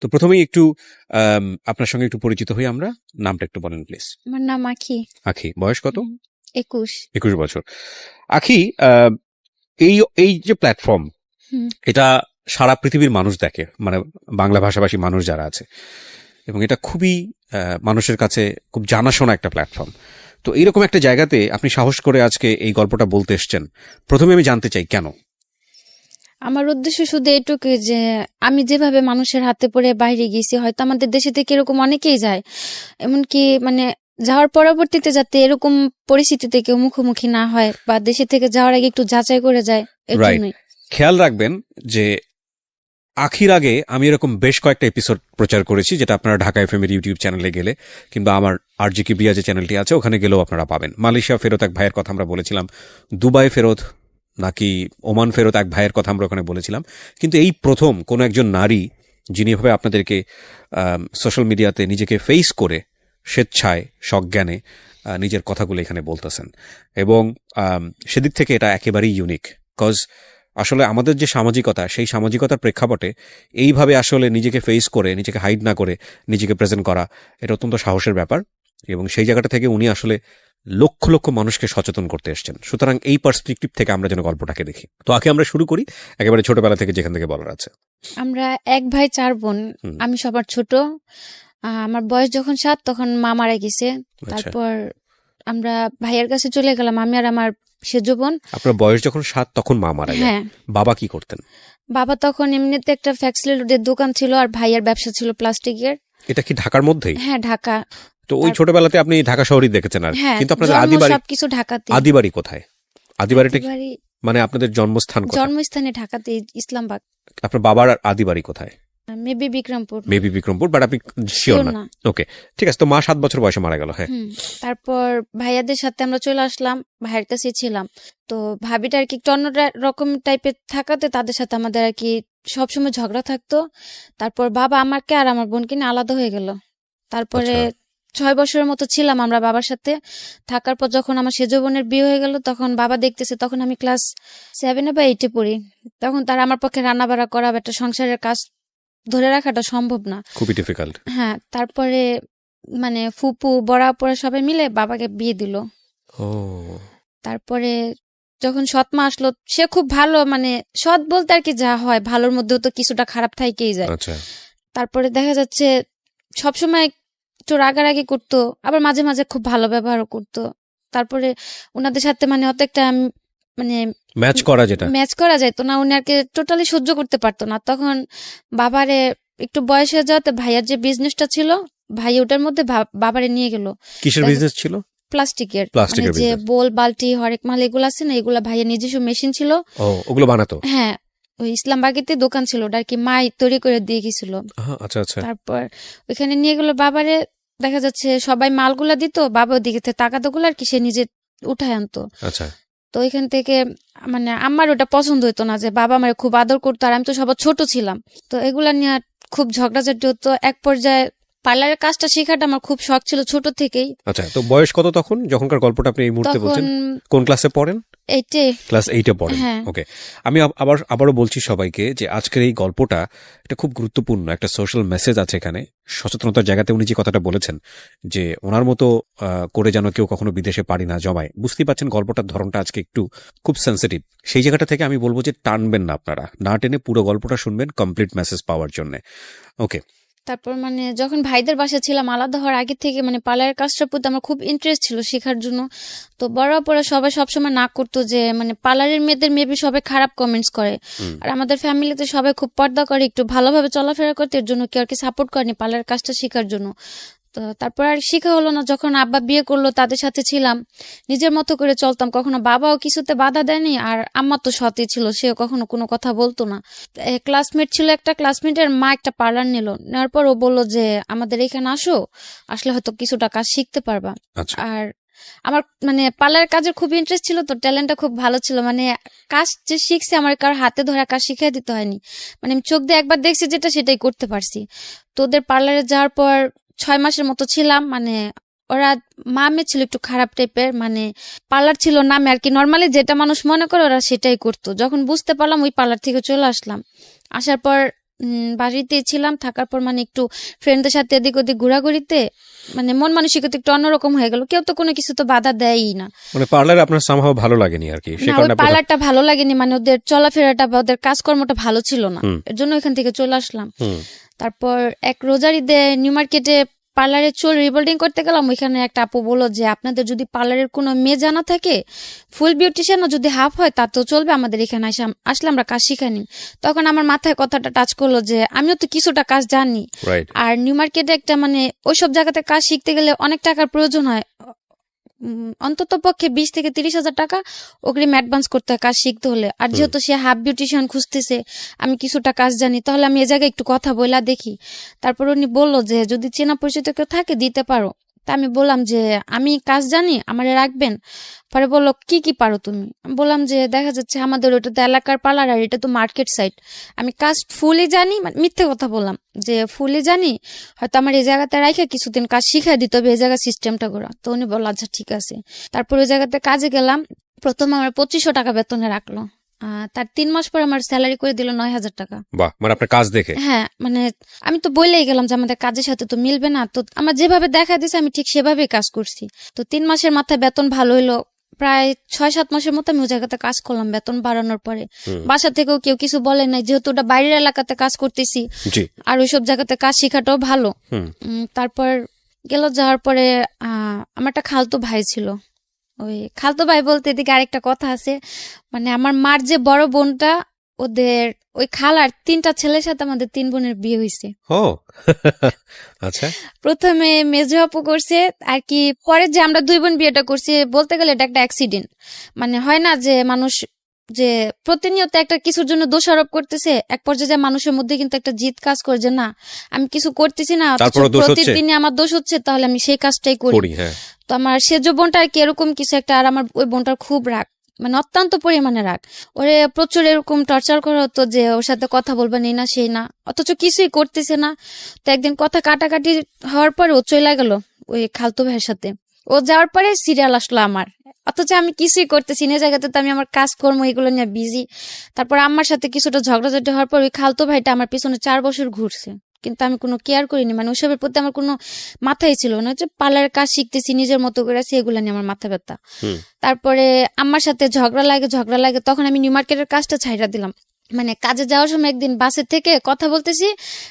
তো প্রথমেই একটু আপনার সঙ্গে একটু পরিচিত হই আমরা। নামটা একটু বলেন প্লিজ। আমার নাম আখি। আখি, বয়স কত? 21। 21 বছর। আখি, এই এই যে প্ল্যাটফর্ম, এটা সারা পৃথিবীর মানুষ দেখে, মানে বাংলা ভাষাভাষী মানুষ যারা আছে, এবং এটা খুবই মানুষের কাছে খুব জানাশোনা একটা প্ল্যাটফর্ম। তো এইরকম একটা জায়গাতে আপনি সাহস করে আজকে এই গল্পটা বলতে এসছেন। প্রথমে আমি জানতে চাই কেন? আমার উদ্দেশ্য শুধু এটুকু যে আমি যেভাবে মানুষের হাতে পড়ে বাইরে গেছি, হয়তো আমাদের দেশে থেকে এরকম অনেকেই যায়, এমনকি মানে যাওয়ার পরবর্তীতে যাতে এরকম পরিস্থিতিতে কেউ মুখোমুখি না হয়, বা দেশে থেকে যাওয়ার আগে একটু যাচাই করে যায়, এর জন্যই। খেয়াল রাখবেন যে আখির আগে আমি এরকম বেশ কয়েকটা এপিসোড প্রচার করেছি, যেটা আপনারা ঢাকা এফএম এর ইউটিউব চ্যানেলে গেলে, কিংবা আমার আরজিকে বিয়া যে চ্যানেলটি আছে ওখানে গেলেও আপনারা পাবেন। মালয়েশিয়া ফেরত এক ভাইয়ের কথা আমরা বলেছিলাম, দুবাই ফেরত নাকি ওমান ফেরত এক ভাইয়ের কথা আমরা ওখানে বলেছিলাম। কিন্তু এই প্রথম কোনো একজন নারী যিনি এভাবে আপনাদেরকে সোশ্যাল মিডিয়াতে নিজেকে ফেস করে স্বেচ্ছায় সজ্ঞানে নিজের কথাগুলো এখানে বলতেছেন, এবং সেদিক থেকে এটা একেবারেই ইউনিক। কজ আসলে আমাদের যে সামাজিকতা, সেই সামাজিকতার প্রেক্ষাপটে এইভাবে আসলে নিজেকে ফেস করে, নিজেকে হাইড না করে নিজেকে প্রেজেন্ট করা, এটা অত্যন্ত সাহসের ব্যাপার। এবং সেই জায়গাটা থেকে উনি আসলে লক্ষ লক্ষ মানুষকে সচেতন করতে এসছেন। সুতরাং এই পার্সপেক্টিভ থেকে আমরা যেন গল্পটাকে দেখি। তো আগে আমরা শুরু করি একেবারে ছোটবেলা থেকে, যেখান থেকে বলার আছে। আমরা 1 ভাই 4 বোন, আমি সবার ছোট। আমার বয়স যখন 7 তখন মা মারা গেছে। তারপর আমরা ভাইয়ের কাছে চলে গেলাম, আমি আর আমার সেজো বোন। আপনার বয়স যখন 7 তখন মা মারা যায়। বাবা কি করতেন? বাবা তখন এমনিতে একটা ফ্যাক্সিলিটির দোকান ছিল, আর ভাইয়ের ব্যবসা ছিল প্লাস্টিকের। এটা কি ঢাকার মধ্যেই? হ্যাঁ, ঢাকা। তো ওই ছোটবেলাতে আপনি ঢাকা শহরই দেখেছেন আর, কিন্তু আপনাদের আদিবাড়ি সবকিছু ঢাকাতে। আদিবাড়ি কোথায়? আদিবাড়িটা মানে আপনাদের জন্মস্থান কোথায়? জন্মস্থানে ঢাকাতে, ইসলামবাগ। আপনার বাবার আদিবাড়ি কোথায়? মেবি বিক্রমপুর। বাট আপনি শিওর না? ওকে, ঠিক আছে। তো মা 7 বছর বয়সে মারা গেল। হ্যাঁ, তারপর ভাইয়াদের সাথে আমরা চলে আসলাম, ভাইয়ের কাছে ছিলাম। তো ভাবিটা আর কি একটু অন্য রকম টাইপের থাকাতে তাদের সাথে আমাদের আর কি সবসময় ঝগড়া থাকতো। তারপর বাবা আমাকে আর আমার বোনকে নিয়ে আলাদা হয়ে গেল। তারপরে 6 বছরের মতো ছিলাম আমরা বাবার সাথে। থাকার পর যখন আমার সেজো বোনের বিয়ে হয়ে গেল, তখন বাবা দেখতেছে, তখন আমি ক্লাস 7 বা 8 পড়ি। তখন তারা আমার পক্ষে রান্না বাড়া করা, একটা সংসারের কাজ ধরে রাখাটা সম্ভব না, খুবই ডিফিকাল্ট। হ্যাঁ, তারপরে মানে ফুপু বড়া পড়া সবাই মিলে বাবাকে বিয়ে দিল। তারপরে যখন সৎ মা আসলো, সে খুব ভালো, মানে সৎ বলতে আর কি যা হয়, ভালোর মধ্যেও তো কিছুটা খারাপ থাকেই যায়। তারপরে দেখা যাচ্ছে সবসময় একটু রাগারাগি করতো, আবার মাঝে মাঝে খুব ভালো ব্যবহারও করতো। তারপরে ওনাদের সাথে মানে অত একটা মানে ম্যাচ করা যেত না, উনি আর কি টোটালি সহ্য করতে পারতো না। তখন বাবারে একটু বয়স হয়ে যাওয়াতে ভাইয়ার যে বিজনেসটা ছিল, ভাই ওটার মধ্যে বাবারে নিয়ে গেল। কিসের বিজনেস ছিল? প্লাস্টিকের, মানে যে বোল বালতি হরেক মাল এগুলো আছে না, এগুলা ভাইয়ের নিজস্ব মেশিন ছিল, ওগুলো বানাতো। হ্যাঁ, ওই ইসলামবাগেতে দোকান ছিল, ওটা আর কি মাই তৈরি করে দিয়ে গেছিল। তারপর ওইখানে নিয়ে গেল বাবারে। দেখা যাচ্ছে সবাই মালগুলা দিত, বাবা ওদিকে টাকাতো গুলো আর কি সে নিজে উঠায় আনতো। তো ওইখান থেকে মানে আমার ওটা পছন্দ হইতো না যে বাবা আমার খুব আদর করতো, আর আমি তো সবার ছোট ছিলাম। তো এগুলা নিয়ে খুব ঝগড়াঝাটি হতো। এক পর্যায়ে পার্লারের কাজটা শেখাটা আমার খুব শখ ছিল ছোট থেকেই। আচ্ছা, তো বয়স কত তখন, যখনকার গল্পটা আপনি এই মুহূর্তে বলছেন? কোন ক্লাসে পড়েন? ক্লাস 8-এ পড়েন। ওকে, আমি আবারও বলছি সবাইকে যে আজকের এই গল্পটা এটা খুব গুরুত্বপূর্ণ একটা সোশ্যাল মেসেজ আছে এখানে, সচেতনতার জায়গাতে উনি যে কথাটা বলেছেন যে ওনার মতো করে যেন কেউ কখনো বিদেশে পাড়ি না জমায়। বুঝতেই পারছেন গল্পটার ধরনটা আজকে একটু খুব সেন্সিটিভ। সেই জায়গাটা থেকে আমি বলবো যে টানবেন না আপনারা, না টেনে পুরো গল্পটা শুনবেন কমপ্লিট মেসেজ পাওয়ার জন্য। ওকে, তারপর মানে যখন ভাইদের বাসা ছিলাম, আলাদা হওয়ার আগে থেকে মানে পার্লারের কাজটার প্রতি আমার খুব ইন্টারেস্ট ছিল শেখার জন্য। তো বড় পড়া সবাই সবসময় না করতো যে মানে পার্লারের মেয়েদের মেবি সবাই খারাপ কমেন্টস করে, আর আমাদের ফ্যামিলিতে সবাই খুব পর্দা করে, একটু ভালোভাবে চলাফেরা করতে, এর জন্য কেউ আর কি সাপোর্ট করেনি পার্লারের কাজটা শেখার জন্য। তো তারপর আর শেখা হলো না। যখন আব্বা বিয়ে করলো, তাদের সাথে ছিলাম, নিজের মতো করে চলতাম, কখনো বাবাও কিছুতে বাধা দেয়নি, আর আম্মা তো সতই ছিল, সেও কখনো কোনো কথা বলতো না। ক্লাসমেট ছিল, একটা ক্লাসমেটের মা একটা পার্লার নিল, নেওয়ার পর ও বললো যে আমাদের এখানে আসলে হয়তো কিছুটা কাজ শিখতে পারবা। আর আমার মানে পার্লারের কাজের খুব ইন্টারেস্ট ছিল, তো ট্যালেন্টটা খুব ভালো ছিল, মানে কাজ যে শিখছি আমার কারোর হাতে ধরা কাজ শিখিয়ে দিতে হয়নি, মানে আমি চোখ দিয়ে একবার দেখছি যেটা সেটাই করতে পারছি। তো ওদের পার্লারে যাওয়ার পর 6 মাসের মতো ছিলাম। মানে ওরা মামে ছিল একটু খারাপ টাইপের, মানে পার্লার ছিল নামে আর কি, নর্মালি যেটা মানুষ মনে করে ওরা সেটাই করতো। যখন বুঝতে পারলাম, ওই পার্লার থেকে চলে আসলাম। আসার পর বাড়িতে ছিলাম, থাকার পর মানে একটু ফ্রেন্ডদের সাথে এদিক ওদিক ঘোরাঘুরিতে মানে মন মানসিকতা একটু অন্যরকম হয়ে গেল। কেউ তো কোনো কিছু তো বাধা দেয়ই না। মানে পার্লার আপনার সামহাও ভালো লাগেনি আর কি, সে না, ওই কারণে আপনি পার্লারটা ভালো লাগেনি, মানে ওদের চলাফেরাটা বা ওদের কাজকর্মটা ভালো ছিল না, হুম। এর জন্য এখান থেকে চলে আসলাম। হুম, তারপর এক রোজার ঈদে নিউ মার্কেটে পার্লারের চুল রিবোল্ডিং করতে গেলাম। ওইখানে একটা আপু বললো যে আপনাদের যদি পার্লারের কোনো মেয়ে জানা থাকে, ফুল বিউটিশিয়ানও যদি হাফ হয় তাতেও চলবে, আমাদের এখানে আসলে আমরা কাজ শিখানি। তখন আমার মাথায় কথাটা টাচ করলো যে আমিও তো কিছুটা কাজ জানি। রাইট। আর নিউ মার্কেটে একটা মানে ওইসব জায়গাতে কাজ শিখতে গেলে অনেক টাকার প্রয়োজন হয়, অন্তত পক্ষে 20 থেকে 30 হাজার টাকা অগ্রিম অ্যাডভান্স করতে হয় কাজ শিখতে হলে। আর যেহেতু সে হাফ বিউটিশিয়ান খুঁজতেছে, আমি কিছুটা কাজ জানি, তাহলে আমি এ জায়গায় একটু কথা বলা দেখি। তারপর উনি বললো যে যদি চেনা পরিচিত কেউ থাকে দিতে পারো। তা আমি বললাম যে আমি কাজ জানি, আমারে রাখবেন। পরে বললো কি কি পারো তুমি? আমি বললাম যে দেখা যাচ্ছে আমাদের ওটা তো এলাকার পার্লার আর এটা তো মার্কেট সাইড, আমি কাজ ফুলি জানি, মানে মিথ্যে কথা বললাম যে ফুলি জানি, হয়তো আমার এই জায়গাতে রাখে কিছুদিন কাজ শিখাই দিতে হবে, এই জায়গার সিস্টেমটা করা। তো উনি বললো আচ্ছা ঠিক আছে। তারপর ওই জায়গাতে কাজে গেলাম। প্রথমে আমার 2500 টাকা বেতনে রাখলো, তার 3 মাস পর আমার স্যালারি করে দিল 9000 টাকা। বাহ, মানে আপনার কাজ দেখে। হ্যাঁ, মানে আমি তো বলেই গেলাম যে আমাদের কাজের সাথে তো মিলবে না, তো আমার যেভাবে দেখা দিয়েছে আমি ঠিক সেভাবেই কাজ করছি। তো 3 মাসের মাথায় বেতন ভালো হইলো। প্রায় 6-7 মাসের মতো আমি ওই জায়গাতে কাজ করলাম বেতন বাড়ানোর পরে। বাসা থেকেও কেউ কিছু বলে নাই, যেহেতু ওটা বাইরের এলাকাতে কাজ করতেছি জি। আর ওইসব জায়গাতে কাজ শেখাটাও ভালো। তারপর যাওয়ার পরে আমার একটা খালতো ভাই ছিল। ওই খালতো ভাই বলতে এদিকে আরেকটা কথা আছে, মানে আমার মার যে বড় বোনটা, ওদের ওই খালার 3টা ছেলের সাথে আমাদের 3 বোনের বিয়ে হয়েছে। ও আচ্ছা। প্রথমে মেজো আপু করছে আর কি, পরে যে আমরা 2 বোন বিয়েটা করছি, বলতে গেলে এটা একটা অ্যাক্সিডেন্ট। মানে হয় না যে মানুষ যে প্রতিনিয়ত একটা কিছুর জন্য দোষারোপ করতেছে, এক পর্যায়ে যে মানুষের মধ্যে কিন্তু একটা জিদ কাজ করে যে না আমি কিছু করতেছি না, তারপরে দোষ হচ্ছে। প্রতিদিনই আমার দোষ হচ্ছে, তাহলে আমি সেই কাজটাই করি। হ্যাঁ। তো আমার সেজো বোনটা আর কি এরকম কিছু একটা, আর আমার ওই বোনটার খুব রাগ, মানে অত্যন্ত পরিমাণে রাগ। ওরে প্রচুর এরকম টর্চার করা হতো যে ওর সাথে কথা বলবা নেই না সেই না, অথচ কিছুই করতেছে না। তো একদিন কথা কাটাকাটি হওয়ার পরে ও চলে গেল ওই খালতো ভাইয়ের সাথে। ও যাওয়ার পরে সিরিয়াল আসলো আমার, অথচ আমি কিছুই করতেছি না, জায়গাতে তো আমি আমার কাজকর্ম এগুলো নিয়ে বিজি। তারপর আমার সাথে কিছুটা ঝগড়াঝাটি হওয়ার পর ওই খালতো ভাইটা আমার পিছনে 4 বছর ঘুরছে, কিন্তু আমি কোনো কেয়ার করিনি, মানে ওইসবের প্রতি আমার কোনো মাথাই ছিল না। যে পার্লারের কাজ শিখতেছি নিজের মতো করে, সেগুলো নিয়ে আমার মাথা ব্যথা। তারপরে আমার সাথে ঝগড়া লাগে, তখন আমি নিউ মার্কেটের কাজটা ছাইড়া দিলাম। মানে কাজে যাওয়ার সময় একদিন বাসের থেকে কথা বলতেছি,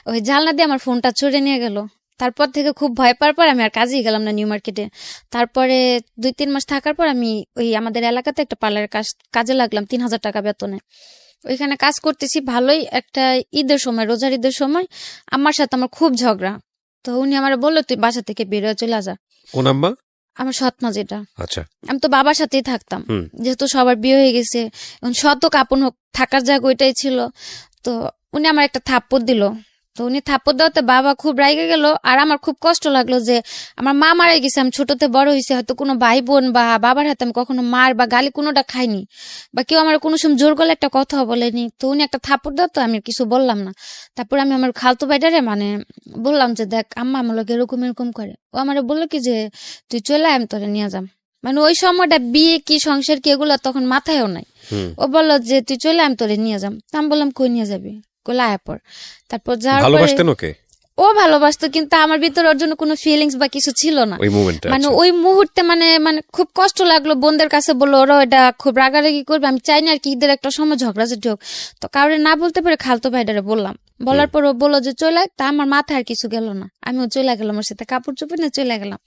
ওই জানলা দিয়ে আমার ফোনটা চুরি নিয়ে গেল। তারপর থেকে খুব ভয় পাওয়ার পর আমি আর কাজেই গেলাম না নিউ মার্কেটে। তারপরে 2-3 মাস থাকার পর আমি ওই আমাদের এলাকাতে একটা পার্লারের কাজে লাগলাম 3000 টাকা বেতনে। ওইখানে কাজ করতেছি ভালোই। একটা ঈদের সময়, রোজার ঈদের সময় আমার সাথে আমার খুব ঝগড়া। তো উনি আমার বললো তুই বাসা থেকে বের হয়ে চলে যা। কোন আম্মা? আমার সৎমা যেটা। আচ্ছা। আমি তো বাবার সাথেই থাকতাম, যেহেতু সবার বিয়ে হয়ে গেছে, এখন শত কাপন হোক থাকার জায়গা ওইটাই ছিল। তো উনি আমার একটা থাপ্পড় দিল। তো উনি থাপ্পড় দেওয়াতে বাবা খুব রাগে গেল, আর আমার খুব কষ্ট লাগলো যে আমার মা মারা গেছে, আমি ছোটতে বড় হয়েছে, হয়তো কোনো ভাই বোন বা বাবার হাতে আমি কখনো মার বা গালি কোনোটা খাইনি, বা কেউ আমার কোনো সময় জোর গলে একটা কথা বলেনি। তো উনি একটা থাপ্পড় দেওয়া, তো আমি কিছু বললাম না। তারপর আমি আমার খালতো ভাইটারে মানে বললাম যে দেখ আম্মা আমার লোক এরকম এরকম করে। ও আমার বললো কি যে তুই চলে আয়, আমি তোরে নিয়ে যাম। মানে ওই সময়টা বিয়ে কি সংসার কি এগুলো তখন মাথায়ও নাই। ও বললো যে তুই চলে আয়, আমি তোরে নিয়ে যাম। আমি বললাম কই নিয়ে যাবি? কোলায় পর। তারপর যাওয়ার পরে ভালোবাসতেন ওকে? ও ভালোবাসতো, কিন্তু আমার ভিতরে ওর জন্য কোনো ফিলিংস বা কিছু ছিল না ওই মোমেন্টে। মানে ওই মুহূর্তে মানে মানে খুব কষ্ট লাগলো। বোনদের কাছে বললো, ওরা এটা খুব রাগারাগি করবে, আমি চাই না আর কি ঈদের একটা সময় ঝগড়াঝাটি হোক। তো কাউরে না বলতে পেরে খালতো ভাইটারে বললাম। বলার পর ও বললো যে চলে, তা আমার মাথায় আর কিছু গেল না, আমিও চলে গেলাম ওর সাথে, কাপড় চোপড় নিয়ে চলে গেলাম।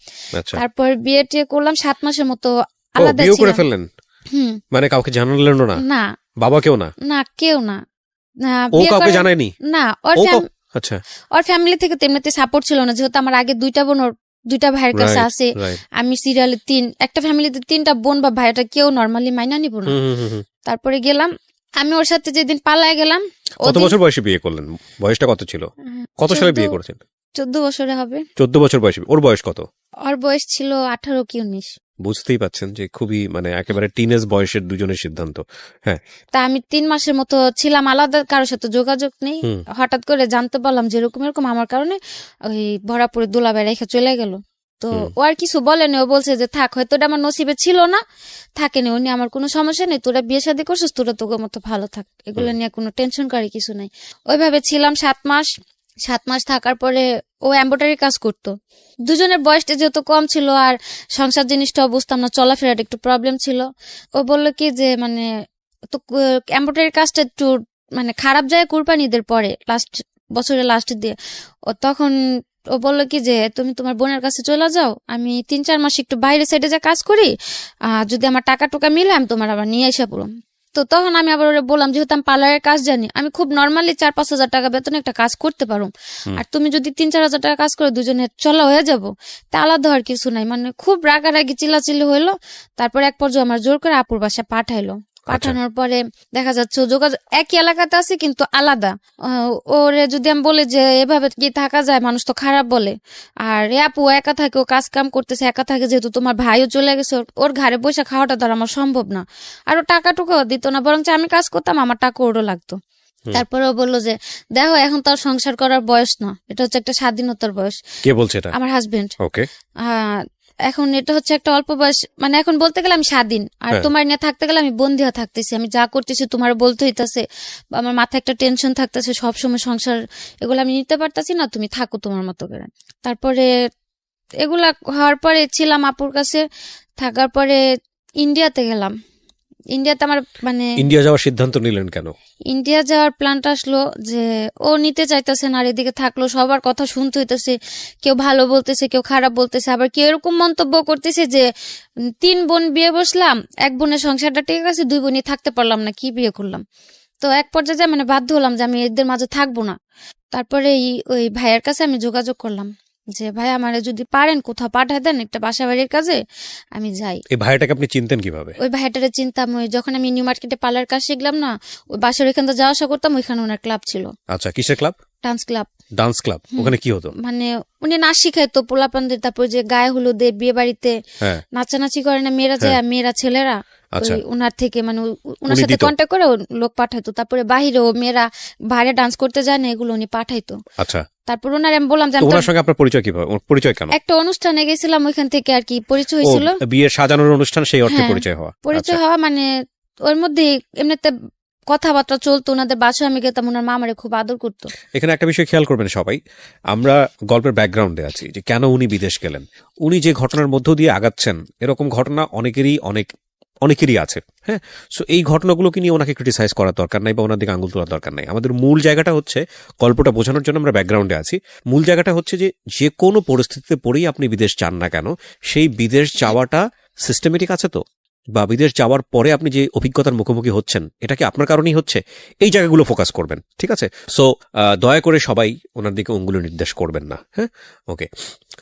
তারপর বিয়ে টিয়ে করলাম, 7 মাসের মতো আলাদা বিয়ে করে ফেললেন? মানে কাউকে জানালেন না? না, বাবা কেউ না? না কেউ না। ও কাউকে জানায়নি? না, আচ্ছা। ওর ফ্যামিলি থেকে তেমনিতে সাপোর্ট ছিল না, যেহেতু আমার আগে 2টা বোন, ওর 2টা ভাইয়ের কাছে আছে, আমি সিরিয়ালে 3, একটা ফ্যামিলিতে 3টা বোন বা ভাইটা কেউ নরমালি মাইনা নিব না। তারপরে গেলাম আমি ওর সাথে, যেদিন পালায় গেলাম। কত বছর বয়সে বিয়ে করলেন? বয়সটা কত ছিল? কত সালে বিয়ে করেছেন? 14 বছরে হবে। 14 বছর বয়সে। ওর বয়স কত? ওর বয়স ছিল 18 কি 19। বুঝতেই পাচ্ছেন যে খুবই মানে একেবারে টিনেজ বয়সের দুজনের সিদ্ধান্ত। হ্যাঁ। তা আমি 3 মাসের মতো ছিলাম আলাদা, কারোর সাথে যোগাযোগ নেই। হঠাৎ করে জানতে পারলাম যে এরকম এরকম আমার কারণে ওই ভরাপুরে দুলাভাই রেখে চলে গেল। তো ও আর কিছু বলেনি, ও বলছে যে থাক, হয়তো এটা আমার নসিবে ছিল না, থাকেনি, উনি আমার কোনো সমস্যা নেই, তোরা বিয়ে শাদী করছিস, তোরা তোর মতো ভালো থাক, এগুলো নিয়ে কোনো টেনশন করে কিছু নাই। ওইভাবে ছিলাম 7 মাস। 7 মাস থাকার পরে ও এমব্রয়ডারি কাজ করতো। দুজনের বয়সটা যেহেতু কম ছিল আর সংসার জিনিসটাও বুঝতাম না, চলাফেরার একটু প্রবলেম ছিল। ও বললো কি যে মানে তো এমব্রয়ডারি কাজটা একটু মানে খারাপ যায় কুরবানিদের পরে, বছরের লাস্টের দিয়ে। ও তখন ও বললো কি যে তুমি তোমার বোনের কাছে চলে যাও, আমি 3-4 মাস একটু বাইরে সাইডে যা কাজ করি, যদি আমার টাকা টুকা মিলে আমি তোমার আবার নিয়ে এসে পড়ো। তো তখন আমি আবার ওরে বললাম, যেহেতু আমি পার্লারের কাজ জানি, আমি খুব নর্মালি 4-5 হাজার টাকা বেতনে একটা কাজ করতে পারো, আর তুমি যদি 3-4 হাজার টাকা কাজ করে দুজনে চলা হয়ে যাবো, তা আলাদা হওয়ার কিছু নাই। মানে খুব রাগারাগি চিল্লাচিল্লি হইলো। তারপর এক পর্যায়ে আমার জোর করে আপুর বাসায় পাঠাইলো। পাঠানোর পরে দেখা যাচ্ছে ও যোগাযোগ একই এলাকাতে আছে কিন্তু আলাদা। ওরে যদি আমি বলি যে এভাবে কি থাকা যায়, মানুষ তো খারাপ বলে। আর এ আপু একা থাকে, ও কাজ কাম করতেছে একা থাকে, যেহেতু তোমার ভাইও চলে গেছে, ওর ঘরে বসে খাওয়াটা তো আর আমার সম্ভব না। আর ও টাকা টুকাও দিত না, বরং আমি কাজ করতাম, আমার টাকা ওরও লাগতো। তারপরে ও বললো যে দেখো এখন তো আর সংসার করার বয়স না, এটা হচ্ছে একটা স্বাধীনতার বয়স। কে বলছে এটা? আমার হাজবেন্ড। ওকে। এখন এটা হচ্ছে একটা অল্প বয়স, মানে এখন বলতে গেলে আমি স্বাধীন, আর তোমার নিয়ে থাকতে গেলে আমি বন্দী হয়ে থাকতেছি, আমি যা করতেছি তোমার বলতে হইতাছে, আমার মাথায় একটা টেনশন থাকতেছে সবসময়, সংসার এগুলো আমি নিতে পারতাছি না, তুমি থাকো তোমার মতো করে। তারপরে এগুলা হওয়ার পরে ছিলাম আপুর কাছে, থাকার পরে ইন্ডিয়াতে গেলাম। ইন্ডিয়াতে আমার মানে ইন্ডিয়া যাওয়ার সিদ্ধান্ত নিলেন কেন? ইন্ডিয়া যাওয়ার প্ল্যানটা আসলো যে ও নিতে চাইতেছে না, আর এদিকে থাকলো সবার কথা শুনতে হইতেছে, কেউ ভালো বলতেছে, কেউ খারাপ বলতেছে, আবার কেউ এরকম মন্তব্য করতেছে যে 3 বোন বিয়ে বসলাম, 1 বোনের সংসারটা ঠিক আছে, 2 বোনই থাকতে পারলাম না, কি বিয়ে করলাম। তো এক পর্যায়ে মানে বাধ্য হলাম যে আমি এদের মাঝে থাকবো না। তারপরে ওই ভাইয়ের কাছে আমি যোগাযোগ করলাম যে ভাই আমারে যদি পারেন কোথাও পাঠায় দেন একটা বাসা বাড়ির কাজে, আমি যাই। এই ভাইটাকে আপনি চিনতেন কিভাবে? ওই ভাইটারে চিনতাম, ওই যখন আমি নিউ মার্কেটে পার্লার কাজ শিখলাম না, ওই বাসার ওইখান থেকে যাওয়া আসা করতাম, ওইখানে ওনার ক্লাব ছিল। আচ্ছা, কিসের club? Dance club. Dance club, ওখানে কি হতো? মানে উনি নাচ শিখাইতো পোলাপানদের, তারপর যে গায়ে হলুদে বিয়ে বাড়িতে নাচানাচি করে না মেয়েরা যায়, মেয়েরা ছেলেরা ওনার থেকে মানে ওনার সাথে কন্ট্যাক্ট করে লোক পাঠাইতো। তারপরে বাহিরেও মেয়েরা বাইরে ডান্স করতে যায় না, এগুলো উনি পাঠাইতো। আচ্ছা। তারপর ওনার আমি বললাম যে ওনার সঙ্গে আপনার পরিচয় কিভাবে? পরিচয় কেন? একটা অনুষ্ঠানে গেছিলাম, ওইখান থেকে আর কি পরিচয় হয়েছিল। বিয়ের সাজানোর অনুষ্ঠান, সেই অর্থে পরিচয় হওয়া। পরিচয় হওয়া মানে ওর মধ্যে এমনিতে কথাবার্তা চলতো, ওনাদের বাসায় আমি গেতাম, ওনার মা আমারে খুব আদর করতো। এখানে একটা বিষয় খেয়াল করবেন সবাই, আমরা গল্পের ব্যাকগ্রাউন্ডে আছি যে কেন উনি বিদেশ গেলেন। উনি যে ঘটনার মধ্য দিয়ে আগাচ্ছেন, এরকম ঘটনা অনেকেরই আছে। হ্যাঁ, সো এই ঘটনাগুলোকে নিয়ে ওনাকে ক্রিটিসাইজ করার দরকার নাই বা ওনার দিকে আঙুল তোলার দরকার নাই। আমাদের মূল জায়গাটা হচ্ছে, গল্পটা বোঝানোর জন্য আমরা ব্যাকগ্রাউন্ডে আছি, মূল জায়গাটা হচ্ছে যে কোনো পরিস্থিতিতে পড়েই আপনি বিদেশ চান না কেন, সেই বিদেশ যাওয়াটা সিস্টেমেটিক আছে তো, বা বিদেশ যাওয়ার পরে আপনি যে অভিজ্ঞতার মুখোমুখি হচ্ছেন, এটা কি আপনার কারণেই হচ্ছে, এই জায়গাগুলো ফোকাস করবেন। ঠিক আছে? সো দয়া করে সবাই ওনার দিকে অঙ্গুলি নির্দেশ করবেন না। হ্যাঁ, ওকে,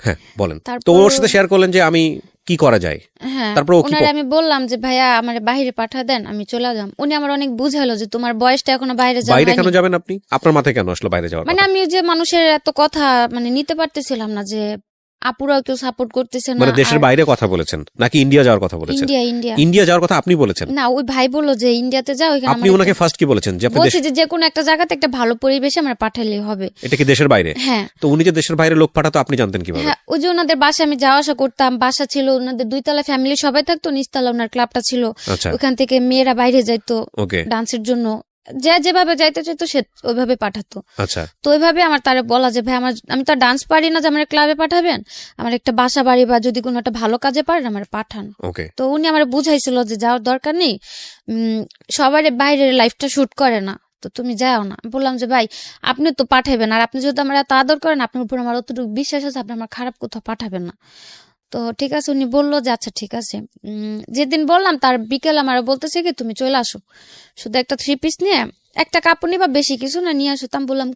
হ্যাঁ বলেন। তো ওর সাথে শেয়ার করলেন যে আমি কি করা যায়। তারপর ওনারে আমি বললাম যে ভাইয়া আমার বাইরে পাঠা দেন, আমি চলে যাম। উনি আমার অনেক বুঝাইলো যে তোমার বয়সটা এখনো বাইরে যাওয়া। বাইরে কেন যাবেন আপনি? আপনার মাথায় কেন আসলো বাইরে যাওয়ার? মানে আমি যে মানুষের এত কথা মানে নিতে পারতেছিলাম না, যে আপুরাও কেউ সাপোর্ট করতেছে না। মানে দেশের বাইরে কথা বলেছেন নাকি ইন্ডিয়া যাওয়ার কথা বলেছেন? ইন্ডিয়া যাওয়ার কথা আপনি বলেছেন? না, ওই ভাই বললো যে ইন্ডিয়াতে যাও। আপনি ওনাকে ফার্স্ট কি বলেছেন? যে কোনো একটা জায়গাতে একটা ভালো পরিবেশে আমরা পাঠাইলেই হবে। এটা কি দেশের বাইরে? হ্যাঁ। তো উনি যে দেশের বাইরে লোক পাঠাতো আপনি জানতেন কিভাবে? হ্যাঁ, ওই যে ওনাদের বাসায় আমি যাওয়া আসা করতাম, বাসা ছিল ওনাদের 2 তলা, ফ্যামিলি সবাই থাকতো, নিচতলা ওনার ক্লাবটা ছিল। ওখান থেকে মেয়েরা বাইরে যাইতো ডান্সের জন্য, যেভাবে যাইতে চাইতো সে ওইভাবে পাঠাতো। আচ্ছা। তো ওইভাবে আমার তারে বলা যে ভাই আমি তো ডান্স পারি না যে আমার ক্লাবে পাঠাবেন, আমার একটা বাসা বাড়ি বা যদি কোনো একটা ভালো কাজে পারেন আমার পাঠান। তো উনি আমার বুঝাইছিল যে যাওয়ার দরকার নেই, সবার বাইরের লাইফটা শুট করে না, তো তুমি যাও না। বললাম যে ভাই আপনি তো পাঠাবেন, আর আপনি যদি আমার এত আদর করেন, আপনার উপর আমার অতটুকু বিশ্বাস আছে, আপনি আমার খারাপ কোথাও পাঠাবেন না। তো ঠিক আছে, উনি বললো যে আচ্ছা ঠিক আছে। যেদিন বললাম তার বিকেল আমার বলতেছে কি তুমি চলে আসো, শুধু একটা 3 পিস নিয়ে একটা কাপড় নিবা, বেশি কিছু না নিয়ে আসো। আমি বললাম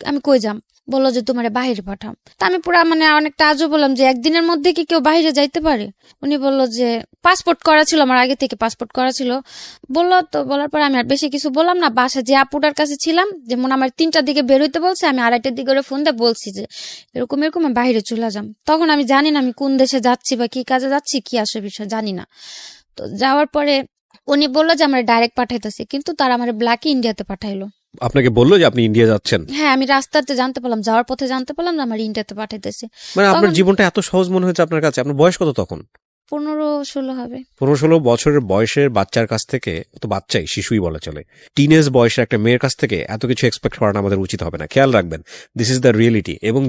আমি কই যাম? বললো যে তোমার বাইরে পাঠাম। তা আমি পুরা মানে অনেকটা আজও বললাম যে একদিনের মধ্যে কি কেউ বাইরে যাইতে পারে? উনি বললো যে পাসপোর্ট করা ছিল, আমার আগে থেকে পাসপোর্ট করা ছিল। বললো তো, বলার পর আমি আর বেশি কিছু বললাম না। বাসা যে আপুটার কাছে ছিলাম, যেমন আমার 3টার দিকে বের হইতে বলছে, আমি 2:30টার দিকে ওরে ফোন দিয়ে বলছি যে এরকম আমি বাইরে চলে যাম। তখন আমি জানি না আমি কোন দেশে যাচ্ছি বা কি কাজে যাচ্ছি, কি আসে বিষয় জানি না। তো যাওয়ার পরে উনি বললো যে আমার ডাইরেক্ট পাঠাইতেছে, কিন্তু তারা আমার ব্ল্যাকে ইন্ডিয়াতে পাঠাইলো। আপনাকে বললো যে আপনি ইন্ডিয়া যাচ্ছেন? হ্যাঁ, আমি রাস্তাতে জানতে পারলাম, যাওয়ার পথে জানতে পারলাম যে আমার ইন্ডিয়াতে পাঠাইতেছে। মানে আপনার তখন জীবনটা এত সহজ মনে হয়েছে আপনার কাছে? আপনার বয়স কত তখন? 15-16 হবে। 15-16 বছরের বয়সের বাচ্চার কাছ থেকে, তো বাচ্চাই, শিশুই বলা চলে, টিনেজ বয়সের একটা মেয়ের কাছ থেকে এত কিছু এক্সপেক্ট করানো আমাদের উচিত হবে না। খেয়াল রাখবেন, দিস ইজ দ্য রিয়েলিটি। এবং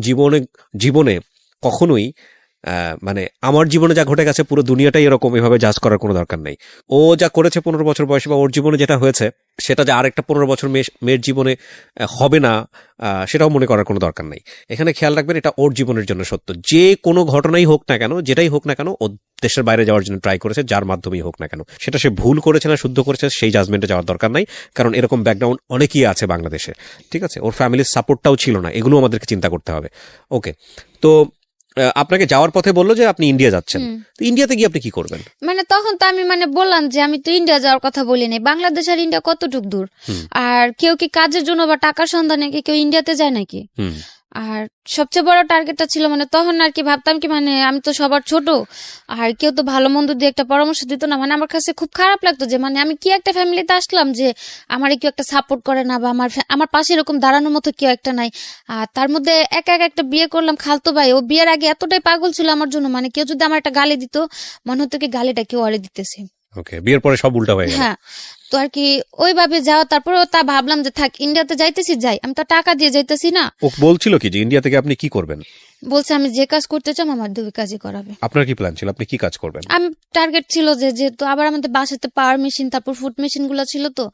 জীবনে কখনোই মানে আমার জীবনে যা ঘটে গেছে পুরো দুনিয়াটাই এরকম, এভাবে জাজ করার কোনো দরকার নেই। ও যা করেছে 15 বছর বয়সে, বা ওর জীবনে যেটা হয়েছে সেটা যে আরেকটা 15 বছর মেয়ের জীবনে হবে না, সেটাও মনে করার কোনো দরকার নেই। এখানে খেয়াল রাখবেন, এটা ওর জীবনের জন্য সত্য। যে কোনো ঘটনাই হোক না কেন, যেটাই হোক না কেন, ও দেশের বাইরে যাওয়ার জন্য ট্রাই করেছে, যার মাধ্যমেই হোক না কেন। সেটা সে ভুল করেছে না শুদ্ধ করেছে, সেই জাজমেন্টে যাওয়ার দরকার নাই, কারণ এরকম ব্যাকগ্রাউন্ড অনেকই আছে বাংলাদেশে। ঠিক আছে, ওর ফ্যামিলির সাপোর্টটাও ছিল না, এগুলো আমাদেরকে চিন্তা করতে হবে। ওকে, তো আপনাকে যাওয়ার পথে বললো যে আপনি ইন্ডিয়া যাচ্ছেন, তো ইন্ডিয়াতে গিয়ে আপনি কি করবেন? মানে তখন তো আমি বললাম যে আমি তো ইন্ডিয়া যাওয়ার কথা বলি নাই, বাংলাদেশ আর ইন্ডিয়া কতটুক দূর। আর কেউ কি কাজের জন্য বা টাকার সন্ধানে কি কেউ ইন্ডিয়াতে যায় নাকি? আর সবচেয়ে বড় টার্গেটটা ছিল তখন আর কি ভাবতাম কি আমি তো সবার ছোট, আর কেউ তো ভালো মন্দ দিয়ে একটা পরামর্শ দিত না। আমার কাছে খুব খারাপ লাগতো যে আমি কি একটা ফ্যামিলিতে আসলাম যে আমার কেউ একটা সাপোর্ট করে না, বা আমার পাশে এরকম দাঁড়ানোর মতো কেউ একটা নাই। আর তার মধ্যে একা একটা বিয়ে করলাম খালতো ভাই, ও বিয়ের আগে এতটাই পাগল ছিল আমার জন্য, কেউ যদি আমার একটা গালি দিত মনে হতো কি গালিটা কেউ আরে দিতেছে। ওকে, বিয়ের পরে সব উল্টা হয়ে গেল। হ্যাঁ, তো আর কি ওইভাবে যাওয়া, তারপরে তা ভাবলাম যে থাক, ইন্ডিয়াতে যাইতেছি যাই, আমি তো টাকা দিয়ে যাইতেছি না। ও বলছিল কি যে ইন্ডিয়া থেকে আপনি কি করবেন? বলছে আমি যে কাজ করতে চাই আমার 2 কাজই করাবে। আপনার কি প্ল্যান ছিল, আপনি কি কাজ করবেন? আমি টার্গেট ছিল যে যেহেতু আবার আমাদের বাসাতে পাওয়ার মেশিন তারপর ফুড মেশিন গুলো ছিল, তো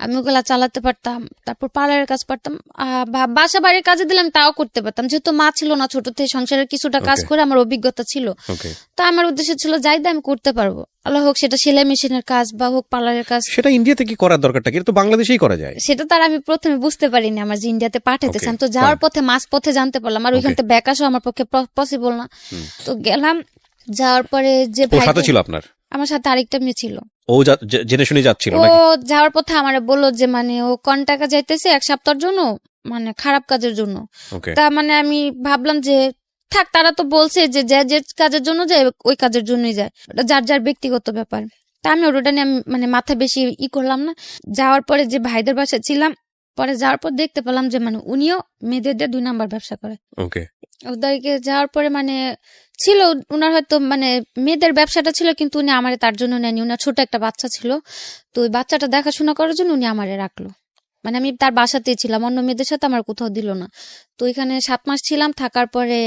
আমি ওগুলা চালাতে পারতাম, তারপর পার্লারের কাজ পারতাম, বাসা বাড়ির কাজে দিলাম তাও করতে পারতাম, যেহেতু মা ছিল না, ছোট থেকে সংসারের কিছুটা কাজ করে আমার অভিজ্ঞতা ছিল। তা আমার উদ্দেশ্য ছিল যাই আমি করতে পারবো, আল্লাহ হোক সেটা সেলাই মেশিনের কাজ বা হোক পার্লারের কাজ। সেটা ইন্ডিয়াতে কি করার দরকারটা কি? এটা তো বাংলাদেশেই করা যায়। সেটা তার আমি প্রথমে বুঝতে পারিনি আমার যে ইন্ডিয়াতে পাঠাইতেছে। আমি তো যাওয়ার পথে মাঝ পথে জানতে পারলাম, আর ওইখান থেকে ব্যাক আসা আমার পক্ষে পসিবল না। তো গেলাম, যাওয়ার পরে যে ভাই সাথে ছিল আপনার? আমার সাথে আরেকটা মেয়ে ছিল। ও জেনে শুনে যাচ্ছিল ও নাকি? যাওয়ার পথে আমারে বললো যে ও কোন টাকা যাইতেছে 1 সপ্তাহের জন্য, খারাপ কাজের জন্য। তা আমি ভাবলাম যে থাক, তারা তো বলছে যে যে কাজের জন্য যায় ওই কাজের জন্যই যায়, ওটা যার যার ব্যক্তিগত ব্যাপার। তা আমি ওটা নিয়ে মাথা বেশি করলাম না। যাওয়ার পরে যে ভাইদের বাসায় ছিলাম, পরে যাওয়ার পর দেখতে পেলাম যে উনিও মেয়েদের 2 নাম্বার ব্যবসা করে। ওদেরকে যাওয়ার পরে ছিল উনার হয়তো মেয়েদের ব্যবসাটা ছিল, কিন্তু উনি আমারে তার জন্য নেয়নি। উনার ছোট একটা বাচ্চা ছিল, তো ওই বাচ্চাটা দেখাশোনা করার জন্য উনি আমারে রাখলো। আমি তার বাসাতেই ছিলাম, অন্য মেয়েদের সাথে আমার কোথাও দিল না। তো এখানে 7 মাস ছিলাম, থাকার পরে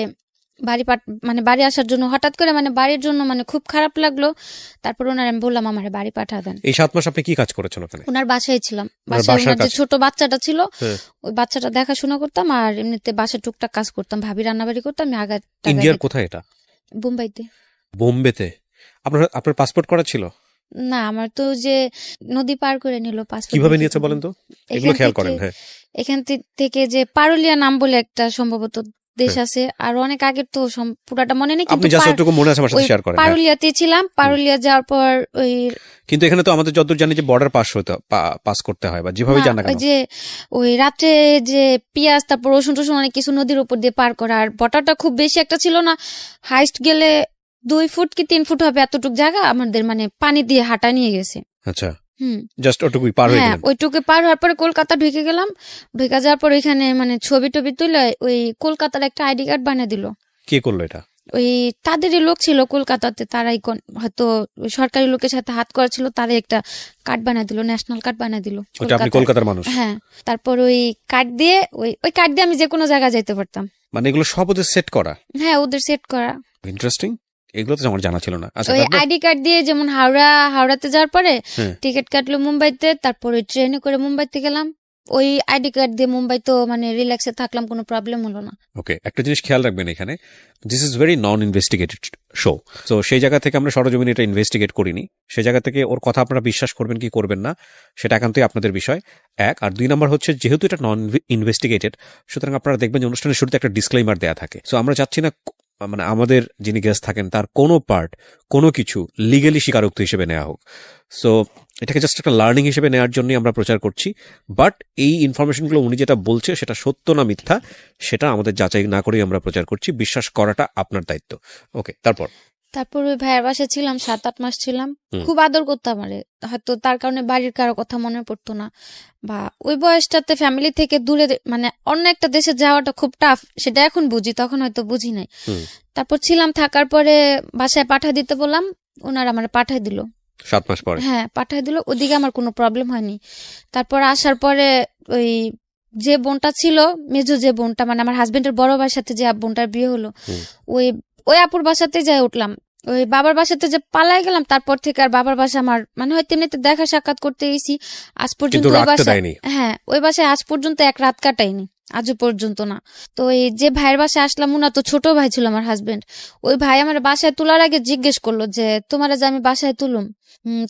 বাড়ি আসার জন্য হঠাৎ করে বাড়ির জন্য খুব খারাপ লাগলো। তারপর ওনার আমি বললাম আমার বাড়ি পাঠা দেন। এই 7 মাস আপনি কি কাজ করেছেন ওখানে? ওনার বাসায় ছিলাম, বাসায় ওনার যে ছোট বাচ্চাটা ছিল ওই বাচ্চাটা দেখাশোনা করতাম, আর এমনিতে বাসায় টুকটাক কাজ করতাম, ভাবি রান্নাবাড়ি করতাম। আমি আগে ইন্ডিয়ার কোথায় এটা? বোম্বাইতে। বোম্বেতে? আপনার পাসপোর্ট করা ছিল না? আমার তো যে নদী পার করে নিল পাসপোর্ট। কিভাবে নিয়েছে বলেন তো, এগুলো খেয়াল করেন? হ্যাঁ, এখান থেকে যে পারুলিয়া নাম বলে একটা সম্ভবত দেশ আছে, আর অনেক আগের তো পুরাটা মনে নেই, আপনি জাস্ট যতটুকু মনে আছে আমার সাথে শেয়ার করেন। পারুলিয়াতে ছিলাম, পারুলিয়া যাওয়ার পর ওই, কিন্তু এখানে তো আমাদের যতদূর জানি যে বর্ডার পাস করতে হয়, বা যেভাবে জানা কেন, যে ওই রাতে যে পেঁয়াজ তারপর রসুন টসুন অনেক কিছু নদীর উপর দিয়ে পার করা। আর বর্ডারটা খুব বেশি একটা ছিল না, হাইস্ট গেলে 2 ফুট কি 3 ফুট হবে, এতটুকু জায়গা আমাদের পানি দিয়ে হাঁটা নিয়ে গেছে। আচ্ছা, জাস্ট ওটুকুই পার হয়ে গেলেন? ওইটুকু পার হওয়ার পরে কলকাতা ঢুকে গেলাম। ঢুকে যাওয়ার পর ওইখানে ছবি টবি তুলে ওই কলকাতার একটা আইডি কার্ড বানিয়ে দিল। কে করলো এটা? ওই তাদেরই লোক ছিল কলকাতাতে, তারাই হয়তো সরকারি লোকের সাথে হাত করা ছিল, তারাই একটা কার্ড বানিয়ে দিল, ন্যাশনাল কার্ড বানিয়ে দিল। আপনি কলকাতার মানুষ? হ্যাঁ। তারপর ওই কার্ড দিয়ে ওই কার্ড দিয়ে আমি যে কোনো জায়গায় যেতে পারতাম। এগুলো সব ওদের সেট করা? হ্যাঁ, ওদের সেট করা। ইন্টারেস্টিং, এগুলো তো আমার জানা ছিল না। আচ্ছা, ওই আইডি কার্ড দিয়ে যেমন হাওড়াতে যাওয়ার পরে টিকিট কাটলো মুম্বাইতে, তারপর ওই ট্রেনে করে মুম্বাইতে গেলাম। ওই আইডি কার্ড দিয়ে মুম্বাই তো রিল্যাক্সে থাকলাম, কোনো প্রবলেম হলো না। ওকে, একটা জিনিস খেয়াল রাখবেন, এখানে this is very non investigated show. তো সেই জায়গা থেকে আমরা সরজমিনে এটা ইনভেস্টিগেট করিনি। সেই জায়গা থেকে ওর কথা আপনারা বিশ্বাস করবেন কি করবেন না সেটা একান্তই আপনাদের বিষয়, 1। আর 2 নম্বর হচ্ছে, যেহেতু এটা নন ইনভেস্টিগেটেড, সুতরাং আপনারা দেখবেন যে অনুষ্ঠানের শুরুতে একটা ডিসক্লেইমার দেয়া থাকে। সো আমরা চাচ্ছি না আমাদের যিনি গেস্ট থাকেন তার কোনো পার্ট, কোনো কিছু লিগালি স্বীকারোক্তি হিসেবে নেওয়া হোক। সো এটাকে জাস্ট একটা লার্নিং হিসেবে নেওয়ার জন্যই আমরা প্রচার করছি। বাট এই ইনফরমেশনগুলো উনি যেটা বলছে সেটা সত্য না মিথ্যা সেটা আমাদের যাচাই না করেই আমরা প্রচার করছি। বিশ্বাস করাটা আপনার দায়িত্ব। ওকে, তারপর তারপর ওই ভাইয়ের বাসায় ছিলাম 7-8 মাস ছিলাম। হুম। খুব আদর করতাম আমারে। হয়তো তার কারণে বাড়ির কারো কথা মনে পড়তো না, বা ওই বয়সটাতে ফ্যামিলি থেকে দূরে মানে অন্য একটা দেশে যাওয়াটা খুব টাফ, সেটা এখন বুঝি, তখন হয়তো বুঝি নাই। হুম। তারপর ছিলাম, থাকার পরে বাসায় পাঠায় দিতে বললাম, ওনারা আমার পাঠায় দিল। 7 মাস পরে? হ্যাঁ, পাঠায় দিল। ওদিকে আমার কোনো প্রবলেম হয়নি। তারপর আসার পরে ওই যে বোনটা ছিল, মেজো যে বোনটা, মানে আমার হাজবেন্ডের বড় ভাইয়ের সাথে যে বোনটার বিয়ে হলো, হুম। ওই ওই আপুর বাসাতে যাই উঠলাম। ওই বাবার বাসাতে যে পালাই গেলাম, তারপর থেকে আর বাবার বাসা আমার মানে হয়তো এমনিতে দেখা সাক্ষাৎ করতে গেছি, আজ পর্যন্ত কিন্তু ওই রাখতে বাসায়, দেয়নি। হ্যাঁ ওই বাসায় আজ পর্যন্ত এক রাত কাটাইনি, আজও পর্যন্ত না। তো এই যে ভাইয়ের বাসায় আসলাম, উনা তো ছোট ভাই ছিল আমার হাজবেন্ড। ওই ভাই আমার বাসায় তোলার আগে জিজ্ঞেস করলো যে তোমার যে আমি বাসায় তুলুম,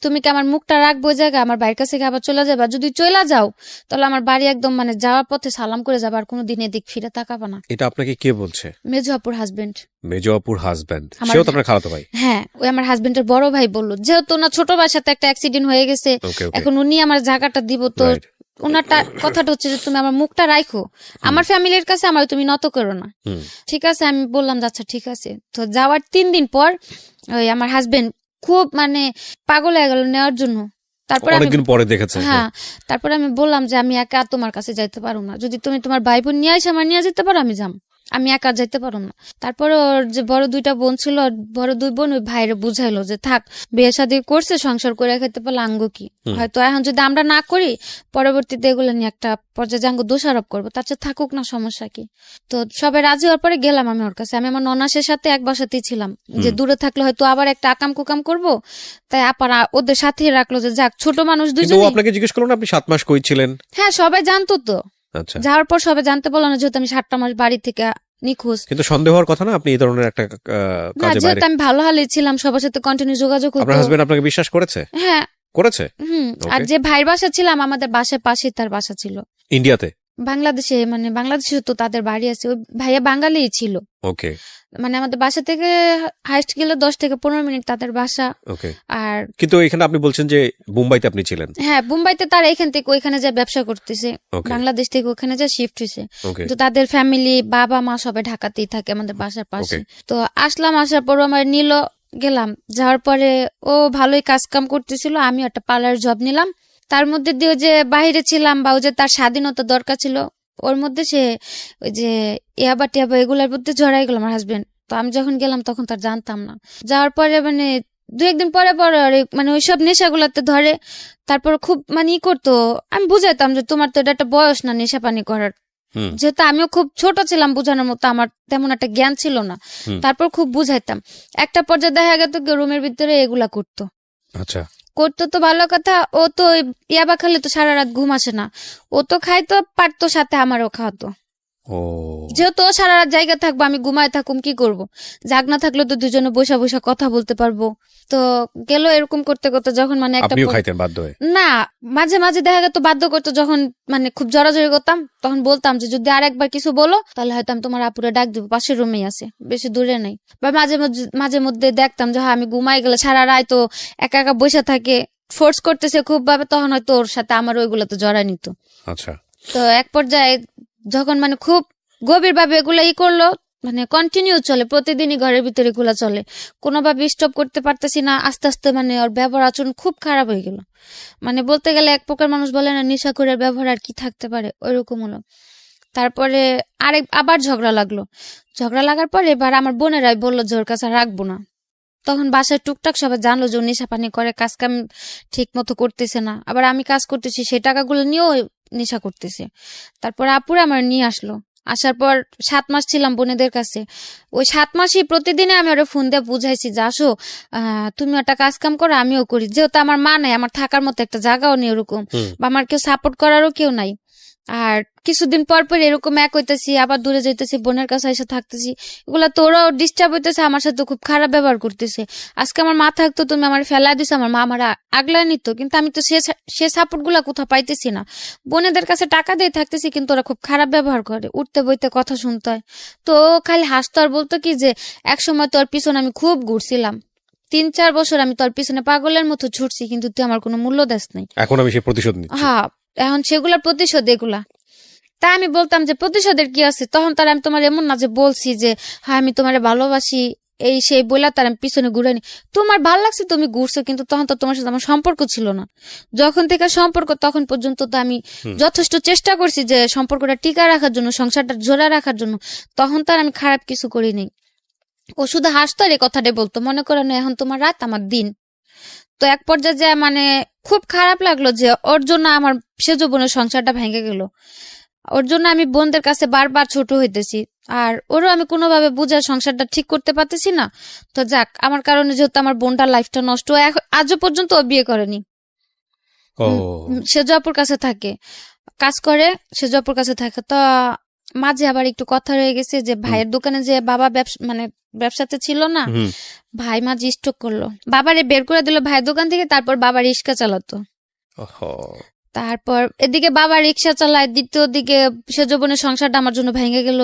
তুমি কি আমার মুখটা রাখবো ওই জায়গায়, আমার বাড়ির কাছে আবার চলে যাবা? যদি চলে যাও তাহলে আমার বাড়ি একদম মানে যাওয়ার পথে সালাম করে যাবা, আর কোনোদিন এদিক ফিরে তাকাবা না। এটা আপনাকে কে বলছে? মেজো আপুর হাজবেন্ড। মেজো আপুর হাজবেন্ড? আমার- সেও তো আপনার খালাতো ভাই? হ্যাঁ, ওই আমার হাজবেন্ডের বড় ভাই বললো, যেহেতু ওনার ছোট ভাইয়ের সাথে একটা অ্যাক্সিডেন্ট হয়ে গেছে, ওকে ওকে, এখন উনি আমার জায়গাটা দিব, তো রাইট। ওনারটা কথাটা হচ্ছে যে তুমি আমার মুখটা রাখো, আমার ফ্যামিলির কাছে আমার তুমি নত করো না। হুম। ঠিক আছে, আমি বললাম আচ্ছা ঠিক আছে। তো যাওয়ার 3 দিন পর ওই আমার হাজবেন্ড খুব মানে পাগল হয়ে গেল নেওয়ার জন্য। তারপর আমি, অনেকদিন পরে দেখেছে। হ্যাঁ, তারপর আমি বললাম যে আমি একা তোমার কাছে যাইতে পারো না, যদি তুমি তোমার ভাই বোন নিয়ে আসে আমার নিয়ে যেতে পারো, আমি যাম, আমি একা যাইতে পারো না। তারপরে ওর যে বড় 2টা বোন ছিল, ওর বড় 2 বোন ওই ভাইরে বুঝাইলো যে থাক, বিয়ে শাদী করছে, সংসার করে খেতে পারলে আঙ্গ কি, হয়তো এখন যদি আমরা না করি পরবর্তীতে এগুলো নিয়ে একটা পর্যায়ে আঙ্গ দোষারোপ করবো, তার চেয়ে থাকুক না, সমস্যা কি। তো সবাই রাজি হওয়ার পরে গেলাম আমি ওর কাছে। আমি আমার ননাসের সাথে এক বাসাতেই ছিলাম, যে দূরে থাকলে হয়তো আবার একটা আকাম কুকাম করবো, তাই আপারা ওদের সাথেই রাখলো যে যাক, ছোট মানুষ কিন্তু ও দুজনে। আপনাকে জিজ্ঞেস করলো না আপনি 7 মাস কই ছিলেন? হ্যাঁ, সবাই জানতো তো। আচ্ছা, যাওয়ার পর সবাই জানতে পারলো না, যেহেতু আমি 7টা মাস বাড়ি থেকে নিখোঁজ। কিন্তু সন্দেহ হওয়ার কথা না আপনি এই ধরনের একটা না, কাজে বাইরে? যেহেতু আমি ভালো হালে ছিলাম, সবার সাথে কন্টিনিউ যোগাযোগ হতো। আপনার হাজবেন্ড আপনাকে বিশ্বাস করেছে? হ্যাঁ। করেছে? আর Okay. যে ভাইয়ের বাসা ছিলাম, আমাদের বাসার পাশে তার বাসা ছিল, ইন্ডিয়াতে? বাংলাদেশে, মানে বাংলাদেশে তো তাদের বাড়ি আছে। ওই ভাইয়া বাঙালিই ছিল, ওকে মানে আমাদের বাসা থেকে হাইস্ট গেলে 10 থেকে 15 মিনিট তাদের বাসা। ওকে। আর কিন্তু এখানে আপনি বলছেন যে মুম্বাইতে আপনি ছিলেন। হ্যাঁ, মুম্বাইতে তারা এখান থেকে ওইখানে যা ব্যবসা করতেছে, Okay. বাংলাদেশ থেকে ওখানে যা শিফট হয়েছে। ওকে তো তাদের ফ্যামিলি, বাবা মা সবাই ঢাকাতেই থাকে আমাদের বাসার পাশে। Okay. তো আসলাম, আসার পর আমার নিল, গেলাম, যাওয়ার পরে ও ভালোই কাজ কাম করতেছিল, আমি একটা পার্লার জব নিলাম। তার মধ্যে দিয়ে যে বাইরে ছিলাম, বা ওই যে তার স্বাধীনতা দরকার ছিল, ওর মধ্যে সে ওই যে ইয়াবা টিয়াবা এগুলোর মধ্যে জড়াই গেল আমার হাজবেন্ড। তো আমি যখন গেলাম তখন তার জানতাম না। যাওয়ার পরে মানে 2-1 দিন পরে পরে মানে ওইসব নেশাগুলাতে ধরে। তারপর খুব মানে ই করতো, আমি বুঝাইতাম যে তোমার তো এটা একটা বয়স না নেশা পানি করার। হুম। যেহেতু আমিও খুব ছোট ছিলাম, বোঝানোর মতো আমার তেমন একটা জ্ঞান ছিল না। তারপর খুব বুঝাইতাম। একটা পর্যায়ে দেখা গেত রুমের ভিতরে এগুলা করতো। আচ্ছা করতো তো ভালো কথা, ও তো ওই ইয়াবা খেলে তো সারা রাত ঘুম আসে না, ও তো খাইতো পারতো, সাথে আমারও খাওয়াতো। ও যেহেতু ও সারা রাত জায়গা থাকবো, আমি ঘুমায় থাকুম, কি করব? জাগ না থাকলে তো দুজনে বসা বসা কথা বলতে পারবো। তো গেল এরকম করতে করতে, যখন মানে একটা আপনিও খাইতেন বাধ্য হয়ে? না, মাঝে মাঝে দেখা গেত বাধ্য করতো, যখন মানে খুব জড়াজড়ি করতাম তখন বলতাম যে যদি আর একবার কিছু বলো তাহলে হয়তো আমি তোমার আপুরে ডাক দিব, পাশের রুমেই আছে, বেশি দূরে নেই। বা মাঝে মধ্যে দেখতাম যে হ্যাঁ আমি ঘুমাই গেলে সারা রাত তো একা একা বসে থাকে, ফোর্স করতেছে খুব ভাবে, তখন হয়তো ওর সাথে আমার ওইগুলোতে জড়াই নিত। আচ্ছা তো এক পর্যায়ে যখন মানে খুব গভীর ভাবে এগুলা ই করলো, মানে কন্টিনিউ চলে, প্রতিদিনই ঘরের ভিতরে এগুলা চলে, কোনোভাবে স্টপ করতে পারতেছি না। আস্তে আস্তে মানে ওর ব্যবহার আচরণ খুব খারাপ হয়ে গেল। মানে বলতে গেলে এক প্রকার মানুষ বলে না নেশাখোরের ব্যবহার আর কি থাকতে পারে, ওইরকম হলো। তারপরে আবার ঝগড়া লাগলো। ঝগড়া লাগার পর এবার আমার বোনেরাই বললো যে ওর কাছে রাখবো না। তখন বাসায় টুকটাক সবাই জানলো যে ও নেশা পানি করে, কাজ কাম ঠিক মতো করতেছে না, আবার আমি কাজ করতেছি সেই টাকাগুলো নিয়েও নেশা করতেছে। তারপর আপুরে আমার নিয়ে আসলো। আসার পর 7 মাস ছিলাম বোনেদের কাছে। ওই 7 মাসই প্রতিদিনে আমি ওরা ফোন দিয়ে বুঝাইছি যে আসো, তুমি একটা কাজ কাম করো, আমিও করি। যেহেতু আমার মা নাই, আমার থাকার মতো একটা জায়গাও নেই ওরকম, বা আমার কেউ সাপোর্ট করারও কেউ নাই। আর কিছুদিন পর পর এরকম এক হইতেছি, আবার দূরে যাইতেছি, বোনের কাছে এসে থাকতেছি, এগুলা তোরাও ডিস্টার্ব হইতেছে, আমার সাথে খুব খারাপ ব্যবহার করতেছে। আজকে আমার মা থাকতো, তুমি আমার ফেলা দিছো, আমার মা আমার আগলায় নিত, কিন্তু আমি তো সে সাপোর্ট গুলা কোথাও পাইতেছি না। বোনেদের কাছে টাকা দিয়ে থাকতেছি, কিন্তু ওরা খুব খারাপ ব্যবহার করে, উঠতে বইতে কথা শুনতে হয়। তো খালি হাসতো আর বলতো কি যে একসময় তোর পিছনে আমি খুব ঘুরছিলাম, 3-4 বছর আমি তোর পিছনে পাগলের মতো ছুটছি, কিন্তু তুই আমার কোনো মূল্য দেস নাই। এখন আমি সে প্রতিশোধ নিচ্ছি। হ্যাঁ, এখন সেগুলার প্রতিশোধ এগুলা। তাই আমি বলতাম যে প্রতিশোধের কি আছে, তখন তার আমি তোমার এমন না যে বলছি যে হ্যাঁ আমি তোমারে ভালোবাসি, এই সেই বইলা তার আমি পিছনে ঘুরে নি। তোমার ভাল লাগছে তুমি ঘুরছো, কিন্তু তখন তো তোমার সাথে আমার সম্পর্ক ছিল না। যখন থেকে সম্পর্ক তখন পর্যন্ত তো আমি যথেষ্ট চেষ্টা করছি যে সম্পর্কটা টিকা রাখার জন্য, সংসারটা জোড়া রাখার জন্য। তখন তো আর আমি খারাপ কিছু করিনি। ও শুধু হাসতো আর এই কথাটাই বলতো, মনে করো না এখন তোমার রাত আমার দিন। তো এক পর্যায়ে যে মানে খুব খারাপ লাগলো যে ওর জন্য আমার সেজ বোনের সংসারটা ভেঙে গেল। ওর জন্য আমি বোনদের কাছে বারবার ছোট হইতেছি, আর ওরও আমি কোনোভাবে বুঝার সংসারটা ঠিক করতে পারতেছি না। তো যাক, আমার কারণে যেহেতু আমার বোনটার লাইফটা নষ্ট, আজও পর্যন্ত ও বিয়ে করেনি। ও সেজো আপুর কাছে থাকে, কাজ করে, সেজো আপুর কাছে থাকে। তো মাঝে আবার একটু কথা রয়ে গেছে যে ভাইয়ের দোকানে যে বাবা মানে ব্যবসাতে ছিল না, ভাই মাঝে স্ট্রোক করলো, বাবারে বের করে দিল ভাইয়ের দোকান থেকে। তারপর বাবা রিক্সা চালাতো। তারপর এদিকে বাবা রিক্সা চালায়, দ্বিতীয় দিকে সেজ বোনের সংসারটা আমার জন্য ভেঙে গেল।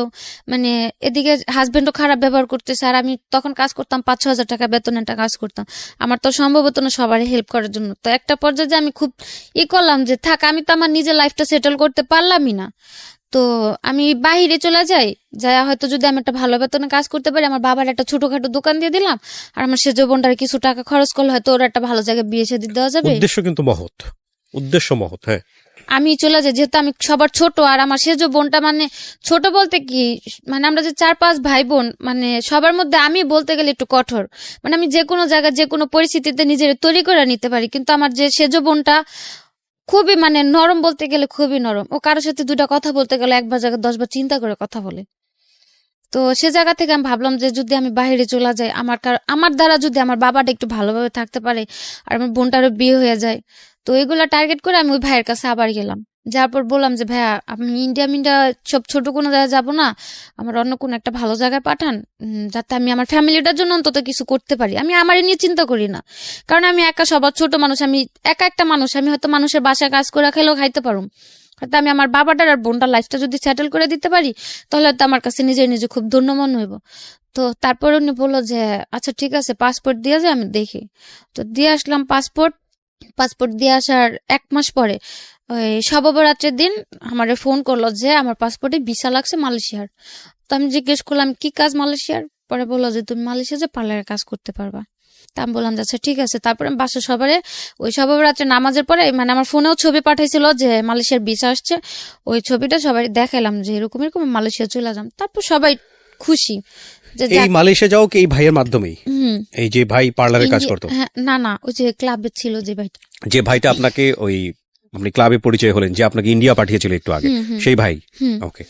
মানে এদিকে হাজবেন্ডও খারাপ ব্যবহার করতেছে, আর আমি তখন কাজ করতাম 5-6 হাজার টাকা বেতনের একটা কাজ করতাম। আমার তো সম্ভবত না সবার হেল্প করার জন্য। তো একটা পর্যায়ে যে আমি খুব করলাম যে থাক, আমি তো আমার নিজের লাইফটা সেটেল করতে পারলামই না, তো আমি বাহিরে চলে যাই, যাই হয়তো যদি আমি একটা ভালো বেতনে কাজ করতে পারি, আমার বাবার একটা ছোটখাটো দোকান দিয়ে দিলাম, আর আমার সেজ বোনটার কিছু টাকা খরচ করলে হয়তো ওর একটা ভালো জায়গায় বিয়ে শাদী দেওয়া যাবে। উদ্দেশ্য কিন্তু মহৎ, উদ্দেশ্য মহৎ। হ্যাঁ, আমি চলে যাই, যেহেতু আমি সবার ছোট, আর আমার সেজ বোনটা মানে ছোট বলতে কি, মানে আমরা যে 4-5 ভাই বোন, মানে সবার মধ্যে আমি বলতে গেলে একটু কঠোর। মানে আমি যে কোনো জায়গায় যে কোনো পরিস্থিতিতে নিজের তৈরি করে নিতে পারি, কিন্তু আমার যে সেজ বোনটা খুবই মানে নরম, বলতে গেলে খুবই নরম। ও কারোর সাথে দুটা কথা বলতে গেলে একবার জায়গায় 10 বার চিন্তা করে কথা বলে। তো সে জায়গা থেকে আমি ভাবলাম যে যদি আমি বাইরে চলে যাই, আমার দ্বারা যদি আমার বাবাটা একটু ভালোভাবে থাকতে পারে, আর আমার বোনটারও বিয়ে হয়ে যায়। তো এগুলা টার্গেট করে আমি ওই ভাইয়ের কাছে আবার গেলাম, যার পর বললাম যে ভাইয়া, আমি ইন্ডিয়া সব ছোট কোনো জায়গায় যাবো না, আমার অন্য কোনো একটা ভালো জায়গায় পাঠান, যাতে আমি আমার ফ্যামিলিটার জন্য অন্তত কিছু করতে পারি। আমি আমারই নিয়ে চিন্তা করি না, কারণ আমি একা সবার ছোট মানুষ, আমি একা একটা মানুষ। আমি হয়তো মানুষের বাসায় কাজ করে খেলেও খাইতে পারুম, হয়তো আমি আমার বাবাটার আর বোনটার লাইফটা যদি সেটেল করে দিতে পারি, তাহলে তো আমার কাছে নিজে খুব ধন্য মনে হইব। তো তারপর উনি বললো যে আচ্ছা ঠিক আছে, পাসপোর্ট দিয়ে যায়, আমি দেখি। তো দিয়ে আসলাম পাসপোর্ট দিয়ে আসার 1 মাস পরে ওই শবে-বরাতের দিন আমারে ফোন করলো যে আমার পাসপোর্টে ভিসা লাগছে মালয়েশিয়ার। তো আমি জিজ্ঞেস করলাম কি কাজ মালয়েশিয়ার? পরে বললো যে তুমি মালয়েশিয়া যে পার্লারের কাজ করতে পারবা। তা আমি বললাম আচ্ছা ঠিক আছে। তারপরে বাসা সবারে ওই শবে-বরাতে নামাজের পরে, মানে আমার ফোনেও ছবি পাঠাইছিল যে মালয়েশিয়ার ভিসা আসছে, ওই ছবিটা সবাই দেখাইলাম যে এরকম এরকম মালয়েশিয়া চলে যাম। তারপর সবাই খুশি যে এই মালয়েশিয়া যাও কি এই ভাইয়ের মাধ্যমেই? এই যে ভাই পার্লারে কাজ করতো? না, ওই যে ক্লাবে ছিল যে ভাইটা, যে ভাইটা আপনাকে ওই আপনি ক্লাবে পরিচয় হলেন, যে আপনাকে ইন্ডিয়া পাঠিয়েছিল একটু আগে, সেই ভাই। ওকে।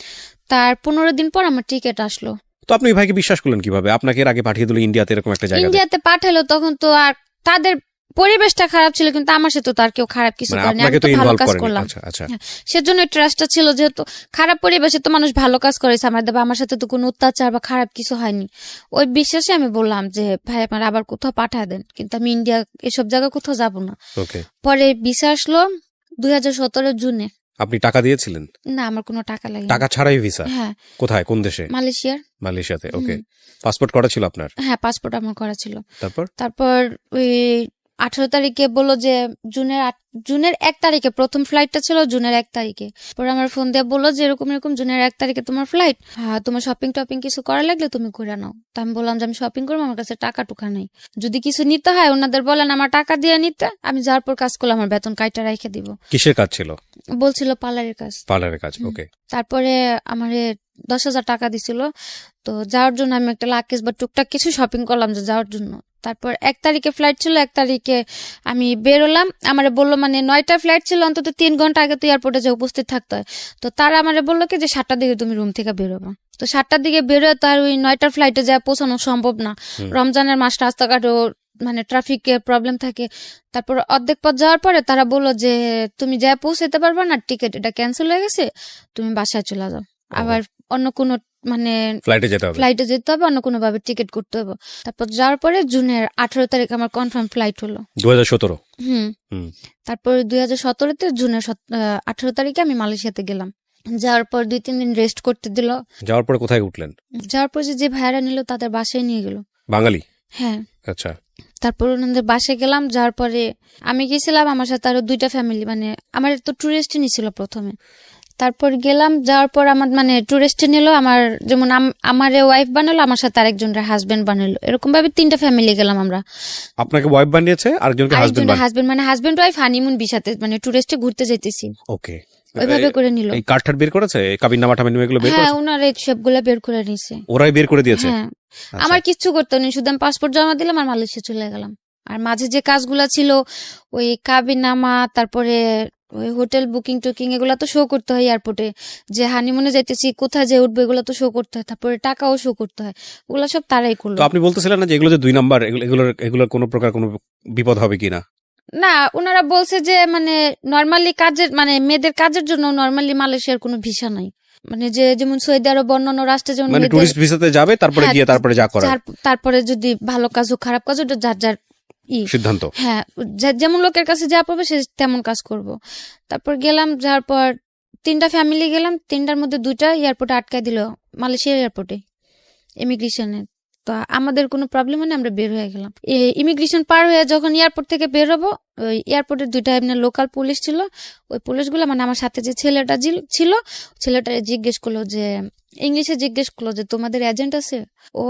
তার 15 দিন পর আমার টিকিট আসলো। তো আপনি ওই ভাইকে বিশ্বাস করলেন কিভাবে? আপনাকে এর আগে পাঠিয়ে দিল ইন্ডিয়াতে, এরকম একটা জায়গায়? ইন্ডিয়াতে পাঠালো, তখন তো আর তাদের পরিবেশটা খারাপ ছিল, কিন্তু আমার সাথে তো আর কেউ খারাপ কিছু করেনি, আমি তো ভালো কাজ করলাম। সেজন্য ট্রাস্টটা ছিল, যেহেতু খারাপ পরিবেশে তো মানুষ ভালো কাজ করেছে আমার সাথে তো কোনো অত্যাচার বা খারাপ কিছু হয়নি। ওই বিশ্বাসে আমি বললাম যে ভাই আপনার আবার কোথাও পাঠায় দেন, কিন্তু আমি ইন্ডিয়া এসব জায়গায় কোথাও যাবো না। পরে ভিসা আসলো 2017 জুনে। আপনি টাকা দিয়েছিলেন? না, আমার কোনো টাকা লাগে, টাকা ছাড়াই ভিসা? হ্যাঁ। কোথায়, কোন দেশে? মালয়েশিয়াতে। ওকে। পাসপোর্ট করা ছিল আপনার? হ্যাঁ, পাসপোর্ট আমার করা ছিল। তারপর ওই 18 তারিখে বললো যে জুনের 1 তারিখে প্রথম ফ্লাইটটা ছিল, জুনের 1 তারিখে। পরে আমার ফোন দিয়ে বললো যে এরকম জুনের 1 তারিখে তোমার ফ্লাইট, হ্যাঁ তোমার শপিং টপিং কিছু করা লাগলে তুমি করে নাও। তা আমি বললাম যে আমি শপিং করবো, আমার কাছে টাকা টুকা নেই, যদি কিছু নিতে হয় ওনাদের বলেন আমার টাকা দিয়ে নিতে, আমি যাওয়ার পর কাজ করলে আমার বেতন কাইটা রেখে দিব। কিসের কাজ ছিল? বলছিল পার্লারের কাজ। ওকে। তারপরে আমারে 10,000 টাকা দিছিল। তো যাওয়ার জন্য আমি একটা লাকেজ বা টুকটাক কিছু শপিং করলাম যে যাওয়ার জন্য। তারপর 1 তারিখে ফ্লাইট ছিল, 1 তারিখে আমি বেরোলাম। আমারে বললো মানে 9টা ফ্লাইট ছিল, অন্তত 3 ঘন্টা আগে তো এয়ারপোর্টে যে উপস্থিত থাকতে হয়। তো তারা আমারে বললো কি যে 7টার দিকে তুমি রুম থেকে বেরোবা। তো 7টার দিকে বেরোয় তো আর ওই 9টার ফ্লাইটে যা পৌঁছানো সম্ভব না, রমজানের মাস, রাস্তাঘাটও মানে ট্রাফিকের প্রবলেম থাকে। তারপর অর্ধেক পথ যাওয়ার পরে তারা বললো যে তুমি যা পৌঁছাতে পারবা না, টিকিট এটা ক্যান্সেল হয়ে গেছে, তুমি বাসায় চলে যাও, আবার অন্য কোনো মানে ফ্লাইটে যেতে হবে, অন্য কোনো ভাবে টিকিট করতে হবে। তারপর যাওয়ার পরে জুনের 18 তারিখ আমার কনফার্ম ফ্লাইট হলো। 2017? তারপর 2017-তে জুনের 18 তারিখে আমি মালয়েশিয়াতে গেলাম। যাওয়ার পর 2-3 দিন রেস্ট করতে দিল। যাওয়ার পরে কোথায় উঠলেন? যাওয়ার পর যে ভাইয়ারা নিল তাদের বাসায় নিয়ে গেল। বাঙালি? হ্যাঁ। আচ্ছা। তারপর ওনাদের বাসায় গেলাম, যাওয়ার পরে আমি গেছিলাম, আমার সাথে আরো 2টা ফ্যামিলি, মানে আমার তো টুরিস্ট নিছিল প্রথমে। তারপর গেলাম, যাওয়ার পর আমার মানে টুরিস্টে নিল, আমার যেমন আমার ওয়াইফ বানালো, আমার সাথে আরেকজনের হাজবেন্ড বানালো, এরকম ভাবে 3টা ফ্যামিলি গেলাম আমরা। আপনাকে ওয়াইফ বানিয়েছে, আরেকজনকে হাজবেন্ড আরেকজনের হাজবেন্ড মানে হাজবেন্ড ওয়াইফ হানিমুন ভিসাতে মানে টুরিস্টে ঘুরতে যাইতেছি, ওকে। ওইভাবে করে নিল। এই কার্ড বের করেছে, কাবিননামা টামিননামা এগুলো বের হ্যাঁ, করেছে, ওনারা এই সবগুলা বের করে নিছে। ওরাই বের করে দিয়েছে। হ্যাঁ, আচ্ছা। আমার কিচ্ছু করতে নেই, শুধু আমি পাসপোর্ট জমা দিলাম আর মালয়েশিয়া চলে গেলাম। আর মাঝে যে কাজগুলা ছিল ওই কাবিননামা, তারপরে ওই হোটেল বুকিং টুকিং এগুলা তো শো করতে হয় এয়ারপোর্টে, যে হানিমুনে যাইতেছি কোথায় যে উঠবো এগুলো তো শো করতে হয়, তারপরে টাকাও শো করতে হয়, ওগুলা সব তারাই করলো। তো আপনি বলতেছিলেন না যে এগুলো যে 2 নাম্বার, এগুলোর কোনো প্রকার কোনো বিপদ হবে কিনা? না, ওনারা বলছে যে মানে নরমালি কাজের মানে মেয়েদের কাজের জন্য নরমালি মালয়েশিয়ার কোনো ভিসা নাই, মানে যে যেমন সৌদি আরব অন্যান্য রাষ্ট্রে যেমন মানে মেয়েদের- টুরিস্ট ভিসাতে যাবে, তারপরে হ্যাঁ, গিয়ে তারপরে যা করার তারপরে যদি ভালো কাজ হোক খারাপ কাজ, ওটা যার যার সিদ্ধান্ত। হ্যাঁ, যেমন লোকের কাছে যা পাবে সে তেমন কাজ করব। তারপর গেলাম, যাওয়ার পর 3টা ফ্যামিলি গেলাম, 3টার মধ্যে 2টা এয়ারপোর্টে আটকায় দিল, মালয়েশিয়ার এয়ারপোর্টে ইমিগ্রেশনে। তো আমাদের কোনো প্রবলেম হয়নি, আমরা বের হয়ে গেলাম। ইমিগ্রেশন পার হয়ে যখন এয়ারপোর্ট থেকে বের হবো, ওই এয়ারপোর্টের 2টা এমনি লোকাল পুলিশ ছিল, ওই পুলিশগুলো মানে আমার সাথে যে ছেলেটা ছিল, ছেলেটা জিজ্ঞেস করলো যে ইংলিশে জিজ্ঞেস করলো যে তোমাদের এজেন্ট আছে। ও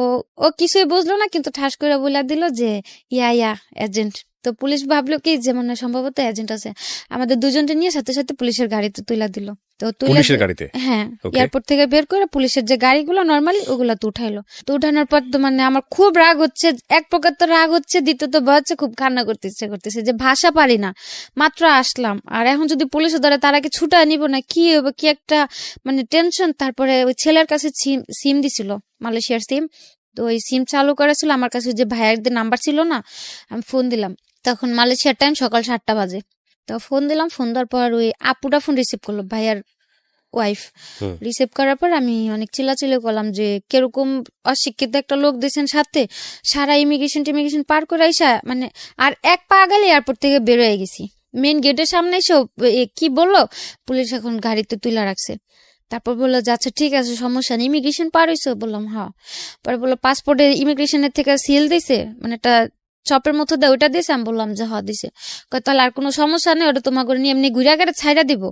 ও কিছুই বুঝলো না, কিন্তু ঠাস করে বলে দিল যে ইয়া এজেন্ট। তো পুলিশ ভাবলো কি যে মানে সম্ভবত এজেন্ট আছে, আমাদের দুজনকে নিয়ে সাথে সাথে পুলিশের গাড়িতে তুইলা দিল। তো পুলিশের গাড়িতে? হ্যাঁ, Okay. এয়ারপোর্ট থেকে বের করে পুলিশের যে গাড়িগুলো নরমালি ওগুলা তো উঠাইলো। তো উঠানোর পর তো মানে আমার খুব রাগ হচ্ছে, এক প্রকার তো রাগ হচ্ছে, দ্বিতীয়ত ভয় হচ্ছে, খুব কান্না করতে ইচ্ছে করতেছে যে ভাষা পারি না, মাত্র আসলাম, আর এখন যদি পুলিশে ধরে তারা কি ছুটা নিব না, কি হবে, কি একটা মানে টেনশন। তারপরে ওই ছেলের কাছে সিম দিছিল, মালয়েশিয়ার সিম, তো ওই সিম চালু করেছিল আমার কাছে, যে ভাইয়ারদের নাম্বার ছিল না, আমি ফোন দিলাম, তখন মালয়েশিয়ার টাইম সকাল 7টা বাজে। তো ফোন দিলাম, ফোন দেওয়ার পর ওই আপুটা ফোন রিসিভ করলো, ভাইয়ার ওয়াইফ রিসিভ করার পর আমি অনেক চিল্লাচিল্লি করলাম যে কিরকম অশিক্ষিত একটা লোক দিয়েছেন সাথে, সারা ইমিগ্রেশন পার করে আইসা মানে আর এক পা গেলে এয়ারপোর্ট থেকে বের হয়ে গেছি, মেন গেটের সামনে এসে কি বললো, পুলিশ এখন গাড়িতে তুলে রাখছে। তারপর বললো যে আচ্ছা ঠিক আছে সমস্যা নেই, ইমিগ্রেশন পার হয়েছে, বললাম হ্যাঁ। পরে বললো পাসপোর্টে ইমিগ্রেশনের থেকে সিল দিছে, মানে একটা চপের মতো দেয় ওইটা দিয়েছে, আমি বললাম যে হ্যাঁ দিছে। তাহলে আর কোনো সমস্যা নেই, ওটা তোমাকে নিয়ে এমনি ঘুরে আগে ছাইড়া দিব,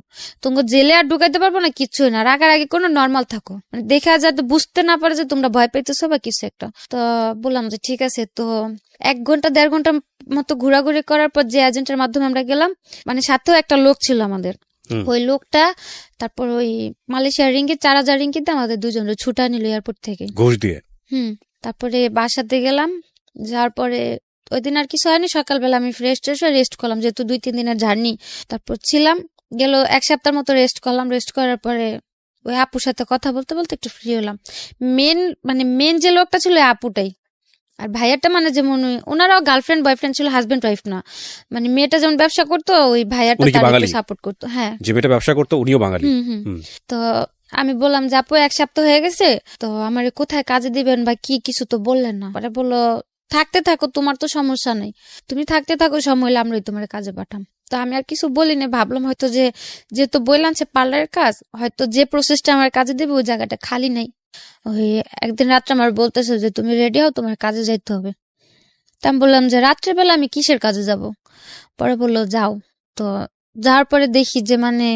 তোমাকে জেলে আর ঢুকাইতে পারবো না, কিচ্ছুই না, রাগারাগি কোনো নর্মাল থাকো, মানে দেখা যাতে বুঝতে না পারে যে তোমরা ভয় পাইতেছো বা কিছু একটা। তো বললাম যে ঠিক আছে। তো 1 ঘন্টা 1.5 ঘন্টা মতো ঘোরাঘুরি করার পর যে এজেন্টের মাধ্যমে আমরা গেলাম, মানে সাথেও একটা লোক ছিল আমাদের, ওই লোকটা তারপর ওই মালয়েশিয়ার রিঙ্গিত 4000 রিঙ্গিত আমাদের দুজনের ছুটা নিল এয়ারপোর্ট থেকে ঘুষ দিয়ে। তারপরে বাসাতে গেলাম, যাওয়ার পরে ওই দিন আর কিছু হয়নি, সকালবেলা আমি ফ্রেশ রেস্ট করলাম, যেহেতু 2-3 দিনের জার্নি। তারপর ছিলাম গেল 1 সপ্তাহের মতো রেস্ট করলাম, রেস্ট করার পরে ওই আপুর সাথে কথা বলতে বলতে একটু ফ্রি হলাম। মেন যে লোকটা ছিল আপুটাই, আর ভাইয়াটা মানে যেমন ওনারাও গার্লফ্রেন্ড বয়ফ্রেন্ড ছিল, হাজবেন্ড ওয়াইফ না, মানে মেয়েটা যেমন ব্যবসা করতো ওই ভাইয়াটা তার সাপোর্ট করতো। হ্যাঁ, যে মেয়েটা ব্যবসা করতো উনিও বাঙালি। তো আমি বললাম যে আপু 1 সপ্তাহ হয়ে গেছে, তো আমার কোথায় কাজে দিবেন বা কি কিছু তো বললেন না। পরে বললো থাকতে থাকো, তোমার তো সমস্যা নেই, তুমি থাকতে থাকো, সময় হলে আমরাই তোমার কাজে পাঠাম। তো আমি আর কিছু বলি না, ভাবলাম হয়তো যেহেতু বললাম সে পার্লারের কাজ, হয়তো যে প্রসেসটা আমার কাজে দেবে ওই জায়গাটা খালি নাই। ওই একদিন রাত্রে আমার বলতেছে যে তুমি রেডি হও, তোমার কাজে যাইতে হবে। তা আমি বললাম যে রাত্রেবেলা আমি কিসের কাজে যাব? পরে বললো যাও। তো যাওয়ার পরে দেখি যে মানে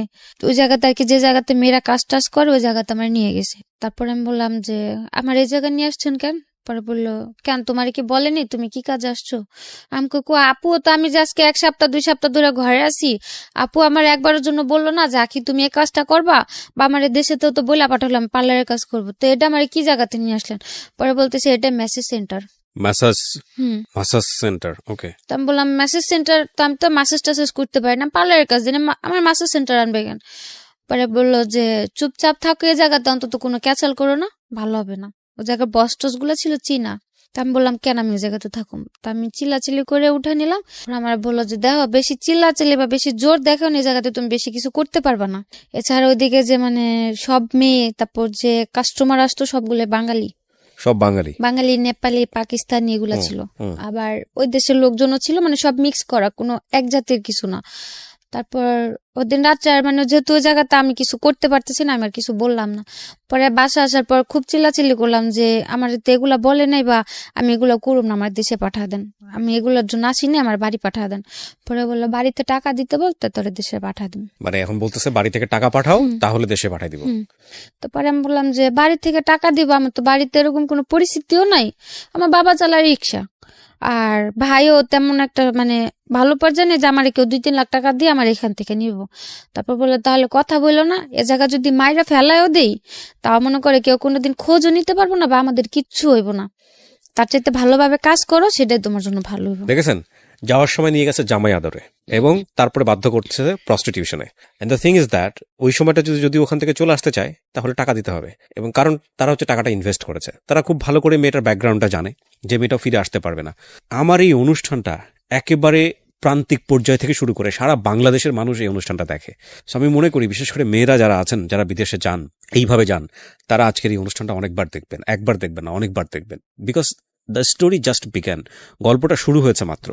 ওই জায়গাতে আর কি, যে জায়গাতে মেয়েরা কাজ টাজ করে ওই জায়গাতে আমার নিয়ে গেছে। তারপরে আমি বললাম যে আমার এই জায়গায় নিয়ে আসছেন কেন? পরে বললো কেন তোমার কি বলেনি তুমি কি কাজে আসছো? আমি কো আপু তো আমি যে আজকে 1 সপ্তাহ 2 সপ্তাহ ধরে ঘরে আছি, আপু আমার একবারের জন্য বললো না যে আখি তুমি এই কাজটা করবা, বা আমার দেশেতেও তো বইলা পাঠালাম পার্লারের কাজ করবো, তো এটা আমার কি জায়গাতে নিয়ে আসলেন? পরে বলতেছে এটা মেসেজ সেন্টার। মাসাজ সেন্টার, ওকে। তো আমি বললাম মেসেজ সেন্টার, তো আমি তো মাসাজ টাসাজ করতে পারি না, পার্লারের কাজ দিন আমার মাসাজ সেন্টার আনবে কেন? পরে বললো যে চুপচাপ থাকো এই জায়গাতে, অন্তত কোনো ক্যাচাল করো না, ভালো হবে না। ও জায়গার বস টস গুলো ছিল চীনা। তা আমি বললাম কেন আমি ওই জায়গাতে থাকুম? তা আমি চিল্লাচিল্লি করে উঠে নিলাম। আমার বললো যে দেখো বেশি চিল্লাচিল্লি বা বেশি জোর দেখো এই জায়গাতে তুমি বেশি কিছু করতে পারবা না। এছাড়া ওইদিকে যে মানে সব মেয়ে, তারপর যে কাস্টমার আসতো সবগুলো বাঙালি, সব বাঙালি, নেপালি, পাকিস্তানি এগুলা ছিল। আবার ওই দেশের লোকজনও ছিল, মানে সব মিক্স করা, কোনো এক জাতির কিছু না। তারপর ওদিন রাত্রে আর মানে যেহেতু ওই জায়গাতে আমি কিছু করতে পারতেছি না, আমি আর কিছু বললাম না। পরে বাসা আসার পর খুব চিল্লাচিল্লি করলাম যে আমার তো এগুলা বলে নাই, বা আমি এগুলো করুম না, আমার দেশে পাঠা দেন, আমি এগুলোর জন্য আসিনি, আমার বাড়ি পাঠা দেন। পরে বললো বাড়িতে টাকা দিতে বলতে তোরে দেশে পাঠা দিন। মানে এখন বলতেছে বাড়ি থেকে টাকা পাঠাও, তাহলে দেশে পাঠাই দিব। তো পরে আমি বললাম যে বাড়ি থেকে টাকা দিব, আমার তো বাড়িতে এরকম কোনো পরিস্থিতিও নাই, আমার বাবা চালায় রিক্সা, আর ভাইও তেমন একটা মানে ভালো পর্যায়ে নেই যে আমার কেউ 2-3 লাখ টাকা দিয়ে আমার এখান থেকে নিব। তারপর বললো তাহলে কথা বললো না, এ জায়গা যদি মাইরা ফেলায়ও দেই তাও মনে করে কেউ কোনোদিন খোঁজও নিতে পারবো না, বা আমাদের কিচ্ছু হইব না, তার চাইতে ভালোভাবে কাজ করো, সেটাই তোমার জন্য ভালো হইব। দেখেছেন, যাওয়ার সময় নিয়ে গেছে জামাই আদরে এবং তারপরে বাধ্য করছে প্রস্টিটিউশনে। And the thing is that ওই সময়টা যদি ওখান থেকে চলে আসতে চায় তাহলে টাকা দিতে হবে, এবং কারণ তারা হচ্ছে টাকাটা ইনভেস্ট করেছে, তারা খুব ভালো করে মেয়েটার ব্যাকগ্রাউন্ডটা জানে যে মেয়েটা ফিরে আসতে পারবে না। আমার এই অনুষ্ঠানটা একেবারে প্রান্তিক পর্যায় থেকে শুরু করে সারা বাংলাদেশের মানুষ এই অনুষ্ঠানটা দেখে। সো আমি মনে করি বিশেষ করে মেয়েরা যারা আছেন, যারা বিদেশে যান, এইভাবে যান, তারা আজকের এই অনুষ্ঠানটা অনেকবার দেখবেন, একবার দেখবেন না, অনেকবার দেখবেন, because the story just began, গল্পটা শুরু হয়েছে মাত্র।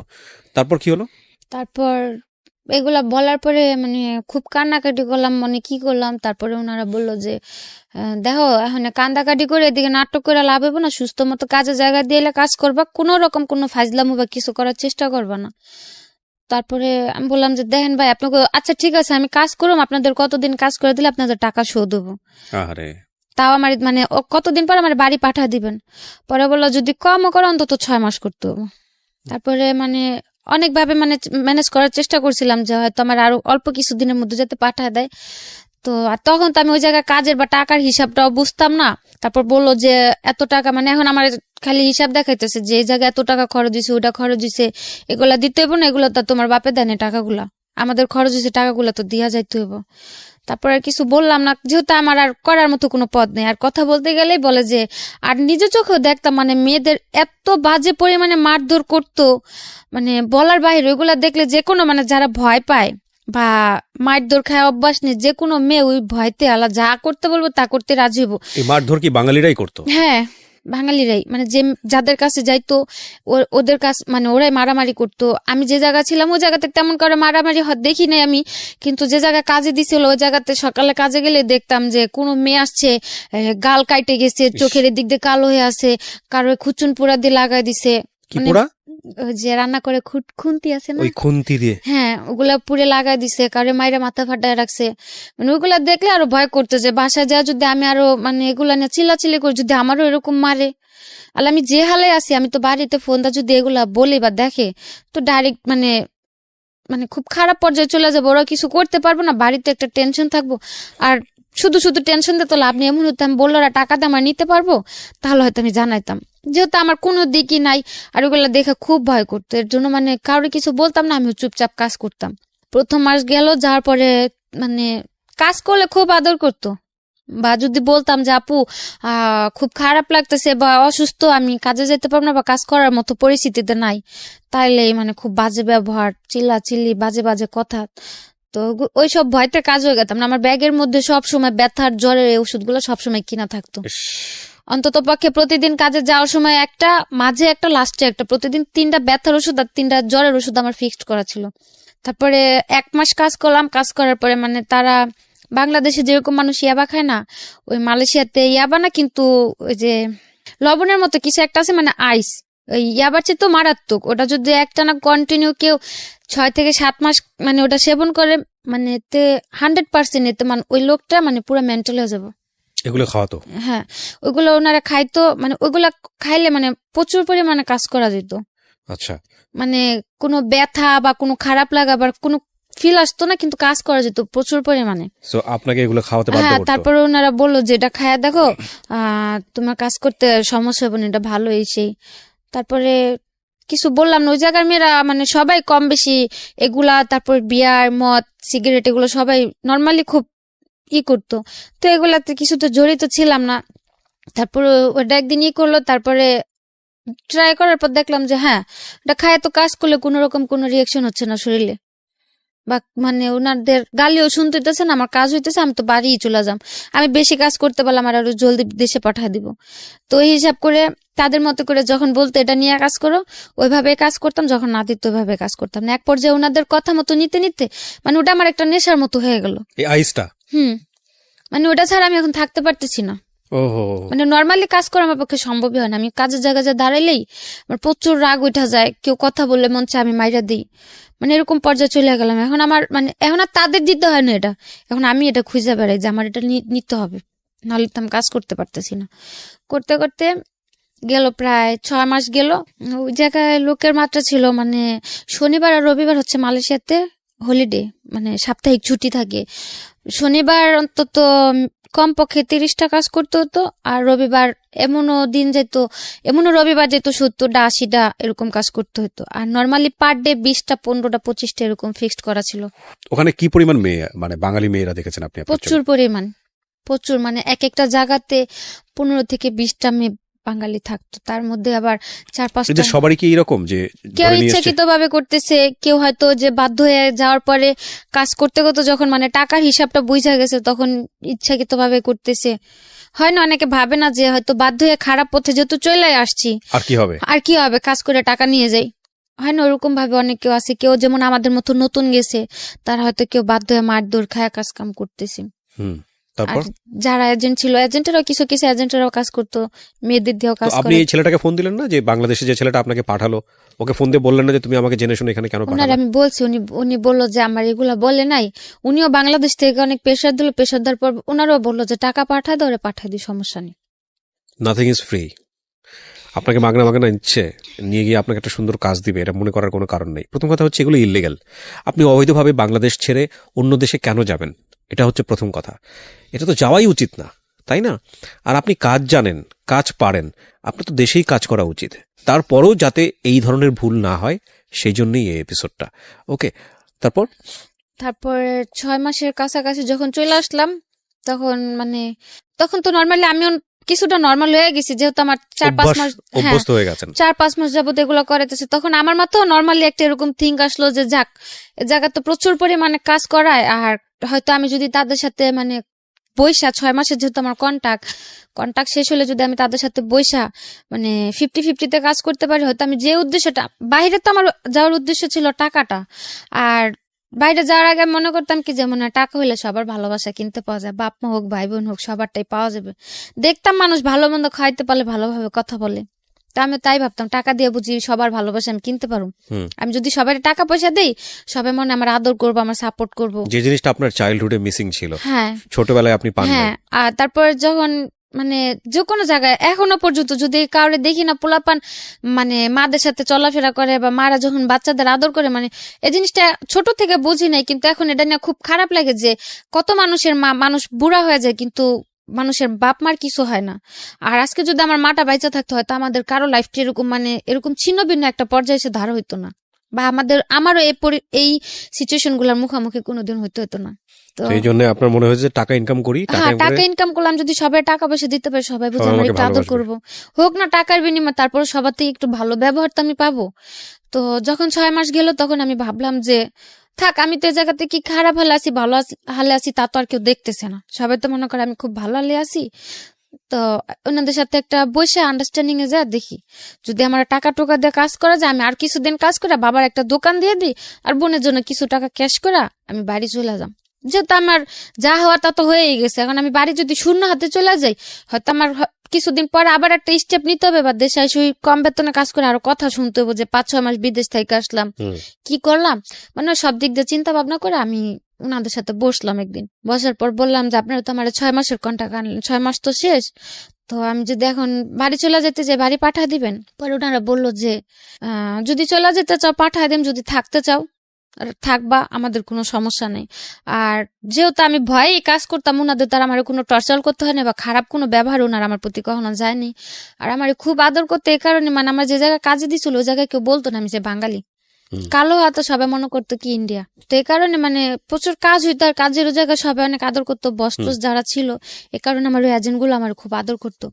তারপর কি হলো? তারপর এগুলা বলার পরে মানে খুব কান্নাকাটি করলাম, মানে কি করলাম। তারপরে ওনারা বললো যে দেখো এখন কান্দাকাটি করে এদিকে নাটক করে লাভ হবে না, সুস্থ মতো কাজের জায়গা দিয়ে কাজ করবা, কোনো রকম কোনো ফাজলামো বা কিছু করার চেষ্টা করবা না। তারপরে আমি বললাম যে দেখেন ভাই আপনাকে, আচ্ছা ঠিক আছে আমি কাজ করুম, আপনাদের কতদিন কাজ করে দিলে আপনাদের টাকা শোধ দেবো, আরে তাও আমার মানে কতদিন পর আমার বাড়ি পাঠা দিবেন। পরে বললো যদি কমও করো অন্তত 6 মাস করতে হবে। তারপরে মানে অনেকভাবে মানে ম্যানেজ করার চেষ্টা করছিলাম যে হয়তো আমার আরো অল্প কিছু দিনের মধ্যে যাতে পাঠায় দেয়। তো আর তখন তো আমি ওই জায়গায় কাজের বা টাকার হিসাবটাও বুঝতাম না। তারপর বললো যে এত টাকা, মানে এখন আমার খালি হিসাব দেখাইতেছে যে এই জায়গায় এত টাকা খরচ দিছে, ওটা খরচ দিছে, এগুলা দিতে হইব না, এগুলো তো তোমার বাপে দেয় না টাকাগুলা, আমাদের খরচ দিছে টাকাগুলা তো দিয়া যাইতে হইব। তারপর আর কিছু বললাম না, যেহেতু আমার আর করার মতো কোনো পথ নেই। আর কথা বলতে গেলেই বলে যে, আর নিজের চোখেও দেখতাম মানে মেয়েদের এত বাজে পরিমাণে মারধর করতো, মানে বলার বাইরে। ওইগুলা দেখলে যে কোনো মানে যারা ভয় পায় বা মারধর খায় অভ্যাস নেই, যে কোনো মেয়ে ওই ভয়তে আলা যা করতে বলবো তা করতে রাজি হবো। এই মারধর কি বাঙালিরাই করতো? হ্যাঁ, বাঙালিরাই, মানে যে যাদের কাছে যাইতো ওদের কাছে মানে ওরাই মারামারি করতো। আমি যে জায়গা ছিলাম ওই জায়গাতে তেমন করে মারামারি দেখি নাই আমি, কিন্তু যে জায়গায় কাজে দিছিল ওই জায়গাতে সকালে কাজে গেলে দেখতাম যে কোনো মেয়ে আসছে গাল কাইটে গেছে, চোখের দিক দিয়ে কালো হয়ে আছে, কারো খুচুন পোড়া দিয়ে লাগাই দিছে, কি পোড়া? যে রান্না করে খুন্তি আছে না, ওই খুন্তি দিয়ে? হ্যাঁ, ওগুলা পুড়ে লাগাই দিছে, কারো মাইরে মাথা ফাটায় রাখছে। মানে ওইগুলা দেখলে আরো ভয় করতেছে, বাসায় যা যদি আমি আরো মানে এগুলা নিয়ে চিল্লাচিল্লি করি, যদি আমারও এরকম মারে, আর আমি যে হালে আছি, আমি তো বাড়িতে ফোনটা যদি এগুলা বলি বা দেখে তো ডাইরেক্ট মানে মানে খুব খারাপ পর্যায়ে চলে যাবো, ওরা কিছু করতে পারবো না, বাড়িতে একটা টেনশন থাকবো। আর শুধু শুধু টেনশন দিতে তো লাভ নেই, এমন হতো আমি বললো টাকা দিয়ে আমার নিতে পারবো, তাহলে হয়তো আমি জানাইতাম, যেহেতু আমার কোনো দিকই নাই। আর ওগুলা দেখে খুব ভয় করতো, এর জন্য মানে কাউরে কিছু বলতাম না, আমি চুপচাপ কাজ করতাম। 1ম মাস গেল, যাওয়ার পরে মানে কাজ করলে খুব আদর করতো, বা যদি বলতাম যে আপু খুব খারাপ লাগতেছে বা অসুস্থ, আমি কাজে যেতে পারবো না বা কাজ করার মতো পরিস্থিতিতে নাই, তাইলে মানে খুব বাজে ব্যবহার, চিল্লাচিল্লি, বাজে বাজে কথা। তো ওইসব ভয়তে কাজ হয়ে গেতাম না। আমার ব্যাগের মধ্যে সব সময় ব্যথার জ্বরের এই ওষুধগুলো সবসময় কিনা থাকতো, অন্তত পক্ষে প্রতিদিন কাজে যাওয়ার সময় একটা, মাঝে একটা, লাস্টে একটা, প্রতিদিন 3টা ব্যথার ওষুধ আর 3টা জ্বরের ওষুধ আমার ফিক্সড করা ছিল। তারপরে 1 মাস কাজ করলাম, কাজ করার পরে মানে তারা বাংলাদেশে যেরকম মানুষ ইয়াবা খায় না, ওই মালয়েশিয়াতে ইয়াবা না, কিন্তু ওই যে লবণের মতো কিছু একটা আছে, মানে আইস, ওই ইয়াবার চেয়ে তো মারাত্মক। ওটা যদি একটানা কন্টিনিউ কেউ 6 থেকে 7 মাস মানে ওটা সেবন করে, মানে এতে 100% এতে মানে ওই লোকটা মানে পুরো মেন্টাল হয়ে যাবে। এগুলো খাওয়াতো? হ্যাঁ, ওইগুলো ওনারা খাইতো, মানে ওইগুলা খাইলে মানে প্রচুর পরিমাণে কাজ করা যেত। আচ্ছা, মানে কোনো ব্যথা বা কোনো খারাপ লাগা বা কোনো ফিল আসতো না, কিন্তু কাজ করা যেত প্রচুর পরিমাণে। সো আপনাকে এগুলো খাওয়াতে বাধ্য হ্যাঁ, করতো? তারপরে ওনারা বললো যে এটা খায়া দেখো, তোমার কাজ করতে সমস্যা হবে না, এটা ভালো এই সেই। তারপরে কিছু বললাম না, ওই জায়গার মেয়েরা মানে সবাই কম বেশি এগুলা, তারপর বিয়ার, মদ, সিগারেট, এগুলো সবাই নর্মালি খুব করতো। তো এগুলাতে কিছু তো জড়িত ছিলাম না। তারপরে ওটা একদিন করলো, তারপরে ট্রাই করার পর দেখলাম যে হ্যাঁ, এটা খায় তো কাজ করলে কোনো রকম কোনো রিয়াকশন হচ্ছে না শরীরে। বা মানে ওনাদের গালিও শুনতে হইতেছে না, আমার কাজ হইতেছে, আমি তো বাড়ি চলে যাম, আমি বেশি কাজ করতে পারলাম আর আরো জলদি দেশে পাঠিয়ে দিব। তো এই হিসাব করে তাদের মতো করে যখন বলতো এটা নিয়ে কাজ করো, ওইভাবে কাজ করতাম, যখন না দিত ওইভাবে কাজ করতাম না। এক পর্যায়ে ওনাদের কথা মতো নিতে নিতে মানে ওটা আমার একটা নেশার মতো হয়ে গেল। এই আইসটা মানে ওটা ছাড়া আমি এখন থাকতে পারতেছি না। ওহো, মানে নর্মালি কাজ করা আমার পক্ষে সম্ভবই হয় না। আমি কাজের জায়গায় যা দাঁড়াইলেই আমার প্রচুর রাগ উঠা যায়, কেউ কথা বললে মন চায় আমি মাইরা দিই, মানে এরকম পর্যায়ে চলে গেলাম। এখন আমার মানে এখন আর তাদের দিতে হয় না এটা, এখন আমি এটা খুঁজে বেড়াই যে আমার এটা নিতে হবে, নাহলে তো আমি কাজ করতে পারতেছি না। করতে করতে গেল প্রায় 6 মাস গেল। ওই জায়গায় লোকের মাত্রা ছিল, মানে শনিবার আর রবিবার হচ্ছে মালয়েশিয়াতে হলিডে, মানে সাপ্তাহিক ছুটি থাকে। শনিবার অন্তত কমপক্ষে 30টা কাজ করতে হতো, আর রবিবার এমনও দিন যেত, এমনও রবিবার যেত 70টা 80টা এরকম কাজ করতে হতো। আর নর্মালি পার ডে 20টা 15টা 25টা এরকম ফিক্সড করা ছিল। ওখানে কি পরিমাণ মেয়ে, মানে বাঙালি মেয়েরা দেখেছেন আপনি? প্রচুর পরিমাণ, প্রচুর, মানে এক একটা জায়গাতে 15 থেকে 20টা মেয়ে বাঙালি থাকতো। তার মধ্যে আবার 4-5টা সবারই কি এরকম যে কেউ ইচ্ছাকৃত ভাবে করতেছে, কেউ হয়তো যে বাধ্য হয়ে যাওয়ার পরে কাজ করতে করতে যখন মানে টাকার হিসাবটা বুঝা গেছে তখন ইচ্ছাকৃত ভাবে করতেছে। হয় না, অনেকে ভাবে না যে হয়তো বাধ্য হয়ে খারাপ পথে যেহেতু চলে আসছি আর কি হবে কাজ করে টাকা নিয়ে যাই, হয় না, ওরকম ভাবে অনেক কেউ আছে। কেউ যেমন আমাদের মতো নতুন গেছে, তারা হয়তো কেউ বাধ্য হয়ে মারধর খায়া কাজ কাম করতেছে। তারপর যারা এজেন্ট ছিল, এজেন্টেরাও কিছু কিছু এজেন্টেরাও কাজ করতো, মেয়েদের দিয়েও কাজ করে। আপনি এই ছেলেটাকে ফোন দিলেন না, যে বাংলাদেশে যে ছেলেটা আপনাকে পাঠালো, ওকে ফোন দিয়ে বললেন না যে তুমি আমাকে জেনে শুনে এখানে কেন পাঠালে? আমি বলছি, উনি বললো যে আমার এগুলা বলে নাই। উনিও বাংলাদেশ থেকে অনেক প্রেশার দিল, প্রেশার দেওয়ার পর ওনারাও বললো যে টাকা পাঠায় দাও, পাঠায় দিই, সমস্যা নেই। Nothing is free. আপনাকে মাগনা মাগনা নিচ্ছে, নিয়ে গিয়ে আপনাকে একটা সুন্দর কাজ দিবে, এটা মনে করার কোনো কারণ নেই। প্রথম কথা হচ্ছে এগুলো ইল্লিগাল। আপনি অবৈধভাবে বাংলাদেশ ছেড়ে অন্য দেশে কেন যাবেন, এটা হচ্ছে প্রথম কথা। এটা তো যাওয়াই উচিত না, তাই না? আর আপনি কাজ জানেন, কাজ পারেন, আপনার তো দেশেই কাজ করা উচিত। তারপরেও যাতে এই ধরনের ভুল না হয় সেই জন্যই এই এপিসোডটা। ওকে, তারপর 6 মাসের কাছাকাছি যখন চলে আসলাম, তখন তো নর্মালি আমিও কিছুটা নর্মাল হয়ে গেছি, যেহেতু আমার 4-5 মাস অভ্যস্ত হয়ে গেছেন, 4-5 মাস যাবত এগুলো করাইতেছে। তখন আমার মাথাও নর্মালি একটা এরকম থিঙ্ক আসলো যে যাক, এ জায়গা তো প্রচুর পরিমাণে কাজ করায়, আর হয়তো আমি যদি তাদের সাথে মানে বৈশা 6 মাসের যেহেতু আমার কন্ট্যাক্ট শেষ হলে যদি আমি তাদের সাথে বৈশা মানে 50-50 কাজ করতে পারি, হয়তো আমি যে উদ্দেশ্যটা, বাইরে তো আমার যাওয়ার উদ্দেশ্য ছিল টাকাটা, আর বাইরে যাওয়ার আগে মনে করতাম কি যে মনে টাকা হইলে সবার ভালোবাসা কিনতে পাওয়া যায়, বাপ মা হোক ভাই বোন হোক সবারটাই পাওয়া যাবে। দেখতাম মানুষ ভালো মন্দ খাইতে পারলে ভালোভাবে কথা বলে, তা আমি তাই ভাবতাম টাকা দিয়ে বুঝি সবার ভালোবাসা আমি কিনতে পারবো। আমি যদি সবাই টাকা পয়সা দেই, সবাই মনে আমার আদর করবো, আমার সাপোর্ট করবো, যে জিনিসটা আপনার চাইল্ডহুডে মিসিং ছিল, হ্যাঁ ছোটবেলায় আপনি পান। হ্যাঁ, আর তারপর যখন মানে যে কোনো জায়গায় এখনো পর্যন্ত যদি কাউরে দেখি না পোলাপান মানে মাদের সাথে চলাফেরা করে বা মারা যখন বাচ্চাদের আদর করে, মানে এই জিনিসটা ছোট থেকে বুঝি নাই, কিন্তু এখন এটা নিয়ে খুব খারাপ লাগে যে কত মানুষের মানুষ বুড়া হয়ে যায় কিন্তু মানুষের বাপ মার কিছু হয় না। আর আজকে যদি আমার মাটা বাইচা থাকতে হয়তো আমাদের কারো লাইফটা এরকম মানে এরকম ছিন্ন ভিন্ন একটা পর্যায়ে এসে ধারা হইতো না, বা আমারও এই সিচুয়েশন গুলার মুখোমুখি কোনোদিন হইতো না। তো এই জন্য আপনার মনে হয়েছে টাকা ইনকাম করি, টাকা ইনকাম করলাম, যদি সবাই টাকা পয়সা দিতে পারে সবাই বুঝে আমার একটু আদর করবো, হোক না টাকার বিনিময়ে, তারপরে সবার থেকে একটু ভালো ব্যবহার তো আমি পাবো। তো যখন 6 মাস গেল তখন আমি ভাবলাম যে থাক, আমি তো এই জায়গাতে কি খারাপ হালে আছি ভালো হালে আছি তা তো আর কেউ দেখতেছে না, সবাই তো মনে করে আমি খুব ভালো হালে আছি। তো ওনাদের সাথে একটা বসে আন্ডারস্ট্যান্ডিং এ যা দেখি যদি আমার টাকা টোকা দিয়ে কাজ করা যায়, আমি আর কিছুদিন কাজ করে বাবার একটা দোকান দিয়ে দিই, আর বোনের জন্য কিছু টাকা ক্যাশ করে আমি বাড়ি চলে যাম। যেহেতু আমার যা হওয়া তা তো হয়েই গেছে, এখন আমি বাড়ি যদি শূন্য হাতে চলে যাই, হয়তো আমার কিছুদিন পরে আবার একটা স্টেপ নিতে হবে, বা দেশে এসে কম বেতনে কাজ করে আরো কথা শুনতে হবে যে 5-6 মাস বিদেশ থেকে আসলাম কি করলাম, মানে সব দিক দিয়ে চিন্তা ভাবনা করে আমি ওনাদের সাথে বসলাম। একদিন বসার পর বললাম যে আপনারা তো আমার 6 মাসের কন্ট্রাক্ট আনলেন, 6 মাস তো শেষ, তো আমি যদি এখন বাড়ি চলে যেতে চাই বাড়ি পাঠিয়ে দিবেন? পরে ওনারা বললো যে যদি চলে যেতে চাও পাঠিয়ে দেন, যদি থাকতে চাও থাকবা, আমাদের কোনো সমস্যা নেই। আর যেহেতু আমি ভয়েই কাজ করতাম, ওনাদের তারা আমার কোনো টর্চার করতে হয় না বা খারাপ কোনো ব্যবহার ওনার আমার প্রতি কখনো যায়নি, আর আমার খুব আদর করতে এই কারণে মানে আমার যে জায়গায় কাজে দিছিল ওই জায়গায় কেউ বলতো না আমি যে বাঙালি, কালো হওয়া তো সবাই মনে করতো কি ইন্ডিয়া, তো এই কারণে মানে প্রচুর কাজ হইতো, আর কাজের জায়গায় সবাই অনেক আদর করতো, বস টস যারা ছিল, এ কারণে আমার ওই এজেন্ট গুলো আমার খুব আদর করতো।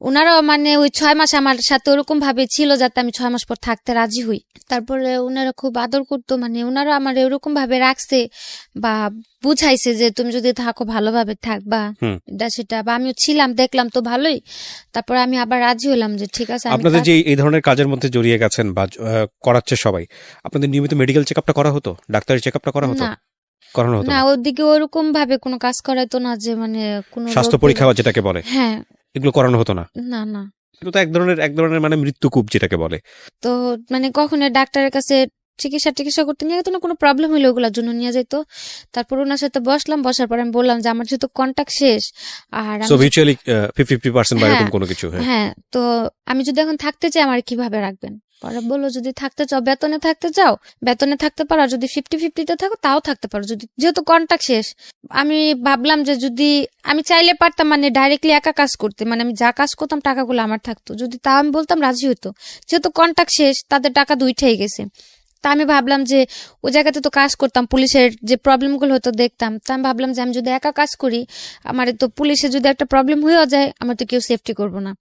ওনারাও মানে ওই 6 মাস আমার সাথে ওরকম ভাবে ছিল যাতে আমি 6 মাস পর থাকতে রাজি হই। তারপরে ওনারা খুব আদর করতো, মানে ওনারা আমার এরকম ভাবে রাখছে বা বুঝাইছে যে তুমি যদি থাকো ভালোভাবে থাকবা, এটা সেটা, বা আমিও ছিলাম, দেখলাম তো ভালোই। তারপর আমি আবার রাজি হলাম যে ঠিক আছে। আপনাদের যে এই ধরনের কাজের মধ্যে জড়িয়ে গেছেন বা করাচ্ছে সবাই, আপনাদের নিয়মিত মেডিকেল চেকআপটা করা হতো, ডাক্তারি চেকআপটা করা হতো? না করানো হতো না, ওদিকে ওরকম ভাবে কোনো কাজ করাইতো না, যে মানে কোনো স্বাস্থ্য পরীক্ষা যেটাকে বলে, হ্যাঁ এগুলো করানো হতো না? না না, এগুলো তো এক ধরনের মানে মৃত্যুকূপ যেটাকে বলে। তো মানে কখনো ডাক্তারের কাছে চিকিৎসা করতে নিয়ে যেত না, কোনো প্রবলেম হলে ওগুলোর জন্য নিয়ে যেত। তারপর ওনার সাথে বসলাম, বসার পর আমি বললাম যে আমার যেহেতু কন্টাক্ট শেষ, আর সো মিউচুয়ালি 50% বা এরকম কোনো কিছু। হ্যাঁ, তো আমি যদি এখন থাকতে চাই আমার কিভাবে রাখবেন? পরে বললো যদি থাকতে চাও বেতনে থাকতে চাও বেতনে থাকতে পারো, আর যদি 50-50 থাকো তাও থাকতে পারো, যদি যেহেতু কন্ট্রাক্ট শেষ। আমি ভাবলাম যে যদি আমি চাইলে পারতাম মানে ডাইরেক্টলি একা কাজ করতে, মানে আমি যা কাজ করতাম টাকাগুলো আমার থাকতো, যদি তা আমি বলতাম রাজি হতো। যেহেতু কন্ট্রাক্ট শেষ, তাদের টাকা দুইটাই গেছে। তা আমি ভাবলাম যে ওই জায়গাতে তো কাজ করতাম, পুলিশের যে প্রবলেমগুলো হতো দেখতাম, তা আমি ভাবলাম যে আমি যদি একা কাজ করি, আমার তো পুলিশে যদি একটা প্রবলেম হয়েও যায় আমার তো কেউ সেফটি করবো না।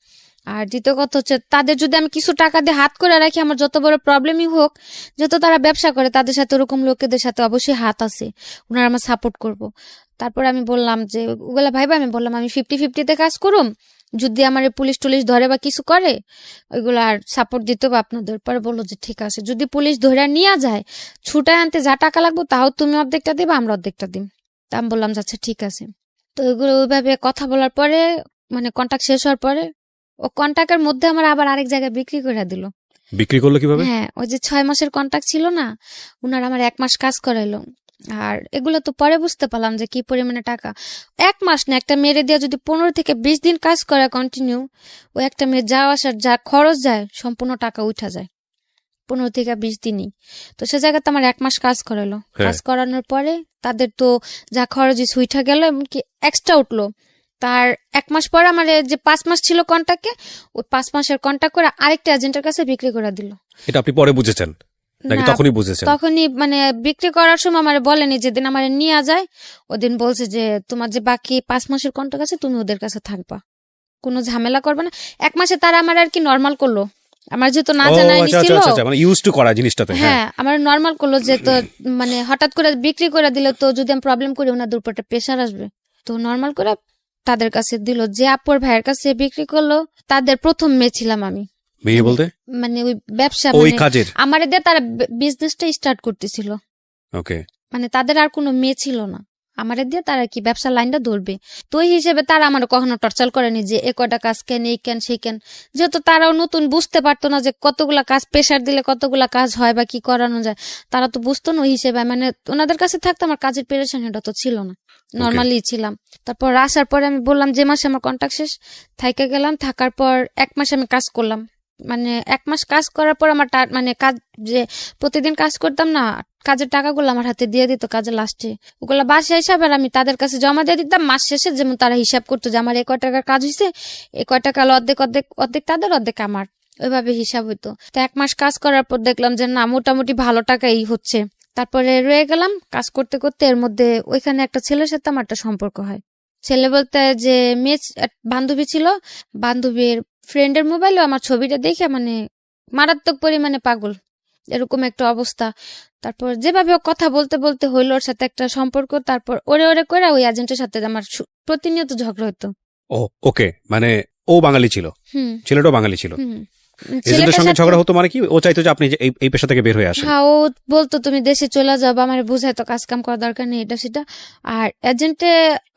আর দ্বিতীয় কথা হচ্ছে তাদের যদি আমি কিছু টাকা দিয়ে হাত করে রাখি, আমার যত বড় প্রবলেমই হোক, যেহেতু তারা ব্যবসা করে তাদের সাথে ওরকম লোকেদের সাথে অবশ্যই হাত আছে, ওনারা আমার সাপোর্ট করব। তারপর আমি বললাম যে ওগুলা ভাইবা, আমি বললাম আমি 50-50 কাজ করুম, যদি আমার পুলিশ টুলিশ ধরে বা কিছু করে ওইগুলো আর সাপোর্ট দিতে হবে আপনাদের। পরে বললো যে ঠিক আছে, যদি পুলিশ ধরে নিয়ে যায় ছুটায় আনতে যা টাকা লাগবে তাও তুমি অর্ধেকটা দিবা, আমরা অর্ধেকটা দিম। তা আমি বললাম আচ্ছা ঠিক আছে। তো ওইগুলো ওইভাবে কথা বলার পরে মানে কন্ট্যাক্ট শেষ হওয়ার পরে ও কন্ট্যাক্টের মধ্যে আমার আবার আরেক জায়গায় বিক্রি করে দিল। বিক্রি করলো কিভাবে? হ্যাঁ, ওই যে 6 মাসের কন্ট্যাক্ট ছিল না, উনার আমার 1 মাস কাজ করাইলো। আর এগুলো তো পরে বুঝতে পারলাম যে কি পরিমাণে টাকা। 1 মাস না, একটা মেয়েরে দিয়ে যদি 15 থেকে 20 দিন কাজ করে কন্টিনিউ, ও একটা মেয়ের যাওয়া আসার যা খরচ যায় সম্পূর্ণ টাকা উঠা যায় 15 থেকে 20 দিনই। তো সে জায়গাতে আমার 1 মাস কাজ করালো। কাজ করানোর পরে তাদের তো যা খরচ উঠা গেল, এমনকি এক্সট্রা উঠলো। তার 1 মাস পর আমার যে 5 মাস ছিল কন্ট্রাক্টে, ওই 5 মাসের কন্ট্রাক্ট করে আরেকটা এজেন্টের কাছে বিক্রি করে দিল। এটা আপনি পরে বুঝেছেন নাকি তখনই বুঝেছেন? তখনই মানে বিক্রি করার সময় আমার বলেনি, যেদিন আমার নিয়ে যায় ওদিন বলছে যে তোমার যে বাকি 5 মাসের কন্ট্রাক্ট আছে তুমি ওদের কাছে থাকবা, কোনো ঝামেলা করবে না। 1 মাসে তারা আমার আর কি নর্মাল করলো, আমার যেহেতু না জানাই ছিল, মানে ইউজ টু করা জিনিসটাতে। হ্যাঁ, আমার নর্মাল করলো যে তো মানে হঠাৎ করে বিক্রি করে দিলে তো যদি আমি প্রবলেম করি ওনাদের উপর একটা প্রেশার আসবে, তো নর্মাল করে তাদের কাছে দিল। যে আপুর ভাইয়ের কাছে বিক্রি করলো তাদের প্রথম মেয়ে ছিলাম আমি। মেয়ে বলতে মানে ওই ব্যবসা ওই মানে কাজের আমার দিয়ে তারা বিজনেসটা স্টার্ট করতেছিল। ওকে, মানে তাদের আর কোনো মেয়ে ছিল না, আমার দিয়ে তারা কি ব্যবসা লাইনটা ধরবে। তো ওই হিসেবে তারা আমার কখনো টর্চার করেনি যে এ কয়টা কাজ কেন এই কেন সেই কেন, যেহেতু তারাও নতুন বুঝতে পারতো না যে কতগুলা কাজ প্রেশার দিলে কতগুলা কাজ হয় বা কি করানো যায়, তারা তো বুঝতো না। ওই হিসেবে মানে ওনাদের কাছে থাকতো আমার কাজের পেরেশানিটা তো ছিল না, নর্মালি ছিলাম। তারপর আসার পরে আমি বললাম যে মাসে আমার কন্ট্রাক্ট শেষ, থাইকা গেলাম। থাকার পর 1 মাস আমি কাজ করলাম, মানে 1 মাস কাজ করার পর আমার মানে কাজ যে প্রতিদিন কাজ করতাম না, কাজের টাকাগুলো আমার হাতে দিয়ে দিত কাজের লাস্টে, ওগুলো বাসা হিসাব আর আমি তাদের কাছে জমা দিয়ে দিতাম মাস শেষে। যেমন তারা হিসাব করতো যে আমার 1 টাকার কাজ হয়েছে, 1 টাকা অর্ধেক অর্ধেক অর্ধেক তাদের অর্ধেক আমার, ওইভাবে হিসাব হইতো। তো 1 মাস কাজ করার পর দেখলাম যে না, মোটামুটি ভালো টাকাই হচ্ছে। তারপরে রয়ে গেলাম কাজ করতে করতে। এর মধ্যে ওইখানে একটা ছেলের সাথে আমার একটা সম্পর্ক হয়। ছেলে বলতে যে মেয়ে বান্ধবী ছিল, বান্ধবীর ফ্রেন্ডের মোবাইলে আমার ছবিটা দেখে মানে মারাত্মক পরিমাণে পাগল, এরকম একটা অবস্থা। তারপর যেভাবে ও কথা বলতে বলতে হইলো ওর সাথে একটা সম্পর্ক। তারপর ওরে ওরে করে ওই এজেন্টের সাথে আমার প্রতিনিয়ত ঝগড়া হতো। ও ওকে, মানে ও বাঙালি ছিল, ছেলেটাও বাঙালি ছিল। এজেন্টের ছেলেটার সঙ্গে সাথে ঝগড়া হতো মানে কি ও চাইতো যে আপনি যে এই পেশা থেকে বের হয়ে আসেন? হ্যাঁ, ও বলতো তুমি দেশে চলে যাবো, আমার বুঝাইতো কাজ কাম করার দরকার নেই এটা সেটা। আর এজেন্টে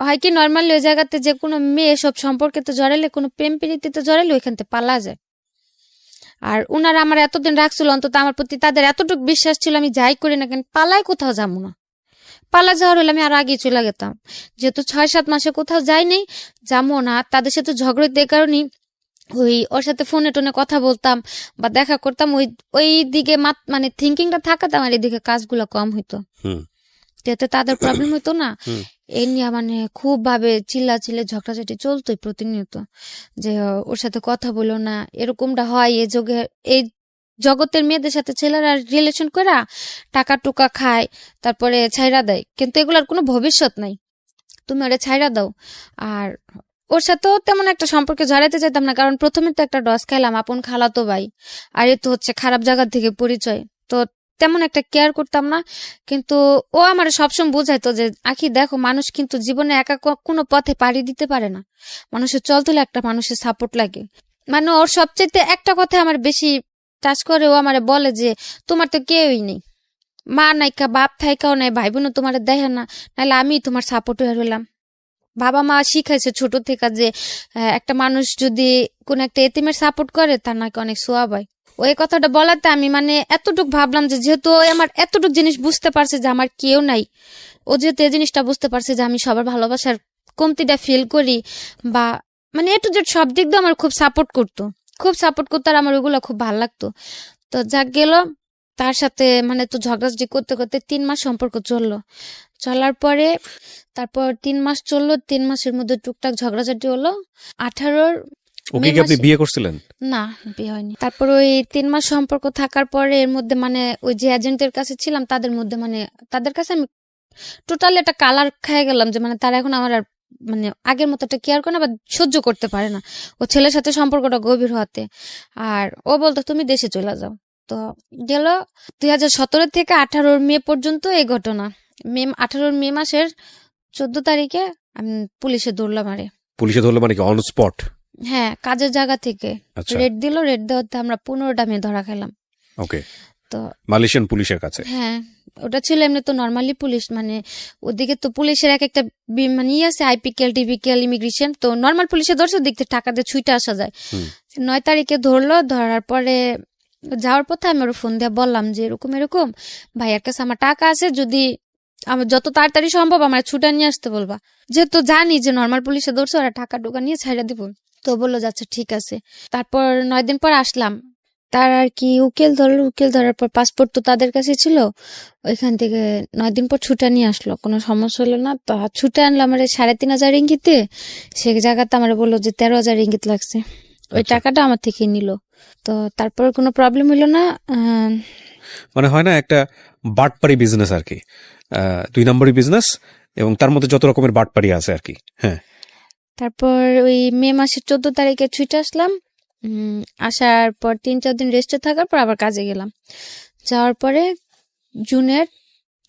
হয় কি নর্মালি ওই জায়গাতে যে কোনো মেয়ে সব সম্পর্কে তো জড়াইলে, কোনো প্রেম প্রীতিতে জড়াইলে ওইখান থেকে পালা যায়। আর উনারা আমার এতদিন রাখছিল, অন্তত আমার প্রতি তাদের এতটুকু বিশ্বাস ছিল আমি যাই করি না কেন পালায় কোথাও যাবো না। পালা যাওয়ার হলে আমি আরো আগে চলে যেতাম, যেহেতু 6-7 মাসে কোথাও যাইনি, যাবো না। তাদের সাথে ঝগড়া দিয়ে কারণে ওই ওর সাথে ফোনে টোনে কথা বলতাম বা দেখা করতাম, ওই দিকে মানে থিঙ্কিংটা থাকাতে আমার এদিকে কাজগুলো কম হইতো, যাতে তাদের প্রবলেম হইতো না। এই নিয়ে মানে খুব ভাবে চিল্লাচিল্লি ঝগড়াঝাটি চলতোই প্রতিনিয়ত, যে ওর সাথে কথা বলো না, এরকমটা হয় এই যুগে, এই জগতের মেয়েদের সাথে ছেলেরা রিলেশন করে টাকা টুকা খায়, তারপরে ছাইরা দেয়, কিন্তু এগুলার কোনো ভবিষ্যৎ নাই, তুমি ওরা ছাইরা দাও। আর ওর সাথেও তেমন একটা সম্পর্কে জড়াইতে চাইতাম না, কারণ প্রথমে তো একটা ডস খাইলাম, আপন খালাতো ভাই, আর এ তো হচ্ছে খারাপ জায়গা থেকে পরিচয়, তো তেমন একটা কেয়ার করতাম না। কিন্তু ও আমার সবসময় বোঝাইতো যে আখি দেখো, মানুষ কিন্তু জীবনে একা কোনো পথে পাড়ি দিতে পারে না, মানুষের চল তুলে একটা মানুষের সাপোর্ট লাগে। মানে ওর সবচেয়ে একটা কথা আমার বেশি টাচ করে, ও আমারে বলে যে তোমার তো কেউই নেই, মা নাইকা বাপ থাইকাও নাই, ভাই বোনও তোমার দেখে না, নাহলে আমি তোমার সাপোর্ট হয়ে রইলাম। বাবা মা শিখাইছে ছোট থেকে যে একটা মানুষ যদি কোন একটা এতিমের সাপোর্ট করে তার নাকি অনেক সোয়াব হয়। ওই কথাটা বলাতে আমি মানে এতটুকু ভাবলাম যে যেহেতু ও আমার এতটুকু জিনিস বুঝতে পারছে যে আমার কেউ নাই, ও যেহেতু এই জিনিসটা বুঝতে পারছে যে আমি সবার ভালোবাসার কমতিটা ফিল করি, বা মানে এ টু জেড সব দিক দিয়ে আমার খুব সাপোর্ট করতো, আর আমার ওগুলো খুব ভালো লাগতো। তো যাক গেল, তার সাথে মানে তো ঝগড়াঝাটি করতে করতে 3 মাস সম্পর্ক চলার পরে তারপর 3 মাস চললো, 3 মাসের মধ্যে টুকটাক ঝগড়াঝাটি হলো। 18 ওকে কি আপনি বিয়ে করছিলেন? না, বিয়ে হয়নি। তারপর ওই 3 মাস সম্পর্ক থাকার পরে এর মধ্যে মানে ওই যে এজেন্টের কাছে ছিলাম তাদের মধ্যে মানে তাদের কাছে আমি টোটালি একটা কালার খেয়ে গেলাম, যে মানে তারা এখন আমার আর মানে আগের মতো একটা কেয়ার করে না বা সহ্য করতে পারে না ও ছেলের সাথে সম্পর্কটা গভীর হতে। আর ও বলতো তুমি দেশে চলে যাও। তো গেল 2017 থেকে 18 মে পর্যন্ত এই ঘটনা। 18 মে মাসের 14 তারিখে আমি পুলিশে ধরলাম। পুলিশে ধরলো মানে কি অন স্পট? হ্যাঁ, কাজের জায়গা থেকে আচ্ছা, রেড দেওয়াতে আমরা 15টা মেয়ে ধরা খেলাম। ওকে। তো মালয়েশিয়ান পুলিশের কাছে? হ্যাঁ, ওটা ছিল এমনি তো নর্মালি পুলিশ, মানে ওদিকে তো পুলিশের এক একটা মানে আছে, আইপিকেল টিপিকেল ইমিগ্রেশন, তো নর্মাল পুলিশে ধরছে দেখতে টাকা দিয়ে ছুটে আসা যায়। 9 তারিখে ধরলো, ধরার পরে যাওয়ার পথে আমি ওর ফোন দিয়ে বললাম যে এরকম এরকম ভাইয়ার কাছে আমার টাকা আছে, যদি আমার যত তাড়াতাড়ি সম্ভব আমার ছুটে নিয়ে আসতে বলবা, যেহেতু জানি যে নর্মাল পুলিশে ধরছে ওরা টাকা টুকা নিয়ে ছাইড়া দিব। তো বললো যাচ্ছে ঠিক আছে। তারপর 9 দিন পর আসলাম, তার আর কি উকিল ধরার পর পাসপোর্ট তো তাদের কাছে ছিল, ওইখান থেকে 9 দিন পর ছুটে নিয়ে আসলো, কোনো সমস্যা হলো না। তো ছুটে আনলো আমার 3,500 রিঙ্গিতে, সে জায়গাতে আমার বললো যে 13,000 রিঙ্গিত লাগছে, ওই টাকাটা আমার থেকে নিল। তো তারপর কোনো প্রবলেম হলো না। মানে হয় না একটা বাটপারি বিজনেস আর কি, 2 নম্বরই বিজনেস, এবং তার মধ্যে যত রকমের বাটপারি আছে আর কি। হ্যাঁ, তারপর ওই মে মাসের 14 তারিখে ছুটে আসলাম। আসার পর 3-4 দিন রেস্টে থাকার পর আবার কাজে গেলাম। যাওয়ার পরে জুনের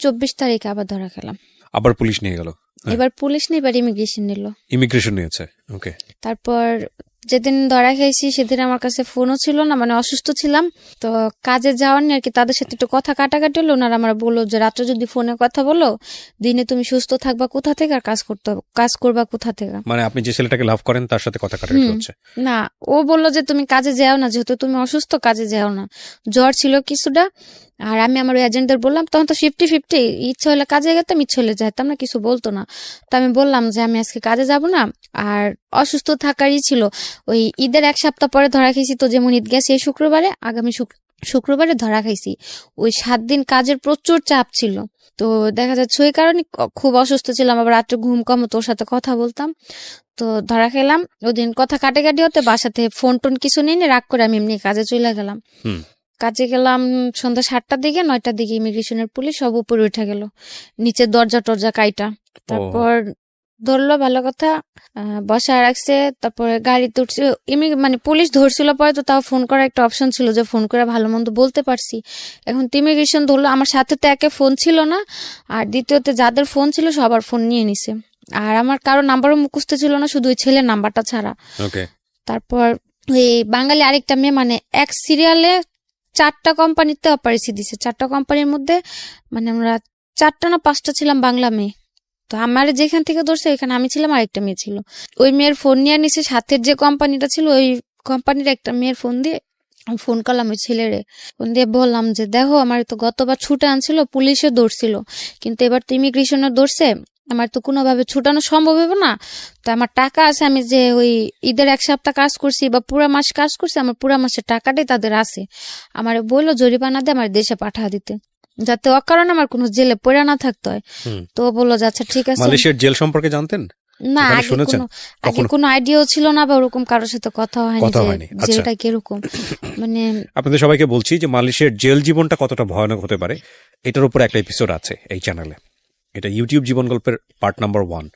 24 তারিখে আবার ধরা খেলাম। আবার পুলিশ নিয়ে গেল? এবার পুলিশ নেই, এবার ইমিগ্রেশন নিল। ইমিগ্রেশন নিয়েছে, ওকে। তারপর যেদিন ধরা খাইছি সেদিন আমার কাছে ফোনও ছিল না, মানে অসুস্থ ছিলাম, তো কাজে যাওয়ার নিয়ে আর কি তাদের সাথে একটু কথা কাটাকাটি হলো। ওনারা আমার বললো যে রাত্রে যদি ফোনে কথা বলো, দিনে তুমি সুস্থ থাকবা কোথা থেকে আর কাজ করবা কোথা থেকে। মানে আপনি যে ছেলেটাকে লাভ করেন তার সাথে কথা কাটাকাটি হচ্ছে? না, ও বললো যে তুমি কাজে যাও না, যেহেতু তুমি অসুস্থ কাজে যাও না। জ্বর ছিল কিছুটা, আর আমি আমার এজেন্টদের বললাম, তখন তো 50-50, ইচ্ছা হলে কাজে যেতাম, ইচ্ছা হলে যেতাম না, কিছু বলতো না। তো আমি বললাম যে আমি আজকে কাজে যাব না, আর অসুস্থ থাকারই ছিল। ওই ঈদের 1 সপ্তাহ পরে ধরা খাইছি, তো যেমন ঈদ গেছে এই শুক্রবারে, আগামী শুক্রবারে ধরা খাইছি। ওই 7 দিন কাজের প্রচুর চাপ ছিল, তো দেখা যাচ্ছে ওই কারণে খুব অসুস্থ ছিলাম, আবার রাত্রে ঘুম কম, তোর সাথে কথা বলতাম। তো ধরা খেলাম, ওদিন কথা কাটাকাটি হতে বাসাতে ফোন টোন কিছু নেই, রাগ করে আমি এমনি কাজে চলে গেলাম। কাজে গেলাম সন্ধ্যা 7টার দিকে, 9টার দিকে ইমিগ্রেশনের পুলিশ সব উপরে উঠে গেল, নিচে দরজা টরজা কাইটা। তারপর ধরলো, ভালো কথা, বসা রাখছে। তারপরে গাড়িতে উঠছে, মানে পুলিশ ধরছিল পরে, তো তাও ফোন করার একটা অপশন ছিল যে ফোন করে ভালো মন্দ বলতে পারছি। এখন তো ইমিগ্রেশন ধরলো, আমার সাথে তো একে ফোন ছিল না, আর দ্বিতীয়তে যাদের ফোন ছিল সবার ফোন নিয়ে নিছে, আর আমার কারো নাম্বারও মুখস্থ ছিল না, শুধু ওই ছেলের নাম্বারটা ছাড়া। তারপর ওই বাঙালি আরেকটা মেয়ে, মানে এক সিরিয়ালে 4টা কোম্পানিতে অপারেশন দিছে, 4টা কোম্পানির মধ্যে মানে আমরা 4টা না 5টা ছিলাম বাংলা মেয়ে। তো আমার যেখান থেকে ধরছে ওইখানে আমি ছিলাম, আরেকটা মেয়ে ছিল। ওই মেয়ের ফোন নিয়ে নিছে, সাথের যে কোম্পানিটা ছিল ওই কোম্পানির একটা মেয়ের ফোন দিয়ে আমি ফোন করলাম ওই ছেলেরে, ফোন দিয়ে বললাম যে দেখো, আমার তো গতবার ছুটে আনছিল, পুলিশে ধরছিল, কিন্তু এবার তো ইমিগ্রেশনে ধরছে, আমার তো কোনোভাবে ছুটানো সম্ভব হবে না। তো আমার টাকা আছে, আমি যে ওই ঈদের 1 সপ্তাহ কাজ করছি বা পুরো মাস কাজ করছি, আমার পুরো মাসের টাকাটাই তাদের আছে। আমার বললো জরিমানা দিয়ে আমার দেশে পাঠা দিতে, যাতে অকারণে আমার কোনো জেলে পড়ে না থাকতে হয়। তো বললো আচ্ছা ঠিক আছে। মালয়েশিয়ার জেল সম্পর্কে জানতেন? না ওখানে আগে শুনেছেন? আগে কখনো কোনো আইডিয়াও ছিল না বা ওরকম কারোর সাথে কথা হয়নি কথা যে হয়নি? আচ্ছা, জেলটা কিরকম মানে আপনাদের সবাইকে বলছি যে মালয়েশিয়ার জেল জীবনটা কতটা ভয়ানক হতে পারে এটার উপর একটা এপিসোড আছে এই চ্যানেলে। এটা ইউটিউব জীবন গল্পের পার্ট নাম্বার 1।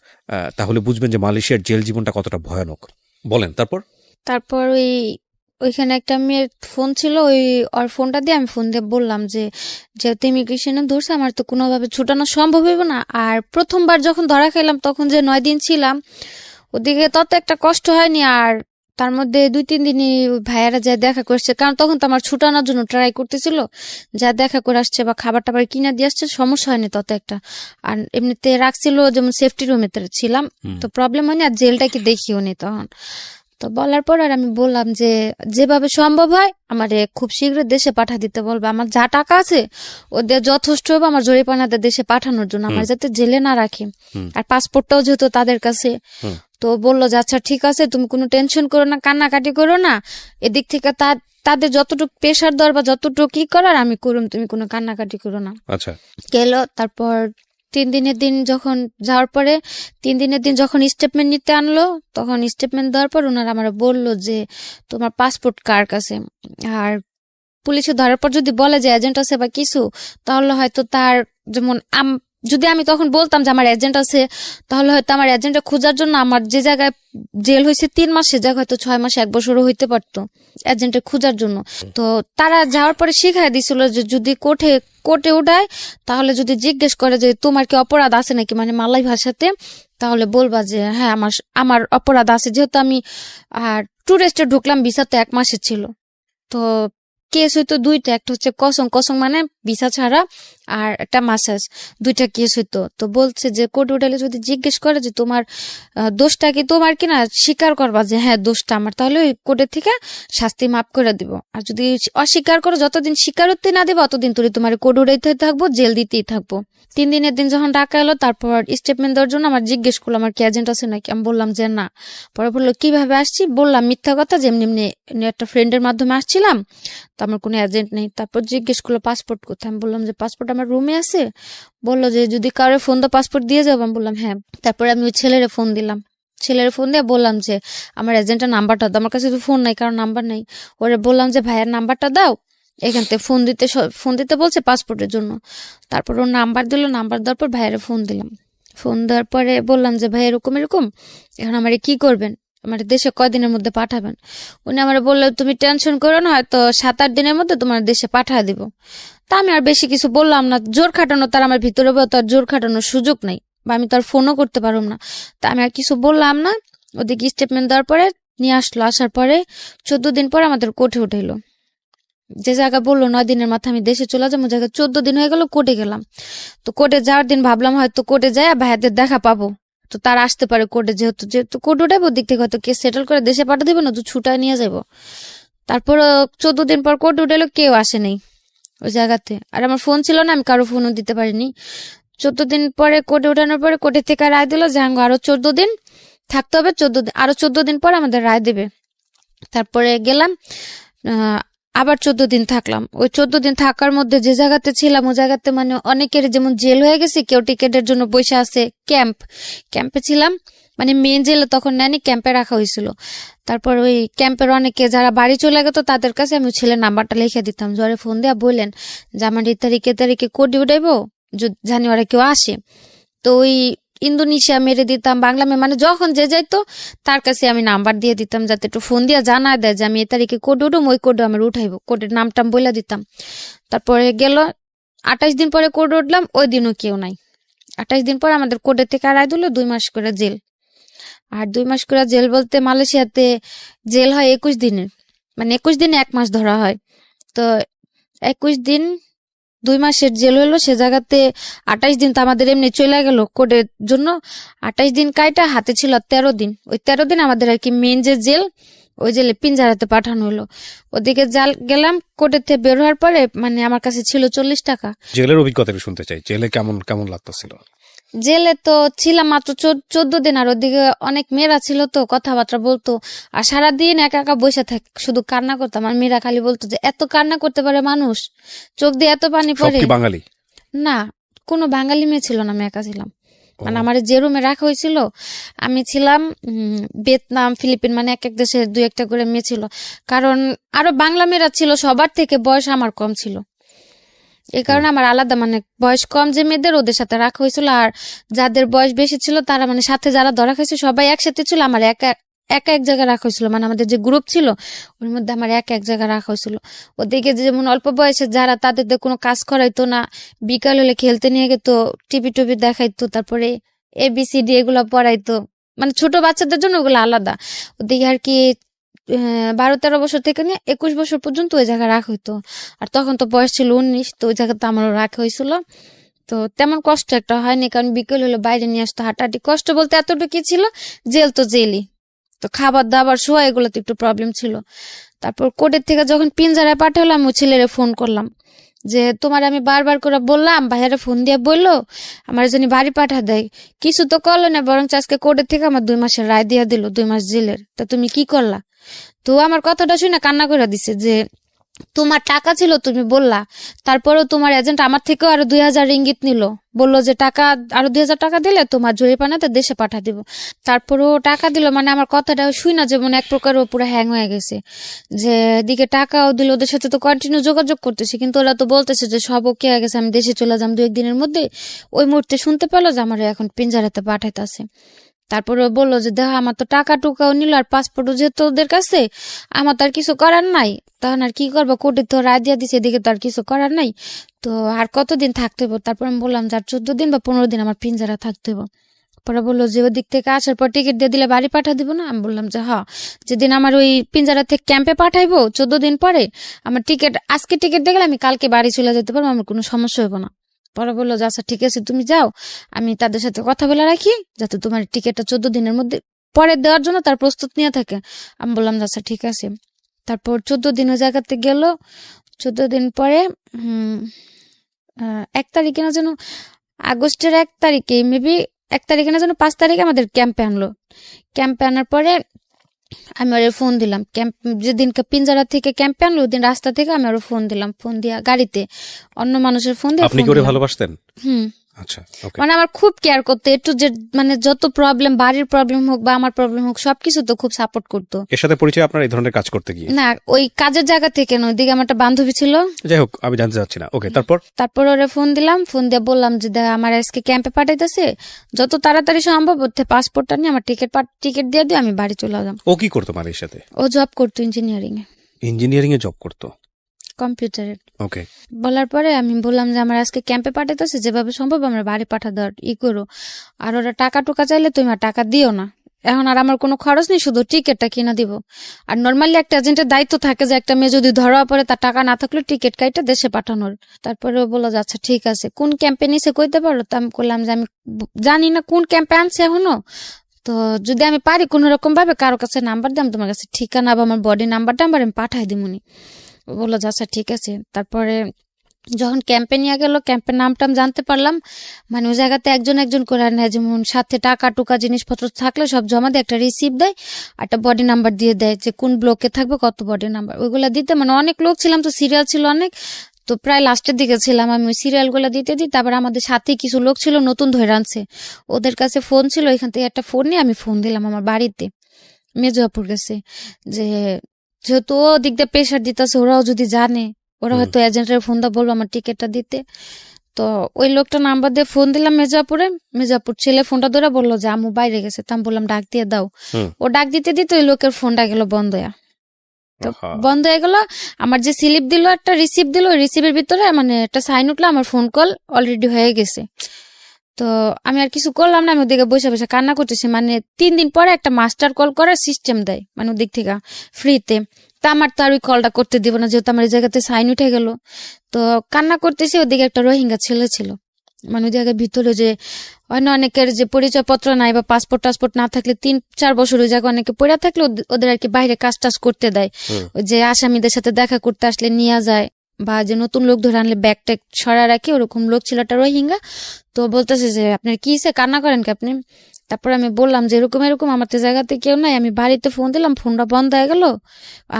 তাহলে বুঝবেন যে মালয়েশিয়ার জেল জীবনটা কতটা ভয়ানক। বলেন তারপর। তারপর ওইখানে একটা মেয়ের ফোন ছিল, ওর ফোনটা দিয়ে আমি ফোন দিয়ে বললাম যে যেহেতু ইমিগ্রেশনে ধরছে আমার তো কোনোভাবে ছুটানো সম্ভব হইব না, আর প্রথমবার যখন ধরা খেলাম তখন যে 9 দিন ছিলাম ওদিকে তত একটা কষ্ট হয়নি, আর তার মধ্যে 2-3 দিনই ওই ভাইয়ারা যা দেখা করছে, কারণ তখন তো আমার ছুটানোর জন্য ট্রাই করতেছিল, যা দেখা করে আসছে বা খাবার টাবার কিনা দিয়ে আসছে, সমস্যা হয়নি তত একটা। আর এমনিতে রাখছিল যেমন সেফটি রুমে ছিলাম, তো প্রবলেম হয়নি, আর জেলটা কি দেখিও নি তখন। তো বলার পর আর আমি বললাম যে যেভাবে সম্ভব হয় আমারে খুব শীঘ্র দেশে পাঠা দিতে বলবে, আমার যা টাকা আছে ওদের যথেষ্ট হবে আমার জরিপানাদের দেশে পাঠানোর জন্য, আমার যাতে জেলে না রাখে, আর পাসপোর্টটাও যেহেতু তাদের কাছে। তো বললো যে আচ্ছা ঠিক আছে, তুমি কোনো টেনশন করো না, কান্নাকাটি করো না, এদিক থেকে তাদের যতটুকু প্রেশার দেওয়ার বা যতটুকু কি করার আমি করুম, তুমি কোনো কান্নাকাটি করো না। আচ্ছা, গেল। তারপর 3 দিনের দিন যখন যাওয়ার পরে 3 দিনের দিন যখন স্টেটমেন্ট নিতে আনলো, তখন স্টেটমেন্ট দেওয়ার পর ওনারা আমার বললো যে তোমার পাসপোর্ট কার কাছে, আর পুলিশে ধরার পর যদি বলে যে এজেন্ট আছে বা কিছু, তাহলে হয়তো তার যেমন যদি আমি তখন বলতাম যে আমার এজেন্ট আছে, তাহলে হয়তো আমার এজেন্টটা খোঁজার জন্য আমার যে জায়গায় জেল হয়েছে 3 মাস, সে জায়গায় হয়তো 6 মাস 1 বছরও হইতে পারতো এজেন্টের খোঁজার জন্য। তো তারা যাওয়ার পরে শিখাই দিছিল যে যদি কোর্টে উঠায়, তাহলে যদি জিজ্ঞেস করে যে তোমার কি অপরাধ আছে নাকি, মানে মালয় ভাষাতে, তাহলে বলবা যে হ্যাঁ আমার অপরাধ আছে, যেহেতু আমি ট্যুরিস্টে ঢুকলাম, ভিসা তো 1 মাসের ছিল। তো কেস হইতো 2টা, একটা হচ্ছে কসং মানে ভিসা ছাড়া, আর একটা মাসাজ, 2টা কেস হইতো। তো বলছে যে কোর্ট উঠালে যদি জিজ্ঞেস করে যে তোমার দোষটা কি তোমার কিনা, স্বীকার করবা যে হ্যাঁ দোষটা আমার, তাহলে ওই কোর্টের থেকে শাস্তি মাফ করে দিব। আর যদি অস্বীকার করো, যতদিন স্বীকারোক্তি না দিবে অতদিন তোরে তোমার কোর্ট উঠাইতে থাকবো, জেল দিতেই থাকবো। 3 দিনের দিন যখন ডাকা এলো, তারপর স্টেটমেন্ট দেওয়ার জন্য আমার জিজ্ঞেস করলো আমার কি এজেন্ট আছে নাকি, আমি বললাম যে না। পরে বললো কিভাবে আসছি, বললাম মিথ্যা কথা, যে এমনি এমনি একটা ফ্রেন্ডের মাধ্যমে আসছিলাম, তো আমার কোনো এজেন্ট নেই। তারপর জিজ্ঞেস করলো পাসপোর্ট কোথায়, আমি বললাম যে পাসপোর্ট আমার রুমে আছে। বললো যে যদি কারো ফোন তো পাসপোর্ট দিয়ে যাবো, আমি বললাম হ্যাঁ। তারপরে আমি ওই ছেলের ফোন দিয়ে বললাম যে আমার এজেন্টের নাম্বারটা দাও, আমার কাছে তো ফোন নাই, কারণ নাম্বার নাই। ওরে বললাম যে ভাইয়ের নাম্বারটা দাও, এখান থেকে ফোন দিতে বলছে পাসপোর্টের জন্য। তারপর ওর নাম্বার দিল, নাম্বার দেওয়ার পর ভাইয়ের ফোন দিলাম। ফোন দেওয়ার পরে বললাম যে ভাই এরকম এরকম, এখন আমারে কি করবেন, আমার দেশে কয়দিনের মধ্যে পাঠাবেন। উনি আমার বললো তুমি টেনশন করো না, হয়তো 7-8 দিনের মধ্যে তোমার দেশে পাঠিয়ে দিব। তা আমি আর বেশি কিছু বললাম না, জোর খাটানো তার আমার ভিতরে তার জোর খাটানোর সুযোগ নাই, বা আমি তার ফোনও করতে পারলাম না। তা আমি আর কিছু বললাম না। ওদিকে স্টেটমেন্ট দেওয়ার পরে নিয়ে আসলো, আসার পরে 14 দিন পর আমাদের কোর্টে উঠাইলো। যে জায়গা বললো 9 দিনের মাথায় আমি দেশে চলে যাবো, জায়গায় 14 দিন হয়ে গেল, কোর্টে গেলাম। তো কোর্টে যাওয়ার দিন ভাবলাম হয়তো কোর্টে যায় ভাইয়াদের দেখা পাবো, তো তারা আসতে পারে কোর্টে, যেহেতু কোর্ট উঠাবো, দিক থেকে হয়তো কেস সেটেল করে দেশে পাঠিয়ে দিবে, না তো ছুটায় নিয়ে যাবো। তারপর 14 দিন পর কোর্ট উঠালো, কেউ আসে নাই ওই জায়গাতে, আর আমার ফোন ছিল না, আমি কারো ফোনও দিতে পারিনি। 14 দিন পরে কোর্টে উঠানোর পরে কোর্টে থেকে রায় দিল যে আরো 14 দিন থাকতে হবে, 14 দিন পর আমাদের রায় দেবে। তারপরে গেলাম, আবার 14 দিন থাকলাম। ওই 14 দিন থাকার মধ্যে যে জায়গাতে ছিলাম, ওই জায়গাতে মানে অনেকের যেমন জেল হয়ে গেছে, কেউ টিকেটের জন্য বসে আছে, ক্যাম্পে ছিলাম, মানে মেন জেলে তখন নেয়নি, ক্যাম্পে রাখা হয়েছিল। তারপর ওই ক্যাম্পের অনেকে যারা বাড়ি চলে গেত, তাদের কাছে আমি ছেলের নাম্বারটা লিখে দিতাম, জ্বরে ফোন দেয়া বললেন যে আমার এই তারিখে কোর্টে উঠাইবো, জানি ওরা কেউ আসে। তো ওই ইন্দোনেশিয়া মেরে দিতাম, বাংলা মানে যখন যে যাইতো তার কাছে আমি নাম্বার দিয়ে দিতাম, যাতে একটু ফোন দিয়ে জানা দেয় যে আমি এই তারিখে কোড উঠুম, ওই কোডে আমার উঠাইবো, কোডের নামটাম বলে দিতাম। তারপরে গেল 28 দিন পরে কোড উঠলাম, ওই দিনও কেউ নাই। 28 দিন পরে আমাদের কোডের থেকে রায় দিল 2 মাস করে জেল। আর 2 মাস করে জেল বলতে মালয়েশিয়াতে জেল হয় 21 দিনের, মানে 21 দিনে 1 মাস ধরা হয়। তো 21 দিন 2 মাসের জেল হলো, সে জায়গাতে 28 দিন তো আমাদের এমনি চলে গেল কোর্টের জন্য। 28 দিন কাইটা হাতে ছিল 13 দিন। ওই 13 দিন আমাদের আর কি মেন যে জেল, ওই জেলে পিঞ্জারাতে পাঠানো হলো। ওদিকে গেলাম, কোর্টের থেকে বের হওয়ার পরে মানে আমার কাছে ছিল 40 টাকা। জেলের অভিজ্ঞতা একটু শুনতে চাই, জেলে কেমন কেমন লাগতেছিল? জেলে তো ছিলাম মাত্র 14 দিন, আর ওদিকে অনেক মেয়েরা ছিল, তো কথাবার্তা বলতো, আর সারাদিন একা একা বসে থাক, শুধু কান্না করতাম। আর মেয়েরা খালি বলতো যে এত কান্না করতে পারে মানুষ, চোখ দিয়ে এত পানি সব পড়ে। কি বাঙালি? না, কোনো বাঙালি মেয়ে ছিল না, আমি একা ছিলাম। মানে আমার যে রুমে রাখা হয়েছিল, আমি ছিলাম ভিয়েতনাম, ফিলিপিন, মানে এক এক দেশের 2-1টা করে মেয়ে ছিল। কারণ আরো বাংলা মেয়েরা ছিল, সবার থেকে বয়স আমার কম ছিল, এই কারণে আমার আলাদা মানে বয়স কম যে মেয়েদের ওদের সাথে রাখা হয়েছিল। আর যাদের বয়স বেশি ছিল তারা মানে সাথে যারা ধরা খাইছে সবাই একসাথে ছিল, আমার একা একা এক জায়গায় রাখা হয়েছিল। মানে আমাদের যে গ্রুপ ছিল ওর মধ্যে আমার একা এক জায়গায় রাখা হয়েছিল। ওদিকে যেমন অল্প বয়সে যারা, তাদের দিয়ে কোনো কাজ করাইতো না, বিকাল হলে খেলতে নিয়ে যেত, টিভি টুভি দেখাইতো, তারপরে ABCD এগুলো পড়াইতো, মানে ছোট বাচ্চাদের জন্য ওগুলো আলাদা। ওদিকে আর কি 12-13 বছর থেকে নিয়ে 21 বছর পর্যন্ত ওই জায়গায় রাখা হইতো। আর তখন তো বয়স ছিল 19, তো ওই জায়গাতে আমারও রাখা হয়েছিল। তো তেমন কষ্ট একটা হয়নি, কারণ বিকেল হলো বাইরে নিয়ে আসতো, হাঁটাহাঁটি। কষ্ট বলতে এতটুকু ছিল, জেল তো জেলই, তো খাবার দাবার শোয়া এগুলোতে একটু প্রবলেম ছিল। তারপর কোর্টের থেকে যখন পিঞ্জারায় পাঠালাম, ওই ছেলেরে ফোন করলাম যে তোমার আমি বারবার করে বললাম, ভাইয়ারে ফোন দিয়ে বললো আমার জন্য বাড়ি পাঠা দেয়, কিছু তো করলো না, বরং আজকে কোর্টের থেকে আমার 2 মাসের রায় দিয়ে দিল, 2 মাস জেলের। তা তুমি কি করলা? তো আমার কথাটা শুনে কান্না করে দিছে যে তোমার টাকা ছিল, তুমি বললা, তারপরেও তোমার এজেন্ট আমার থেকেও আরো 2000 রিঙ্গিত নিল, বললো যে টাকা আরো 2000 টাকা দিলে তোমার জরিমানাতে দেশে পাঠা দিব। তারপরেও টাকা দিল, মানে আমার কথাটা শুই না যেমন এক প্রকার ও পুরো হ্যাং হয়ে গেছে, যে এদিকে টাকাও দিল, ওদের সাথে তো কন্টিনিউ যোগাযোগ করতেছি, কিন্তু ওরা তো বলতেছে যে সব ওকে হয়ে গেছে, আমি দেশে চলে যাম 2-1 দিনের মধ্যে। ওই মুহূর্তে শুনতে পেলো যে আমার এখন পিঞ্জারাতে পাঠাইতেছে। তারপরে বললো যে দেখো আমার তো টাকা টুকাও নিল, আর পাসপোর্টও যেহেতু ওদের কাছে, আমার তো আর কিছু করার নাই, তখন আর কি করবো, কোর্টে তো রায় দিয়ে দিছে, এদিকে তো আর কিছু করার নাই, তো আর কতদিন থাকতে হইব? তারপর আমি বললাম যে আর 14 দিন বা 15 দিন আমার পিঞ্জারা থাকতে হইব। পরে বললো যে ওদিক থেকে আসার পর টিকিট দিয়ে দিলে বাড়ি পাঠা দিব না? আমি বললাম যে হ্যাঁ, যেদিন আমার ওই পিঞ্জারা থেকে ক্যাম্পে পাঠাইবো 14 দিন পরে, আমার টিকিট আজকে টিকিট দিয়ে গেলে আমি কালকে বাড়ি চলে যেতে পারবো, আমার কোনো সমস্যা হইব না। পরে বললো যে আচ্ছা ঠিক আছে তুমি যাও, আমি তাদের সাথে কথা বলে রাখি যাতে তোমার টিকিটটা 14 দিনের মধ্যে পরে দেওয়ার জন্য তার প্রস্তুত নিয়ে থাকে। আমি বললাম যে আচ্ছা ঠিক আছে। তারপর 14 দিন ওই জায়গাতে গেল। 14 দিন পরে 1 তারিখে না যেন, আগস্টের 1 তারিখে মেবি, 1 তারিখে না যেন 5 তারিখে আমাদের ক্যাম্পে আনলো। ক্যাম্পে আনার পরে আমি ওরে ফোন দিলাম, ক্যাম্প যেদিনকে পিঞ্জারা থেকে ক্যাম্পে আনলো ওদিন রাস্তা থেকে আমি ওরে ফোন দিলাম, ফোন দিয়া গাড়িতে অন্য মানুষের ফোন দিয়ে আপনি কি ওরে ভালোবাসতেন? হুম, আচ্ছা, ওকে। মানে আমার খুব কেয়ার করতো, একটু যে মানে যত প্রবলেম, বাড়ির প্রবলেম হোক বা আমার প্রবলেম হোক, সবকিছু তো খুব সাপোর্ট করতো। এর সাথে পরিচয় আপনার এই ধরনের কাজ করতে গিয়ে? না, ওই কাজের জায়গা থেকে নয়, ওইদিকে আমার একটা বান্ধবী ছিল। যাই হোক, আমি জানতে চাচ্ছি না। ওকে, তারপর ওরে ফোন দিলাম, ফোন দিয়ে বললাম যে দেখ আমার আজকে ক্যাম্পে পাঠাইতেছে, যত তাড়াতাড়ি সম্ভব ওতে পাসপোর্টটা নিয়ে আমার টিকিট দিয়ে দিও, আমি বাড়ি চলে যাম। ও কি করতো মালয়েশিয়াতে? ও জব করতো ইঞ্জিনিয়ারিং এ, ইঞ্জিনিয়ারিং এ জব করতো, কম্পিউটারের। ওকে। বলার পরে আমি বললাম যে আমার আজকে ক্যাম্পে পাঠাইতেছে, যেভাবে সম্ভব আমার বাড়ি পাঠা দেওয়ার করো, আর ওরা টাকা টুকা চাইলে তুমি আর টাকা দিও না, এখন আর আমার কোনো খরচ নেই, শুধু টিকিটটা কিনা দিব। আর নর্মালি একটা এজেন্টের দায়িত্ব থাকে যে একটা মেয়ে যদি ধরা পড়ে তার টাকা না থাকলে টিকিট কাইটা দেশে পাঠানোর। তারপরে ও বললো যে আচ্ছা ঠিক আছে, কোন ক্যাম্পে নিছে কইতে পারো? তো আমি বললাম যে আমি জানি না কোন ক্যাম্পে আনছে এখনো, তো যদি আমি পারি কোন রকম ভাবে কারো কাছে নাম্বার দিলাম, তোমার কাছে ঠিকানা বা আমার বডি নাম্বারটা আমি পাঠাই দিমুনি। বললো যে আচ্ছা ঠিক আছে। তারপরে যখন ক্যাম্পে নিয়ে গেল, ক্যাম্পের নামটা আমি জানতে পারলাম, মানে ওই জায়গাতে একজন একজন করে নেয়, যেমন সাথে টাকা টুকা জিনিসপত্র থাকলে সব জমা দিয়ে একটা রিসিপ্ট দেয়, একটা বডি নাম্বার দিয়ে দেয় যে কোন ব্লকে থাকবে, কত বডি নাম্বার, ওইগুলা দিতে। মানে অনেক লোক ছিলাম তো, সিরিয়াল ছিল অনেক, তো প্রায় লাস্টের দিকে ছিলাম আমি, ওই সিরিয়াল গুলা দিতে দিই। তারপর আমাদের সাথে কিছু লোক ছিল নতুন ধরে আনছে, ওদের কাছে ফোন ছিল, এখান থেকে একটা ফোন নিয়ে আমি ফোন দিলাম আমার বাড়িতে মেজুয়াপুর গেছে, যে যেহেতু ও দিক দিয়ে প্রেশার দিতেছে, ওরাও যদি জানে, ওরা হয়তো এজেন্টের ফোন দা বলবো আমার টিকিটটা দিতে। তো ওই লোকটা নাম্বার দিয়ে ফোন দিলাম মেজাপুর ছেলে ফোনটা ধরে বললো যে আমু বাইরে গেছে, তো আমি বললাম ডাক দিয়ে দাও। ও ডাক দিতে দিতে ওই লোকের ফোনটা গেল বন্ধ হয়ে, তো বন্ধ হয়ে গেল। আমার যে স্লিপ দিল, একটা রিসিপ্ট দিল, ওই রিসিপ্টের ভিতরে মানে একটা সাইন উঠলো আমার ফোন কল অলরেডি হয়ে গেছে। তো আমি আর কিছু করলাম না, আমি ওদিকে বসে বসে কান্না করতেছি। মানে 3 দিন পরে একটা মাস্টার কল করার সিস্টেম দেয় মানে ওদিক থেকে ফ্রিতে, তা আমার তো আর ওই কলটা করতে দিব না, যেহেতু আমার এই জায়গাতে সাইন উঠে গেল। তো কান্না করতেছি, ওদিকে একটা রোহিঙ্গা ছেলে ছিল, মানে ওই জায়গায় ভিতরে যে অন্য অনেকের যে পরিচয় পত্র নাই বা পাসপোর্ট টাসপোর্ট না থাকলে 3-4 বছর ওই জায়গায় অনেকে পড়ে থাকলে ওদের আর কি বাইরে কাজ টাজ করতে দেয়, ওই যে আসামিদের সাথে দেখা করতে আসলে নিয়ে যায়, বা যে নতুন লোক ধরে আনলে ব্যাগ ট্যাগ সরা রাখে, ওরকম লোক ছিল একটা রোহিঙ্গা। তো বলতেছে যে আপনার কি হয়েছে, কান্না করেন কি আপনি? তারপর আমি বললাম যে এরকম এরকম আমার তো জায়গাতে কেউ নাই, আমি বাড়িতে ফোন দিলাম, ফোনটা বন্ধ হয়ে গেল,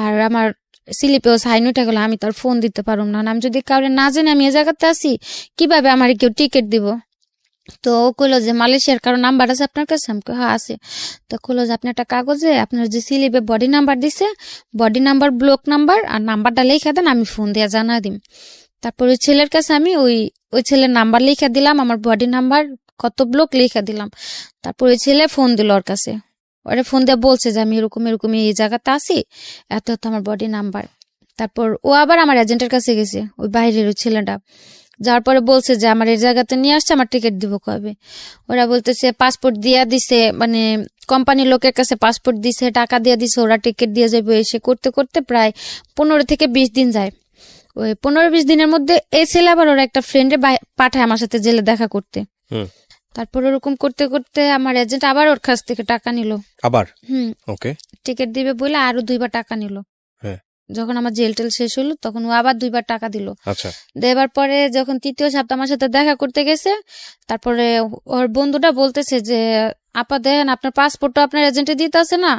আর আমার স্লিপেও সাইন উঠে গেল, আমি তার ফোন দিতে পারবো না, আমি যদি কাউরে না জানি আমি এই জায়গাতে আসি, কিভাবে আমার কেউ টিকিট দিব? তো ও কইলো যে মালয়েশিয়ার কারো নাম্বার আছে আপনার কাছে? আমি কই, হ্যাঁ আছে। তো কইলো যে আপনি একটা কাগজে আপনার যে স্লিপে বডি নাম্বার দিছে, বডি নাম্বার, ব্লক নাম্বার আর নাম্বারটা লিখে দেন, আমি ফোন দিয়ে জানা দিম। তারপর ওই ছেলের কাছে আমি ওই ছেলের নাম্বার লিখে দিলাম, আমার বডি নাম্বার কত ব্লক লিখে দিলাম। তারপর ওই ছেলে ফোন দিল ওর কাছে, ওরে ফোন দিয়ে বলছে যে আমি এরকম এরকম এই জায়গাতে আছি, এত এত আমার বডি নাম্বার। তারপর ও আবার আমার এজেন্টের কাছে গেছে, ওই বাইরের ওই ছেলেটা। যাওয়ার পরে বলছে যে আমার এই জায়গাতে নিয়ে আসছে, আমার টিকিট দিব কবে। ওরা বলতেছে পাসপোর্ট দিয়া দিছে, মানে কোম্পানির লোকের কাছে পাসপোর্ট দিছে, টাকা দিয়ে দিছে, ওরা টিকিট দিয়ে যাবে। এসে করতে করতে প্রায় 15 থেকে 20 দিন যায়। ওই 15-20 দিনের মধ্যে এই ছেলে আবার ওরা একটা ফ্রেন্ডে পাঠায় আমার সাথে জেলে দেখা করতে। তারপর ওরকম করতে করতে আমার এজেন্ট আবার ওর কাছ থেকে টাকা নিল আবার। ওকে। টিকিট দিবে বলে আরো 2বার টাকা নিল। যখন আমার জেল টেল শেষ হলো তখন ও আবার 2বার টাকা দিল। আচ্ছা। দেবার পরে যখন 3য় সপ্তাহ আমার সাথে দেখা করতে গেছে, তারপরে ওর বন্ধুটা বলতেছে যে আপা দেখেন আপনার পাসপোর্টটা আপনার এজেন্টে দিতে আছে না,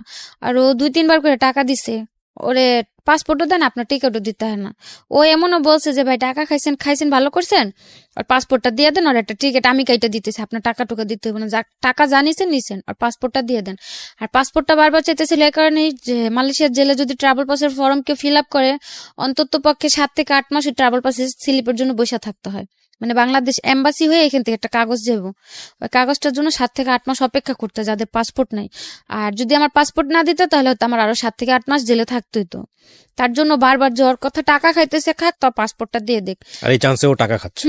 আর ও 2-3বার করে টাকা দিছে, ওরে পাসপোর্টও দেন, আপনার টিকিটও দিতে হয় না। ও এমনও বলছে যে ভাই টাকা খাইছেন খাইছেন ভালো করছেন, আর পাসপোর্টটা দিয়ে দেন, আর একটা টিকিট আমি কাইটা দিতেছি, আপনার টাকা টুকা দিতে হবে না, টাকা জানিছেন নিছেন, আর পাসপোর্টটা দিয়ে দেন। আর পাসপোর্টটা বারবার চাইতেছিল এই কারণেই যে মালয়েশিয়ার জেলে যদি ট্রাভেল পাসের ফর্ম কেউ ফিল আপ করে, অন্তত পক্ষে 7 থেকে 8 মাস ওই ট্রাভেল পাসের স্লিপের জন্য বসে থাকতে হয়। মানে বাংলাদেশ এম্বাসি হয়ে এখান থেকে একটা কাগজ যাবো, ওই কাগজটার জন্য 7 থেকে 8 মাস অপেক্ষা করতে, যাদের পাসপোর্ট নাই। আর যদি আমার পাসপোর্ট না দিত তাহলে হয়তো আমার আরো 7 থেকে 8 মাস জেলে থাকতে হতো। তার জন্য বারবার যাওয়ার কথা, টাকা খাইতেছে খাক, তো পাসপোর্টটা দিয়ে দেখ। আর এই চান্সে ও টাকা খাচ্ছে।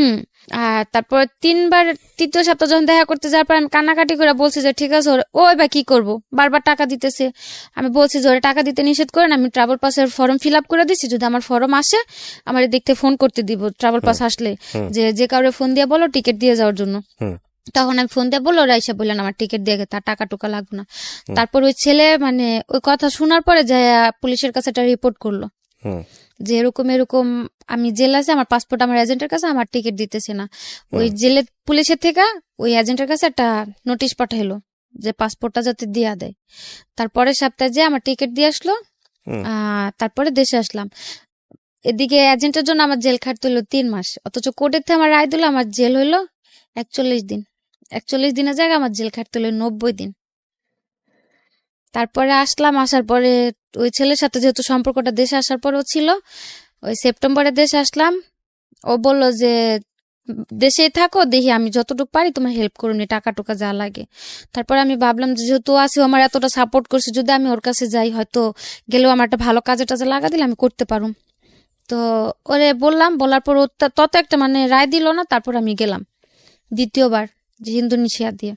আর তারপর 3বার 3য় সপ্তাহ যখন দেখা করতে যাওয়ার পর আমি কান্নাকাটি করে বলছি যে ঠিক আছে ও এবার কি করব, বারবার টাকা দিতেছে। আমি বলছি যে ওরা টাকা দিতে নিষেধ করেন, আমি ট্রাভেল পাসের ফর্ম ফিল আপ করে দিচ্ছি, যদি আমার ফর্ম আসে আমার দেখতে ফোন করতে দিব ট্রাভেল পাস আসলে, যে কাউরে ফোন দিয়ে বলো টিকিট দিয়ে যাওয়ার জন্য। তখন আমি ফোন দিয়ে বললো, ওরা এসে বললেন আমার টিকিট দিয়ে তার টাকা টুকা লাগবে না। তারপর ওই ছেলে মানে ওই কথা শোনার পরে যায় পুলিশের কাছে একটা রিপোর্ট করলো যে এরকম এরকম আমি জেল আছে, আমার পাসপোর্ট আমার এজেন্টের কাছে, আমার টিকিট দিতেছে না। ওই জেলে পুলিশের থেকে ওই এজেন্টের কাছে একটা নোটিশ পাঠাইলো যে পাসপোর্টটা যাতে দিয়া দেয়। তারপরের সপ্তাহে যে আমার টিকিট দিয়ে আসলো, তারপরে দেশে আসলাম। এদিকে এজেন্টের জন্য আমার জেল খাটতে হলো 3 মাস, অথচ কোর্টের থেকে আমার রায় দিল আমার জেল হইলো 41 দিন। 41 দিনের জায়গায় আমার জেল খাটতে হলো 90 দিন। তারপরে আসলাম, আসার পরে ওই ছেলের সাথে যেহেতু সম্পর্কটা দেশে আসার পরেও ছিল, ওই সেপ্টেম্বরে দেশে আসলাম। ও বললো যে দেশেই থাকো, দেখি আমি যতটুকু পারি তোমার হেল্প করুন, টাকা টুকা যা লাগে। তারপরে আমি ভাবলাম যে যেহেতু আছে আমার এতটা সাপোর্ট করছে, যদি আমি ওর কাছে যাই হয়তো গেলেও আমার একটা ভালো কাজে টাজে লাগা দিলে আমি করতে পারুম। তো ওরে বললাম, বলার পর ও তত একটা মানে রায় দিল না। তারপর আমি গেলাম দ্বিতীয়বার যে ইন্দোনেশিয়া দিয়ে।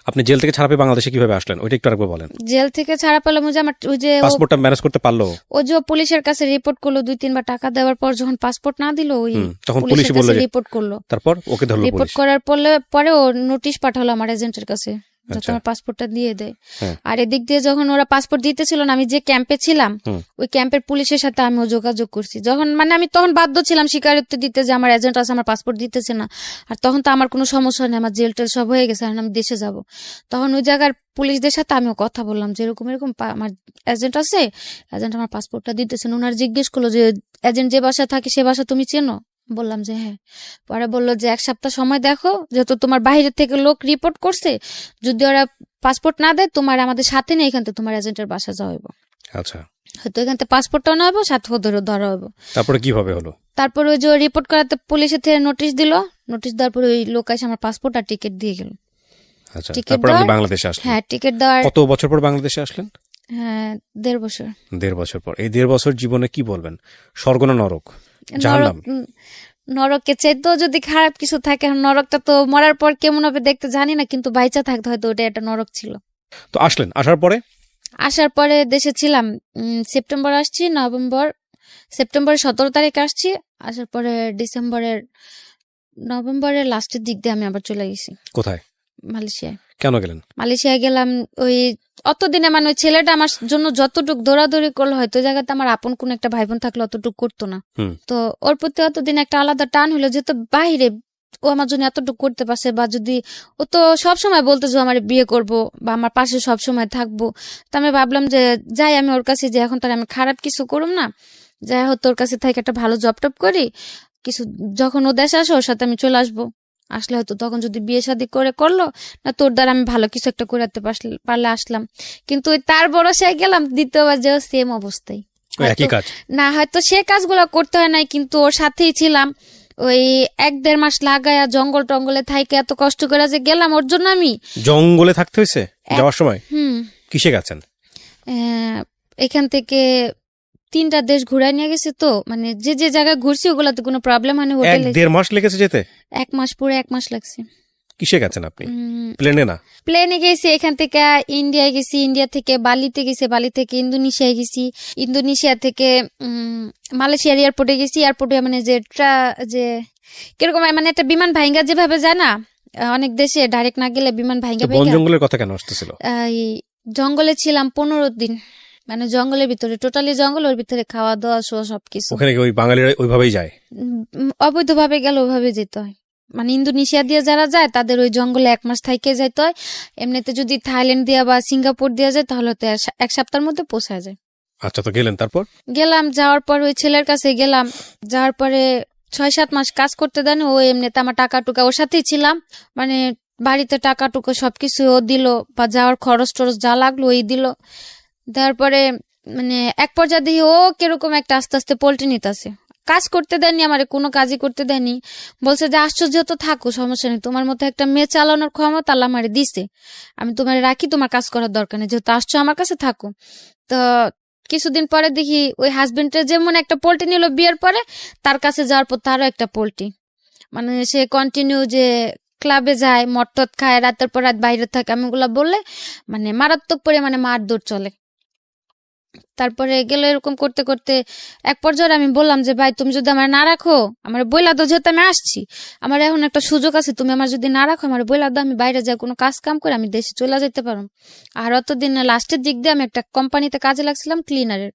আপনি জেল থেকে ছাড়া পেয়ে বাংলাদেশে কিভাবে আসলেন ওইটা একটু আরেকবার বলেন। জেল থেকে ছাড়া পেলাম ওই যে আমার ওই যে পাসপোর্টটা ম্যানেজ করতে পারলো, ও যে পুলিশের কাছে রিপোর্ট করলো 2-3 বার টাকা দেওয়ার পর যখন পাসপোর্ট না দিল, ওই তখন পুলিশ পুলিশের বলল কাছে যে রিপোর্ট করলো। তারপর ওকে ধরলো রিপোর্ট পুলিশ। করার পরে ও নোটিশ পাঠালো আমার এজেন্টের কাছে যাতে আমার পাসপোর্টটা দিয়ে দেয়। আর এদিক দিয়ে যখন ওরা পাসপোর্ট দিতেছিল না, আমি যে ক্যাম্পে ছিলাম ওই ক্যাম্পের পুলিশের সাথে আমিও যোগাযোগ করছি। যখন মানে আমি তখন বাধ্য ছিলাম স্বীকারোক্তি দিতে যে আমার এজেন্ট আছে, আমার পাসপোর্ট দিতেছে না। আর তখন তো আমার কোনো সমস্যা নেই, আমার জেল টেল সব হয়ে গেছে, আর আমি দেশে যাব। তখন ওই জায়গার পুলিশদের সাথে আমিও কথা বললাম যে এরকম এরকম আমার এজেন্ট আছে, এজেন্ট আমার পাসপোর্টটা দিতেছে না। ওনার জিজ্ঞেস করলো যে এজেন্ট যে বাসা থাকে সে বাসা তুমি চেনো? বললাম যে হ্যাঁ। পরে বললো যে 1 সপ্তাহ সময় দেখো, যেহেতু তোমার বাইরে থেকে লোক রিপোর্ট করছে, যদি ওরা পাসপোর্ট না দেয় তোমার আমাদের সাথে নেই, এখান থেকে তোমার এজেন্টের বাসা যাওয়াইব। আচ্ছা, হয়তো এখান থেকে পাসপোর্টটাও না হইব, সাথে ধরা হইব। তারপরে কিভাবে হলো? তারপর ওই যে রিপোর্ট করাতে পুলিশের থেকে নোটিশ দিল, নোটিশ দেওয়ার পর ওই লোক এসে আমার পাসপোর্ট আর টিকিট দিয়ে গেল। আচ্ছা, তারপর আপনি বাংলাদেশে আসলেন? হ্যাঁ, টিকিট দেওয়ার কত বছর পর বাংলাদেশে আসলেন? হ্যাঁ, 1.5 বছর। 1.5 বছর পর। এই 1.5 বছর জীবনে কি বলবেন, স্বর্গ না নরক? জাহান্নাম? নরকের চাইতেও যদি খারাপ কিছু থাকে, নরকটা তো মরার পর কেমন হবে দেখতে জানি না, কিন্তু বাইচা থাকতে হয়তো ওটা একটা নরক ছিল। তো আসলেন, আসার পরে দেশে ছিলাম সেপ্টেম্বর আসছি, সেপ্টেম্বরের 17 তারিখ আসছি। আসার পরে নভেম্বরের লাস্টের দিক দিয়ে আমি আবার চলে গেছি। কোথায়? মালয়েশিয়ায়। কেন গেলেন? মালয়েশিয়ায় গেলাম ওই অতদিনে মানে ওই ছেলেটা আমার জন্য যতটুক দৌড়াদৌড়ি করলো, হয়তো জায়গাতে আমার আপন কোন একটা ভাই বোন থাকলে অতটুক করতো না। তো ওর প্রতি অতদিন একটা আলাদা টান হলো, যেহেতু বাইরে ও আমার জন্য এতটুকু করতে পারছে। বা যদি ও তো সবসময় বলতো যে আমার বিয়ে করব বা আমার পাশে সবসময় থাকবো, তো আমি ভাবলাম যে যাই আমি ওর কাছে, যে এখন তার আমি খারাপ কিছু করুম না, যাই হোক তোর কাছে থেকে একটা ভালো জব টপ করি কিছু, যখন ও দেশে আসে ওর সাথে আমি চলে আসবো। আসলে হয়তো তখন যদি বিয়ে শাদী করে করলো না, তোর দ্বারা আমি ভালো কিছু একটা করাতে পারলে আসলাম, কিন্তু ওই তার ভরসায় গেলাম, দ্বিতীয়বার যেও সেম অবস্থায়। ওই একই কাজ। না হয়তো সে কাজগুলো করতে হয় নাই, কিন্তু ওর সাথেই ছিলাম, ওই 1-1.5 মাস লাগায়া জঙ্গল টঙ্গলে থাইকে এত কষ্ট করে যে গেলাম ওর জন্য আমি। জঙ্গলে থাকতে হয়েছে যাওয়ার সময়? হুম। কিসে গেছেন? এখান থেকে 3টা দেশ ঘুরাই নিয়ে গেছে, তো মানে যে যে জায়গায় ঘুরছি ওগুলাতে কোনো প্রবলেম হয়নি। হোটেলে 1-1.5 মাস লেগেছে যেতে? 1 মাস, পুরো 1 মাস লাগছে। কিসে গেছেন আপনি? প্লেনে না? প্লেনে গেছি, এখান থেকে ইন্ডিয়ায় গেছি, ইন্ডিয়া থেকে বালিতে গেছি, বালি থেকে ইন্দোনেশিয়ায় গেছি, ইন্দোনেশিয়া থেকে মালয়েশিয়ার এয়ারপোর্টে গেছি। এয়ারপোর্টে মানে যে কিরকম মানে একটা বিমান ভাইঙ্গা যেভাবে যায় না অনেক দেশে, ডাইরেক্ট না গেলে বিমান ভাইঙ্গা বন জঙ্গলের কথা কেন আসতেছিল? জঙ্গলে ছিলাম 15 দিন, মানে জঙ্গলের ভিতরে, টোটালি জঙ্গল, ওর ভিতরে খাওয়া দাওয়া শোয়া সবকিছু। ওখানে ওই বাঙালিরা ওইভাবেই যায়? অবৈধভাবে গেলে ওইভাবে যেতে হয়, মানে ইন্দোনেশিয়া দিয়ে যারা যায় তাদের ওই জঙ্গলে 1 মাস থাইকে যাইতে হয়। এমনিতে যদি থাইল্যান্ড দিয়া বা সিঙ্গাপুর দিয়া যায় তাহলে তো 1 সপ্তাহের মধ্যে পৌঁছায় যায়। আচ্ছা, তো গেলেন, তারপর? গেলাম, যাওয়ার পর ওই ছেলের কাছে গেলাম, যাওয়ার পরে 6-7 মাস কাজ করতে দেন। ও এমনিতে আমার টাকা টুকা, ওর সাথেই ছিলাম, মানে বাড়িতে টাকা টুকা সবকিছু ও দিল, বা যাওয়ার খরচ টরচ যা লাগলো ওই দিল। দেওয়ার পরে মানে এক পর্যায়ে দেখি ও কিরকম একটা আস্তে আস্তে পোল্ট্রি নিতেছে। কাজ করতে দেয়নি, আমারে কোনো কাজই করতে দেয়নি। বলছে যে আশ্চর্য, তো থাকো, সমস্যা নেই, তোমার মতো একটা মেয়ে চালানোর ক্ষমতা আল্লাহ আমারে দিছে, আমি তোমার রাখি, তোমার কাজ করার দরকার নেই, যেহেতু আসছো আমার কাছে থাকো। তো কিছুদিন পরে দেখি ওই হাজবেন্ডের যেমন একটা পোল্ট্রি নিল বিয়ের পরে, তার কাছে যাওয়ার পর তারও একটা পোল্ট্রি, মানে সে কন্টিনিউ যে ক্লাবে যায়, মদ টদ খায়, রাতের পর রাত বাইরে থাকে, আমি ওগুলা বললে মানে মারাত্মক পরিমাণে মারধর চলে। তারপরে গেল এরকম করতে করতে এক পর্যায়ে আমি বললাম যে ভাই, তুমি যদি আমার না রাখো, আমার বইলা দাও, যেহেতু আমি আসছি, আমার এখন একটা সুযোগ আছে, তুমি আমার যদি না রাখো, আমার বইলা দাও, আমি বাইরে যাই কোনো কাজ কাম করে আমি দেশে চলে যেতে পারো। আর অতদিন লাস্টের দিক দিয়ে আমি একটা কোম্পানিতে কাজে লাগছিলাম ক্লিনারের।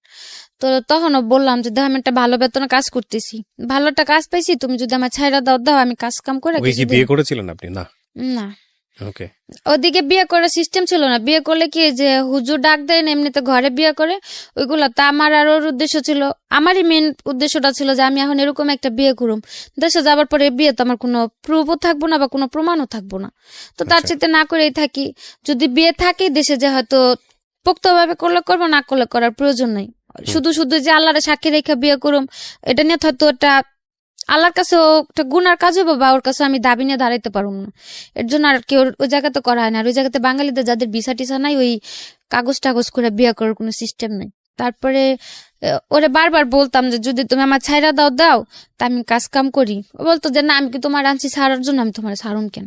তো তখনও বললাম যে দেখো, আমি একটা ভালো বেতনে কাজ করতেছি, ভালো একটা কাজ পাইছি, তুমি যদি আমার ছাইরা দাও, আমি কাজ কাম করে। কি বিয়ে করেছিলেন আপনি? না না, ওকে। ওদিকে বিয়ে করার সিস্টেম ছিল না। বিয়ে করলে কি যে হুজুর ডাক দেয় না, এমনিতে ঘরে বিয়ে করে, ওইগুলা। তা আমার আর ওর উদ্দেশ্য ছিল, আমারই মেন উদ্দেশ্যটা ছিল যে আমি এখন এরকম একটা বিয়ে করুম, দেশে যাবার পরে বিয়ে তো আমার কোনো প্রুফও থাকবো না বা কোনো প্রমাণও থাকবো না, তো তার চেয়ে না করেই থাকি। যদি বিয়ে থাকে দেশে যে হয়তো পোক্তভাবে করলে করবো, না করলে করার প্রয়োজন নেই। শুধু শুধু যে আল্লাহরে সাক্ষী রেখে বিয়ে করুম, এটা নিয়ে হয়তো একটা আল্লাহর কাছে একটা গুনার কাজ হবে, বা ওর কাছে আমি দাবি নিয়ে দাঁড়াইতে পারবো না। এর জন্য আর কি ওই জায়গাতে করা হয় না। আর ওই জায়গাতে বাঙালিদের যাদের ভিসা টিসা নাই, ওই কাগজ টাগজ করে বিয়ে করার কোনো সিস্টেম নেই। তারপরে ওরে বারবার বলতাম যে যদি তুমি আমার ছাইরা দাও তা আমি কাজ কাম করি। ও বলতো যে না, আমি কি তোমার আনছি ছাড়ার জন্য, আমি তোমার ছাড়ুন কেন।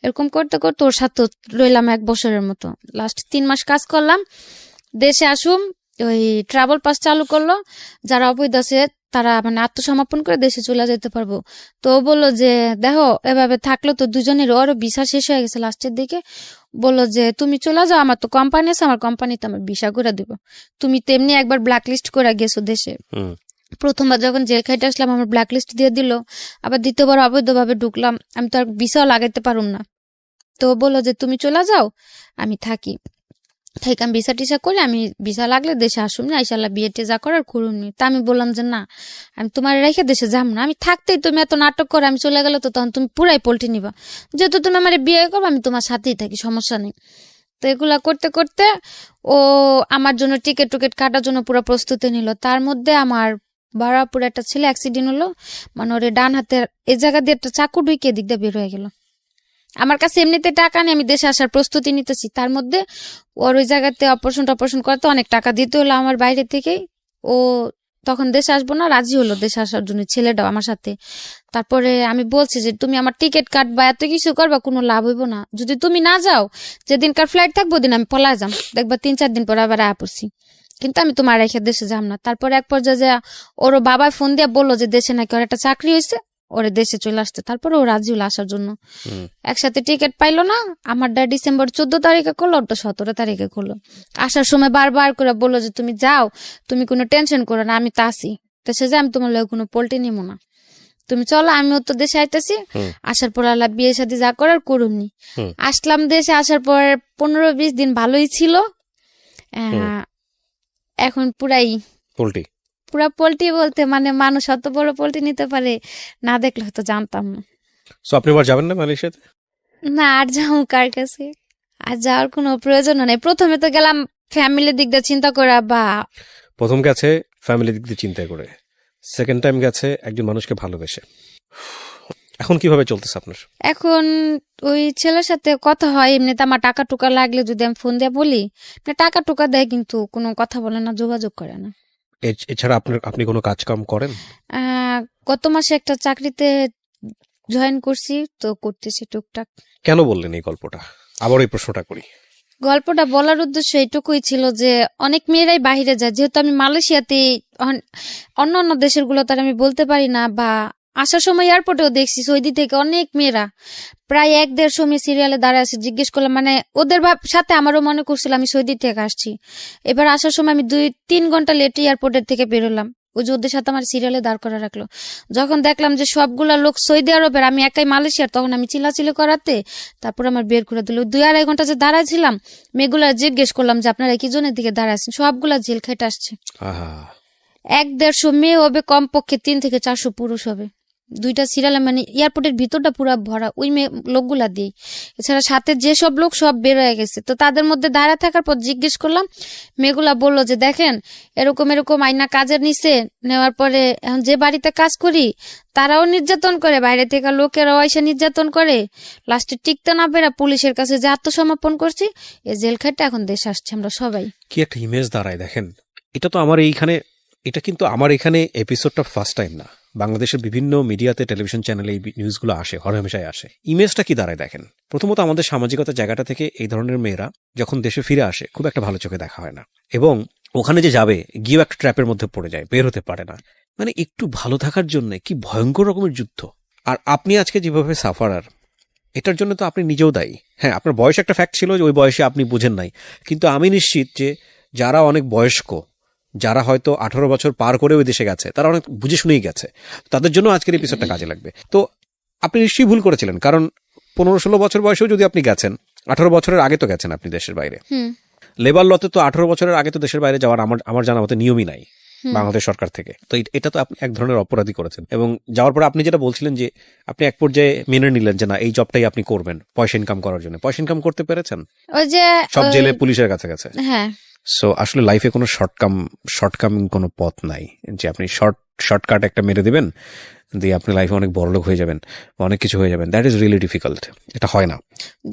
এরকম করতে করতে ওর সাথে রইলাম 1 বছরের মতো। লাস্ট 3 মাস কাজ করলাম, দেশে আসুম, ওই ট্রাভেল পাস চালু করলো, যারা অবৈধ আছে তারা মানে আত্মসমর্পণ করে দেশে চলে যেতে পারবো। তো ও বললো যে দেখো, এভাবে থাকলো তো দুজনের, ওরও ভিসা শেষ হয়ে গেছে লাস্টের দিকে, বললো যে তুমি চলে যাও, আমার তো কোম্পানি আছে, আমার কোম্পানিতে আমার ভিসা করে দিব, তুমি তেমনি একবার ব্ল্যাক লিস্ট করে গেছো দেশে। প্রথমবার যখন জেল খাইতে আসলাম আমার ব্ল্যাক লিস্ট দিয়ে দিল, আবার দ্বিতীয়বার অবৈধভাবে ঢুকলাম, আমি তো আর ভিসাও লাগাইতে পারুম না। তো বললো যে তুমি চলে যাও, আমি থাকি, আমি ভিসা টিসা করে আমি ভিসা লাগলে দেশে আসুন না, ইনশাল্লাহ বিয়ে টেজা করার করুন। তা আমি বললাম যে না, আমি তোমার রেখে দেশে যাম না, আমি থাকতেই তুমি এত নাটক করে আমি চলে গেলে তো তখন তুমি পুরাই পল্টি নিবা, যেহেতু তুমি আমার বিয়ে করবো আমি তোমার সাথেই থাকি, সমস্যা নেই। তো এগুলা করতে করতে ও আমার জন্য টিকিট টুকিট কাটার জন্য পুরো প্রস্তুতি নিল। তার মধ্যে আমার বারাপুর একটা ছেলে অ্যাক্সিডেন্ট হলো, মানে ওর ডান হাতের এই জায়গা দিয়ে একটা চাকু ঢুকিয়ে দিক দিয়ে বের হয়ে গেল। আমার কাছে এমনিতে টাকা নেই, আমি দেশে আসার প্রস্তুতি নিতেছি, তার মধ্যে ওর ওই জায়গাতে অপারেশন করতে অনেক টাকা দিতে হলো আমার বাইরে থেকেই। ও তখন দেশে আসবো না, রাজি হলো দেশে আসার জন্য, ছেলেটাও আমার সাথে। তারপরে আমি বলছি যে তুমি আমার টিকিট কাটবা, এত কিছু করবা, কোনো লাভ হইব না, যদি তুমি না যাও, যেদিনকার ফ্লাইট থাকবো দিন আমি পলায় যাম, দেখবা 3-4 দিন পর আবার আয়া পড়ছি, কিন্তু আমি তোমার রেখে দেশে যাম না। তারপরে এক পর্যায়ে ওর বাবা ফোন দিয়ে বললো যে দেশে নাকি ওর একটা চাকরি হয়েছে, ওরে দেশে চলে আসতে। তারপরে ও রাজি হলো আসার জন্য। একসাথে টিকিট পাইলো না, আমারটা ডিসেম্বর 14 তারিখে করলো, ওটা 17 তারিখে করলো। আসার সময় বারবার করে বললো যে তুমি যাও, তুমি কোনো টেনশন করো না, আমি তা আসি দেশে, যে আমি তোমার লোক কোনো পোল্ট্রি নিবো না, তুমি চলো, আমিও তো দেশে আইতেছি। আসার পর আল্লাহ বিয়ে শাদী যা করার করুননি। আসলাম দেশে, আসার পর 15-20 দিন ভালোই ছিল, এখন পুরাই পুরা পোল্ট্রি বলতে মানে মানুষ অত বড় পোল্ট্রি নিতে পারে না দেখলে হয়তো জানতাম না। সো আপনি আবার যাবেন না মালয়েশিয়াতে? না, আর যাও কার কাছে? আর যাওয়ার কোনো প্রয়োজন নেই। প্রথমে তো গেলাম ফ্যামিলির দিক দিয়ে চিন্তা করা, বা প্রথম গেছে ফ্যামিলি দিক দিয়ে চিন্তা করে, সেকেন্ড টাইম গেছে একজন মানুষকে ভালোবেসে। এখন কিভাবে চলতেছে আপনার? এখন ওই ছেলের সাথে কথা হয় এমনিতে, আমার টাকা টুকা লাগলে যদি আমি ফোন দিয়ে বলি, না টাকা টুকা দেয় কিন্তু কোনো কথা বলে না, যোগাযোগ করে না। এছাড়া আপনি কোনো কাজ কাম করেন? গত মাসে একটা চাকরিতে জয়েন করছি, তো করতেছি টুকটাক। কেন বললেন এই গল্পটা? আবার এই প্রশ্নটা করি। গল্পটা বলার উদ্দেশ্য এইটুকুই ছিল যে অনেক মেয়েরাই বাহিরে যায়, যেহেতু আমি মালয়েশিয়াতে অন্য অন্য দেশের গুলো তার আমি বলতে পারি না, বা আসার সময় এয়ারপোর্টেও দেখছি সৌদি থেকে অনেক মেয়েরা প্রায় 1-1.5 মেয়ে সিরিয়ালে দাঁড়ায় আছে। জিজ্ঞেস করলাম, মানে ওদের সাথে আমারও মনে করছিল আমি সৌদি থেকে আসছি। এবার আসার সময় আমি 2-3 ঘন্টা লেটে এয়ারপোর্টের থেকে বেরোলাম, ওই যে ওদের সাথে আমার সিরিয়ালে দাঁড় করা রাখলো। যখন দেখলাম যে সবগুলা লোক সৌদি আরবের, আমি একাই মালয়েশিয়ার, তখন আমি চিল্লাচিল্লি করাতে তারপর আমার বের করে দিল। 2-2.5 ঘন্টা যে দাঁড়াইছিলাম, মেয়েগুলা জিজ্ঞেস করলাম যে আপনারা কি জনের দিকে দাঁড়াচ্ছেন, সবগুলা জেল খেটে আসছে। 1-1.5 মেয়ে হবে, কমপক্ষে 3 থেকে 400 পুরুষ হবে। 2টা সিরিয়ালে, মানে এয়ারপোর্টের ভিতরটা পুরো ভরা ওই মেয়ে লোকগুলা দিয়ে। এছাড়া সাথে যেসব লোক সব বের হয়ে গেছে। তো তাদের মধ্যে দাঁড়া থাকার পর জিজ্ঞেস করলাম, মেয়েগুলা বললো যে দেখেন এরকম এরকম আইনা কাজের নিচে নেওয়ার পরে এখন যে বাড়িতে কাজ করি তারাও নির্যাতন করে, বাইরে থেকে লোকেরাও এসে নির্যাতন করে, লাস্টে টিকতে না পেরে পুলিশের কাছে যে আত্মসমর্পণ করছি, এই জেল খাটটা এখন দেশে আসছে আমরা সবাই। কি একটা ইমেজ দাঁড়ায় দেখেন। এটা তো আমার এইখানে, এটা কিন্তু আমার এখানে এপিসোডটা ফার্স্ট টাইম না। বাংলাদেশের বিভিন্ন মিডিয়াতে, টেলিভিশন চ্যানেলে এই নিউজগুলো আসে, হরহামেশাই আসে। ইমেজটা কি দাঁড়ায় দেখেন। প্রথমত আমাদের সামাজিকতার জায়গাটা থেকে এই ধরনের মেয়েরা যখন দেশে ফিরে আসে খুব একটা ভালো চোখে দেখা হয় না, এবং ওখানে যে যাবে গিয়েও একটা ট্র্যাপের মধ্যে পড়ে যায়, বের হতে পারে না। মানে একটু ভালো থাকার জন্য কি ভয়ঙ্কর রকমের যুদ্ধ। আর আপনি আজকে যেভাবে সাফারার, এটার জন্য তো আপনি নিজেও দায়ী। হ্যাঁ, আপনার বয়স একটা ফ্যাক্ট ছিল যে ওই বয়সে আপনি বুঝেন নাই, কিন্তু আমি নিশ্চিত যে যারা অনেক বয়স্ক, যারা হয়তো 18 বছর পার করে ওই দেশে গেছে, তারা অনেক বুঝে শুনেই গেছে, তাদের জন্য আজকের এপিসোডটা কাজে লাগবে। তো আপনি নিশ্চয়ই ভুল করেছিলেন, কারণ 15-16 বছর বয়সেও যদি আপনি গেছেন, 18 বছরের আগে তো গেছেন আপনি দেশের বাইরে। লেবার লতে তো 18 বছরের আগে তো দেশের বাইরে যাওয়ার আমার জানা মতে নিয়মই নাই বাংলাদেশ সরকার থেকে। তো এটা তো আপনি এক ধরনের অপরাধী করেছেন। এবং যাওয়ার পরে আপনি যেটা বলছিলেন যে আপনি এক পর্যায়ে মেনে নিলেন যে না, এই জবটাই আপনি করবেন পয়সা ইনকাম করার জন্য। পয়সা ইনকাম করতে পেরেছেন? ওই যে সব জেলে পুলিশের কাছে গেছে। হ্যাঁ। সো আসলে লাইফে কোনো শর্টকামিং কোনো পথ নাই যে আপনি শর্টকাট একটা মেরে দিবেন, দিয়ে আপনি লাইফে অনেক বড়লোক হয়ে যাবেন, অনেক কিছু হয়ে যাবেন। That is really difficult. এটা হয় না।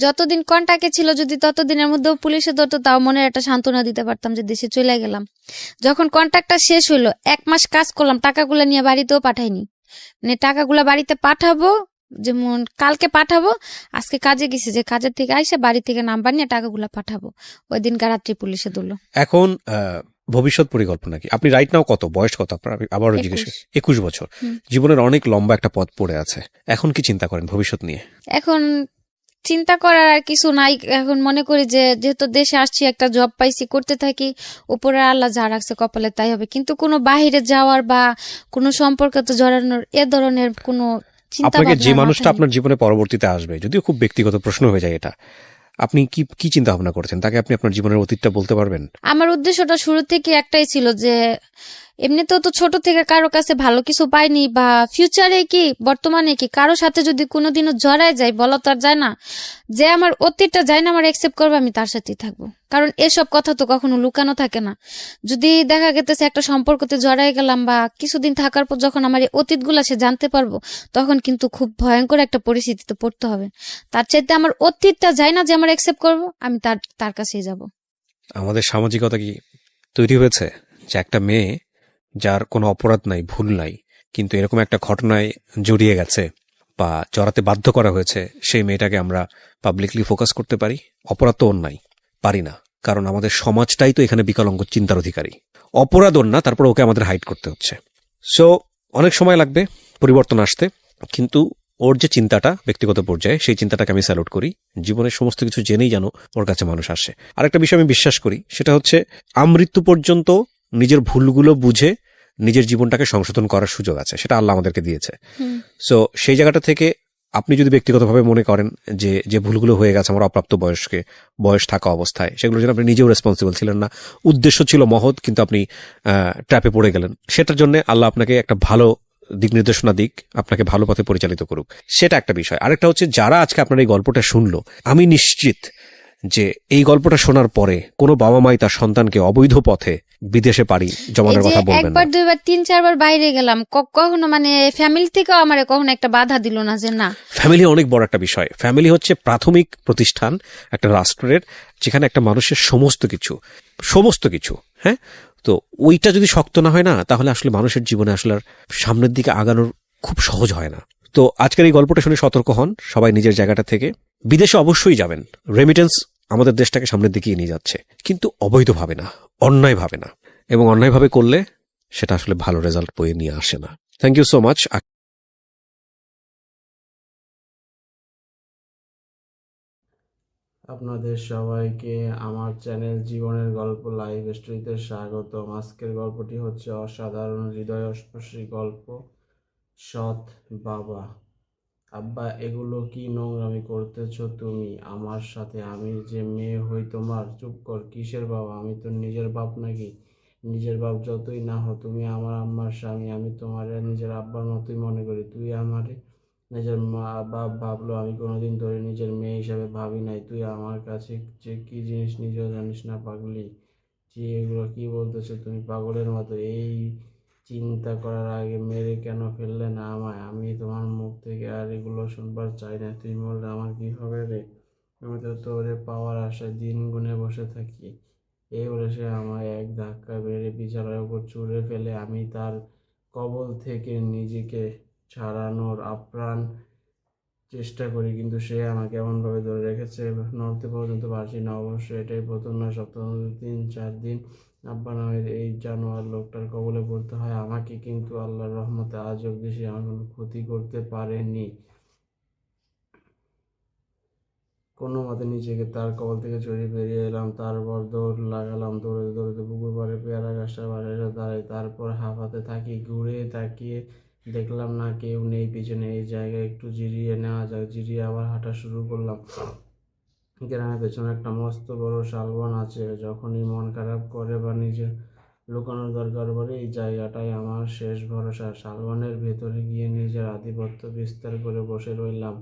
যতদিন কন্টাক্টে ছিল, যদি ততদিনের মধ্যেও পুলিশে ধরতো, তাও মনের একটা সান্ত্বনা দিতে পারতাম যে দেশে চলে গেলাম। যখন কন্ট্রাক্টটা শেষ হইলো, 1 মাস কাজ করলাম, টাকাগুলা নিয়ে বাড়িতেও পাঠাইনি। মানে টাকাগুলা বাড়িতে পাঠাবো, যেমন কালকে পাঠাবো, আজকে কাজে গেছি, যে কাজের থেকে আইসে বাড়ি থেকে নাম্বার নিয়ে টাকাগুলা পাঠাবো, ওই দিনকার রাত্রি পুলিশে ধরলো। এখন ভবিষ্যৎ পরিকল্পনা কি? আপনি রাইট নাও কত বয়স, কত আপনার? আবারও জিজ্ঞেস। 21 বছর। জীবনের অনেক লম্বা একটা পথ পড়ে আছে। এখন কি চিন্তা করেন ভবিষ্যৎ নিয়ে? এখন চিন্তা করার আর কিছু নাই। এখন মনে করি যে যেহেতু দেশে আসছি, একটা জব পাইছি, করতে থাকি, উপরে আল্লাহ যা রাখছে কপালে তাই হবে। কিন্তু কোনো বাহিরে যাওয়ার বা কোনো সম্পর্কে জড়ানোর এ ধরনের কোনো চিন্তা আপনাকে যে ভাবনা মানুষটা মাথায় আপনার জীবনে পরবর্তীতে আসবে, যদিও খুব ব্যক্তিগত প্রশ্ন হয়ে যায় এটা, আপনি কি চিন্তা ভাবনা করছেন? তাকে আপনি আপনার জীবনের অতীতটা বলতে পারবেন? আমার উদ্দেশ্যটা শুরু থেকে একটাই ছিল যে এমনিতেও তো ছোট থেকে কারো কাছে ভালো কিছু পাইনি, বা ফিউচারে কি বর্তমানে কি কারো সাথে যদি কোনোদিনও জড়ায় যায়, বলা তো আর যায় না। যে আমার অতীতটা যায় না আমার অ্যাকসেপ্ট করবে, আমি তার সাথেই থাকবো। কারণ এসব কথা তো কখনো লুকানো থাকে না। যদি দেখা গেতেছে একটা সম্পর্কতে জড়াই গেলাম, বা কিছুদিন থাকার পর যখন আমার এই অতীতগুলা সে জানতে পারবো, তখন কিন্তু খুব ভয়ঙ্কর একটা পরিস্থিতিতে পড়তে হবে। তার চাইতে আমার অতীতটা যায় না যে আমার অ্যাকসেপ্ট করবো, আমি তার কাছেই যাব। আমাদের সামাজিকতা কি তৈরি হয়েছে যে একটা মেয়ে যার কোনো অপরাধ নাই, ভুল নাই, কিন্তু এরকম একটা ঘটনায় জড়িয়ে গেছে বা জড়াতে বাধ্য করা হয়েছে, সেই মেয়েটাকে আমরা পাবলিকলি ফোকাস করতে পারি? অপরাধ তো ওর নাই, পারি না, কারণ আমাদের সমাজটাই তো এখানে বিকলাঙ্গ চিন্তার অধিকারী। অপরাধ ওর না, তারপর ওকে আমাদের হাইড করতে হচ্ছে। সো অনেক সময় লাগবে পরিবর্তন আসতে, কিন্তু ওর যে চিন্তাটা ব্যক্তিগত পর্যায়ে, সেই চিন্তাটাকে আমি স্যালুট করি। জীবনের সমস্ত কিছু জেনেই যেন ওর কাছে মানুষ আসে। আরেকটা বিষয় আমি বিশ্বাস করি, সেটা হচ্ছে আমৃত্যু পর্যন্ত নিজের ভুলগুলো বুঝে নিজের জীবনটাকে সংশোধন করার সুযোগ আছে, সেটা আল্লাহ আমাদেরকে দিয়েছে। সো সেই জায়গাটা থেকে আপনি যদি ব্যক্তিগতভাবে মনে করেন যে ভুলগুলো হয়ে গেছে আমার অপ্রাপ্ত বয়স থাকা অবস্থায়, সেগুলো যেন আপনি নিজেও রেসপন্সিবল ছিলেন না, উদ্দেশ্য ছিল মহৎ কিন্তু আপনি ট্র্যাপে পড়ে গেলেন, সেটার জন্য আল্লাহ আপনাকে একটা ভালো দিক নির্দেশনা দিক, আপনাকে ভালো পথে পরিচালিত করুক, সেটা একটা বিষয়। আরেকটা হচ্ছে, যারা আজকে আপনার এই গল্পটা শুনলো, আমি নিশ্চিত যে এই গল্পটা শোনার পরে কোনো বাবা মাই তার সন্তানকে অবৈধ পথে বিদেশে পাড়ি এই জমানোর যে কথা বলবেন না। একবার দুইবার তিন চারবার বাইরে গেলাম, কখনো মানে ফ্যামিলি থেকেও আমার কখনো একটা বাধা দিল না যে না। ফ্যামিলি অনেক বড় একটা বিষয়। ফ্যামিলি হচ্ছে প্রাথমিক প্রতিষ্ঠান একটা রাষ্ট্রের, যেখানে একটা মানুষের সমস্ত কিছু, হ্যাঁ। তো ওইটা যদি শক্ত না হয় না, তাহলে আসলে মানুষের জীবনে আসলে আর সামনের দিকে আগানোর খুব সহজ হয় না। তো আজকের এই গল্পটা শুনে সতর্ক হন সবাই নিজের জায়গাটা থেকে। বিদেশে অবশ্যই যাবেন, রেমিটেন্স আমাদের দেশটাকে সামনের দিকে নিয়ে যাচ্ছে, কিন্তু অবৈধভাবে না, অন্যায়ভাবে না। এবং অন্যায়ভাবে করলে সেটা আসলে ভালো রেজাল্ট বয়ে নিয়ে আসে না। Thank you so much. আপনাদের সবাইকে আমার চ্যানেল জীবনের গল্প লাইভ স্টোরিতে স্বাগতম। আজকের গল্পটি হচ্ছে অসাধারণ হৃদয়স্পর্শী গল্প, সৎ বাবা। আব্বা, এগুলো কি নোংরামি করতেছো তুমি আমার সাথে? আমি যে মেয়ে হই তোমার? চুপ কর। কিসের বাবা? আমি তো নিজের বাপ নাকি? নিজের বাপ যতই না হও, তুমি আমার আম্মার স্বামী। আমি তোমার নিজের আব্বার মতোই মনে করি। তুই আমার নিজের মা বাপ ভাবলো, আমি কোনোদিন তোরে নিজের মেয়ে হিসাবে ভাবি নাই। তুই আমার কাছে যে কি জিনিস নিজেও জানিস না, পাগলি। যে এগুলো কি বলতেছো তুমি পাগলের মতো? এই চিন্তা করার আগে মেরে কেন ফেললে না আমায়? আমি তোমার মুখ থেকে আর এগুলো শুনবার চাই না। তুই মরলে আমার কি হবে রে? আমি তো তোরে পাওয়ার আশায় দিন গুনে বসে থাকি। এই বলে সে আমায় এক ধাক্কা মেরে বিছানার উপর ছুঁড়ে ফেলে। আমি তার কবল থেকে নিজেকে ছাড়ানোর আপ্রাণ চেষ্টা করি, কিন্তু সে আমাকে এমনভাবে ধরে রেখেছে, নড়তে পর্যন্ত পারছি না। অবশ্য এটাই প্রথম নয়, সপ্তাহ 3-4 দিন আব্বা নামের এই জানোয়ার লোকটার কবলে পড়তে হয় আমাকে, কিন্তু আল্লাহর রহমতে আজ অব্দি সে আমার কোনো ক্ষতি করতে পারেনি। কোনো মতে নিজেকে তার কবল থেকে ছড়িয়ে বেরিয়ে এলাম, তারপর দৌড় লাগালাম। দৌড়তে দৌড়তে পুকুর পাড়ে পেয়ারা গাছটার পাশে এসে দাঁড়াই। তারপর হাঁপাতে থাকি। ঘুরে তাকিয়ে দেখলাম না কেউ নেই পিছনে। এই জায়গায় একটু জিরিয়ে নেওয়া যাক। জিরিয়ে আবার হাঁটা শুরু করলাম। গ্রামের পেছনে একটা মস্ত বড় শালবন আছে। যখনই মন খারাপ করে বা নিজের লুকানোর দরকার পড়ে, এই জায়গাটাই আমার শেষ ভরসা। শালবনের ভেতরে গিয়ে নিজের আধিপত্য বিস্তার করে বসে রইলাম।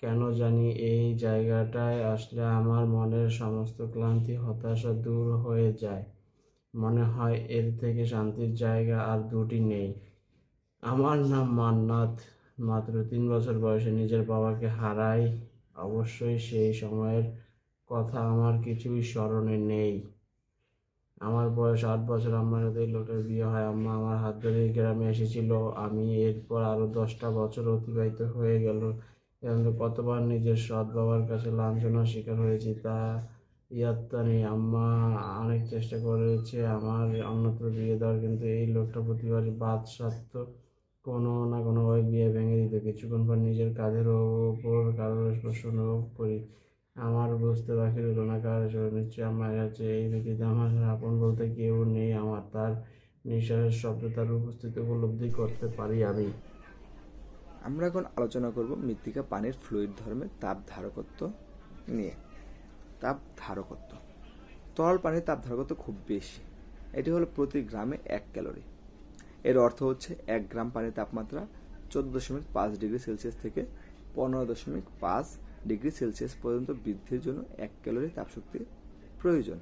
কেন জানি এই জায়গাটায় আসলে আমার মনের সমস্ত ক্লান্তি হতাশা দূর হয়ে যায়। মনে হয় এর থেকে শান্তির জায়গা আর দুটি নেই। আমার নাম মান্নাত। মাত্র 3 বছর বয়সে নিজের বাবাকে হারাই। অবশ্যই সেই সময়ের কথা আমার কিছুই স্মরণে নেই। আমার বয়স 8 বছর। আম্মার সাথে এই লোকটার বিয়ে হয়। আম্মা আমার হাত ধরে এই গ্রামে এসেছিল। আমি এরপর আরো 10টা বছর অতিবাহিত হয়ে গেল। এর কতবার নিজের সৎ বাবার কাছে লাঞ্ছনার শিকার হয়েছি তা ইয়াত্তা নেই। আম্মা অনেক চেষ্টা করেছে আমার অন্যত্র বিয়ে দেওয়ার, কিন্তু এই লোকটা প্রতিবারই বাদ সাধতো। কোনো না কোনোভাবে বিয়ে ভেঙে দিত। কিছুক্ষণ পর নিজের কাঁধের ওপর কারোর স্পর্শ অনুভব করি। আমার বুঝতে বাকি রইল না কার এসব। নিশ্চয়ই আমার কাছে এই পৃথিবীতে আমার আপন বলতে কেউ নেই। আমার তার নিঃশ্বাসের শব্দ, তার উপস্থিতি উপলব্ধি করতে পারি আমি। আমরা এখন আলোচনা করব মৃত্তিকা পানির ফ্লুইড ধর্মের তাপ ধারকত্ব নিয়ে। তাপ ধারকত্ব, তরল পানির তাপ ধারকত্ব খুব বেশি। এটি হলো প্রতি গ্রামে 1 ক্যালোরি। এর অর্থ হচ্ছে 1 গ্রাম পানির তাপমাত্রা 14.5 ডিগ্রি সেলসিয়াস থেকে 15.5 ডিগ্রি সেলসিয়াস পর্যন্ত বৃদ্ধির জন্য 1 ক্যালোরি তাপশক্তি প্রয়োজন।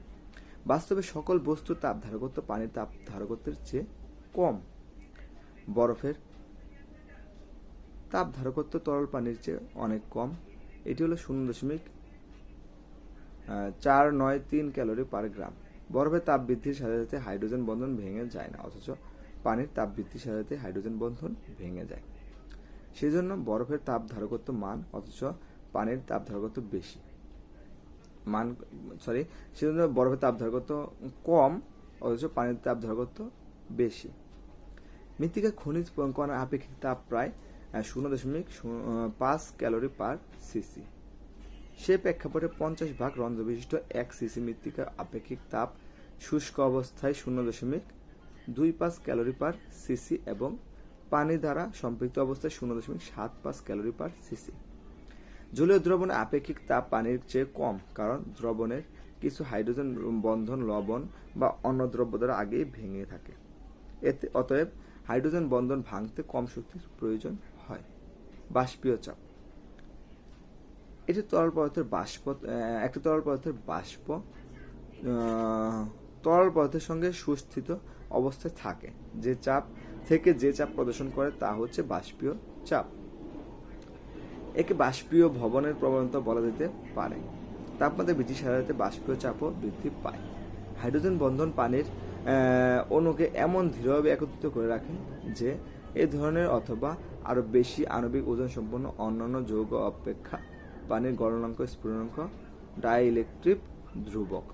বাস্তবে সকল বস্তুর তাপ ধারকত্ব পানির তাপ ধারকত্বের চেয়ে কম। বরফের তাপ ধারকত্ব তরল পানির চেয়ে অনেক কম। এটি হলো 0.493 ক্যালোরি পার গ্রাম। বরফের তাপ বৃদ্ধির সাথে সাথে হাইড্রোজেন বন্ধন ভেঙে যায় না, অথচ পানির তাপ বৃদ্ধির সাথে সাথে হাইড্রোজেন বন্ধন ভেঙে যায়। সেজন্য বরফের তাপ ধারকত্ব মান, অথচ পানির তাপ ধারকত্ব বেশি। সেজন্য বরফের তাপ ধারকত্ব কম, অথচ পানির তাপ ধারকত্ব বেশি। মৃত্তিকার খনিজ কণার আপেক্ষিক তাপ প্রায় 0.5 ক্যালোরি পার সিসি। সে প্রেক্ষাপটে 50 ভাগ রন্ধ্র বিশিষ্ট 1 সিসি মৃত্তিকার আপেক্ষিক তাপ শুষ্ক অবস্থায় 0.25 ক্যালোরি পার সিসি এবং পানি দ্বারা সম্পৃক্ত অবস্থায় 0.75 ক্যালোরি পার সিসি। জলীয় দ্রবণের আপেক্ষিক তাপ পানির চেয়ে কম, কারণ দ্রবণের কিছু হাইড্রোজেন বন্ধন লবণ বা অন্য দ্রব্য দ্বারা আগেই ভেঙে থাকে। অতএব হাইড্রোজেন বন্ধন ভাঙতে কম শক্তির প্রয়োজন হয়। বাষ্পীয় চাপ, এটি তরল পদার্থের বাষ্প, একটি তরল পদার্থের বাষ্প তরল পদার্থের সঙ্গে সুস্থিত অবস্থায় থাকে, যে চাপ প্রদর্শন করে তা হচ্ছে বাষ্পীয় চাপ। একে বাষ্পীয় ভবনের প্রবণতা বলা যেতে পারে। তাপমাত্রা বৃদ্ধির সাথে সাথে বাষ্পীয় চাপও বৃদ্ধি পায়। হাইড্রোজেন বন্ধন পানির অণুকে এমন দৃঢ়ভাবে একত্রিত করে রাখে যে এই ধরনের অথবা আরো বেশি আণবিক ওজন সম্পন্ন অন্যান্য যৌগ অপেক্ষা পানির গলনাঙ্ক স্ফুটনাঙ্ক ডাইইলেকট্রিক ধ্রুবক।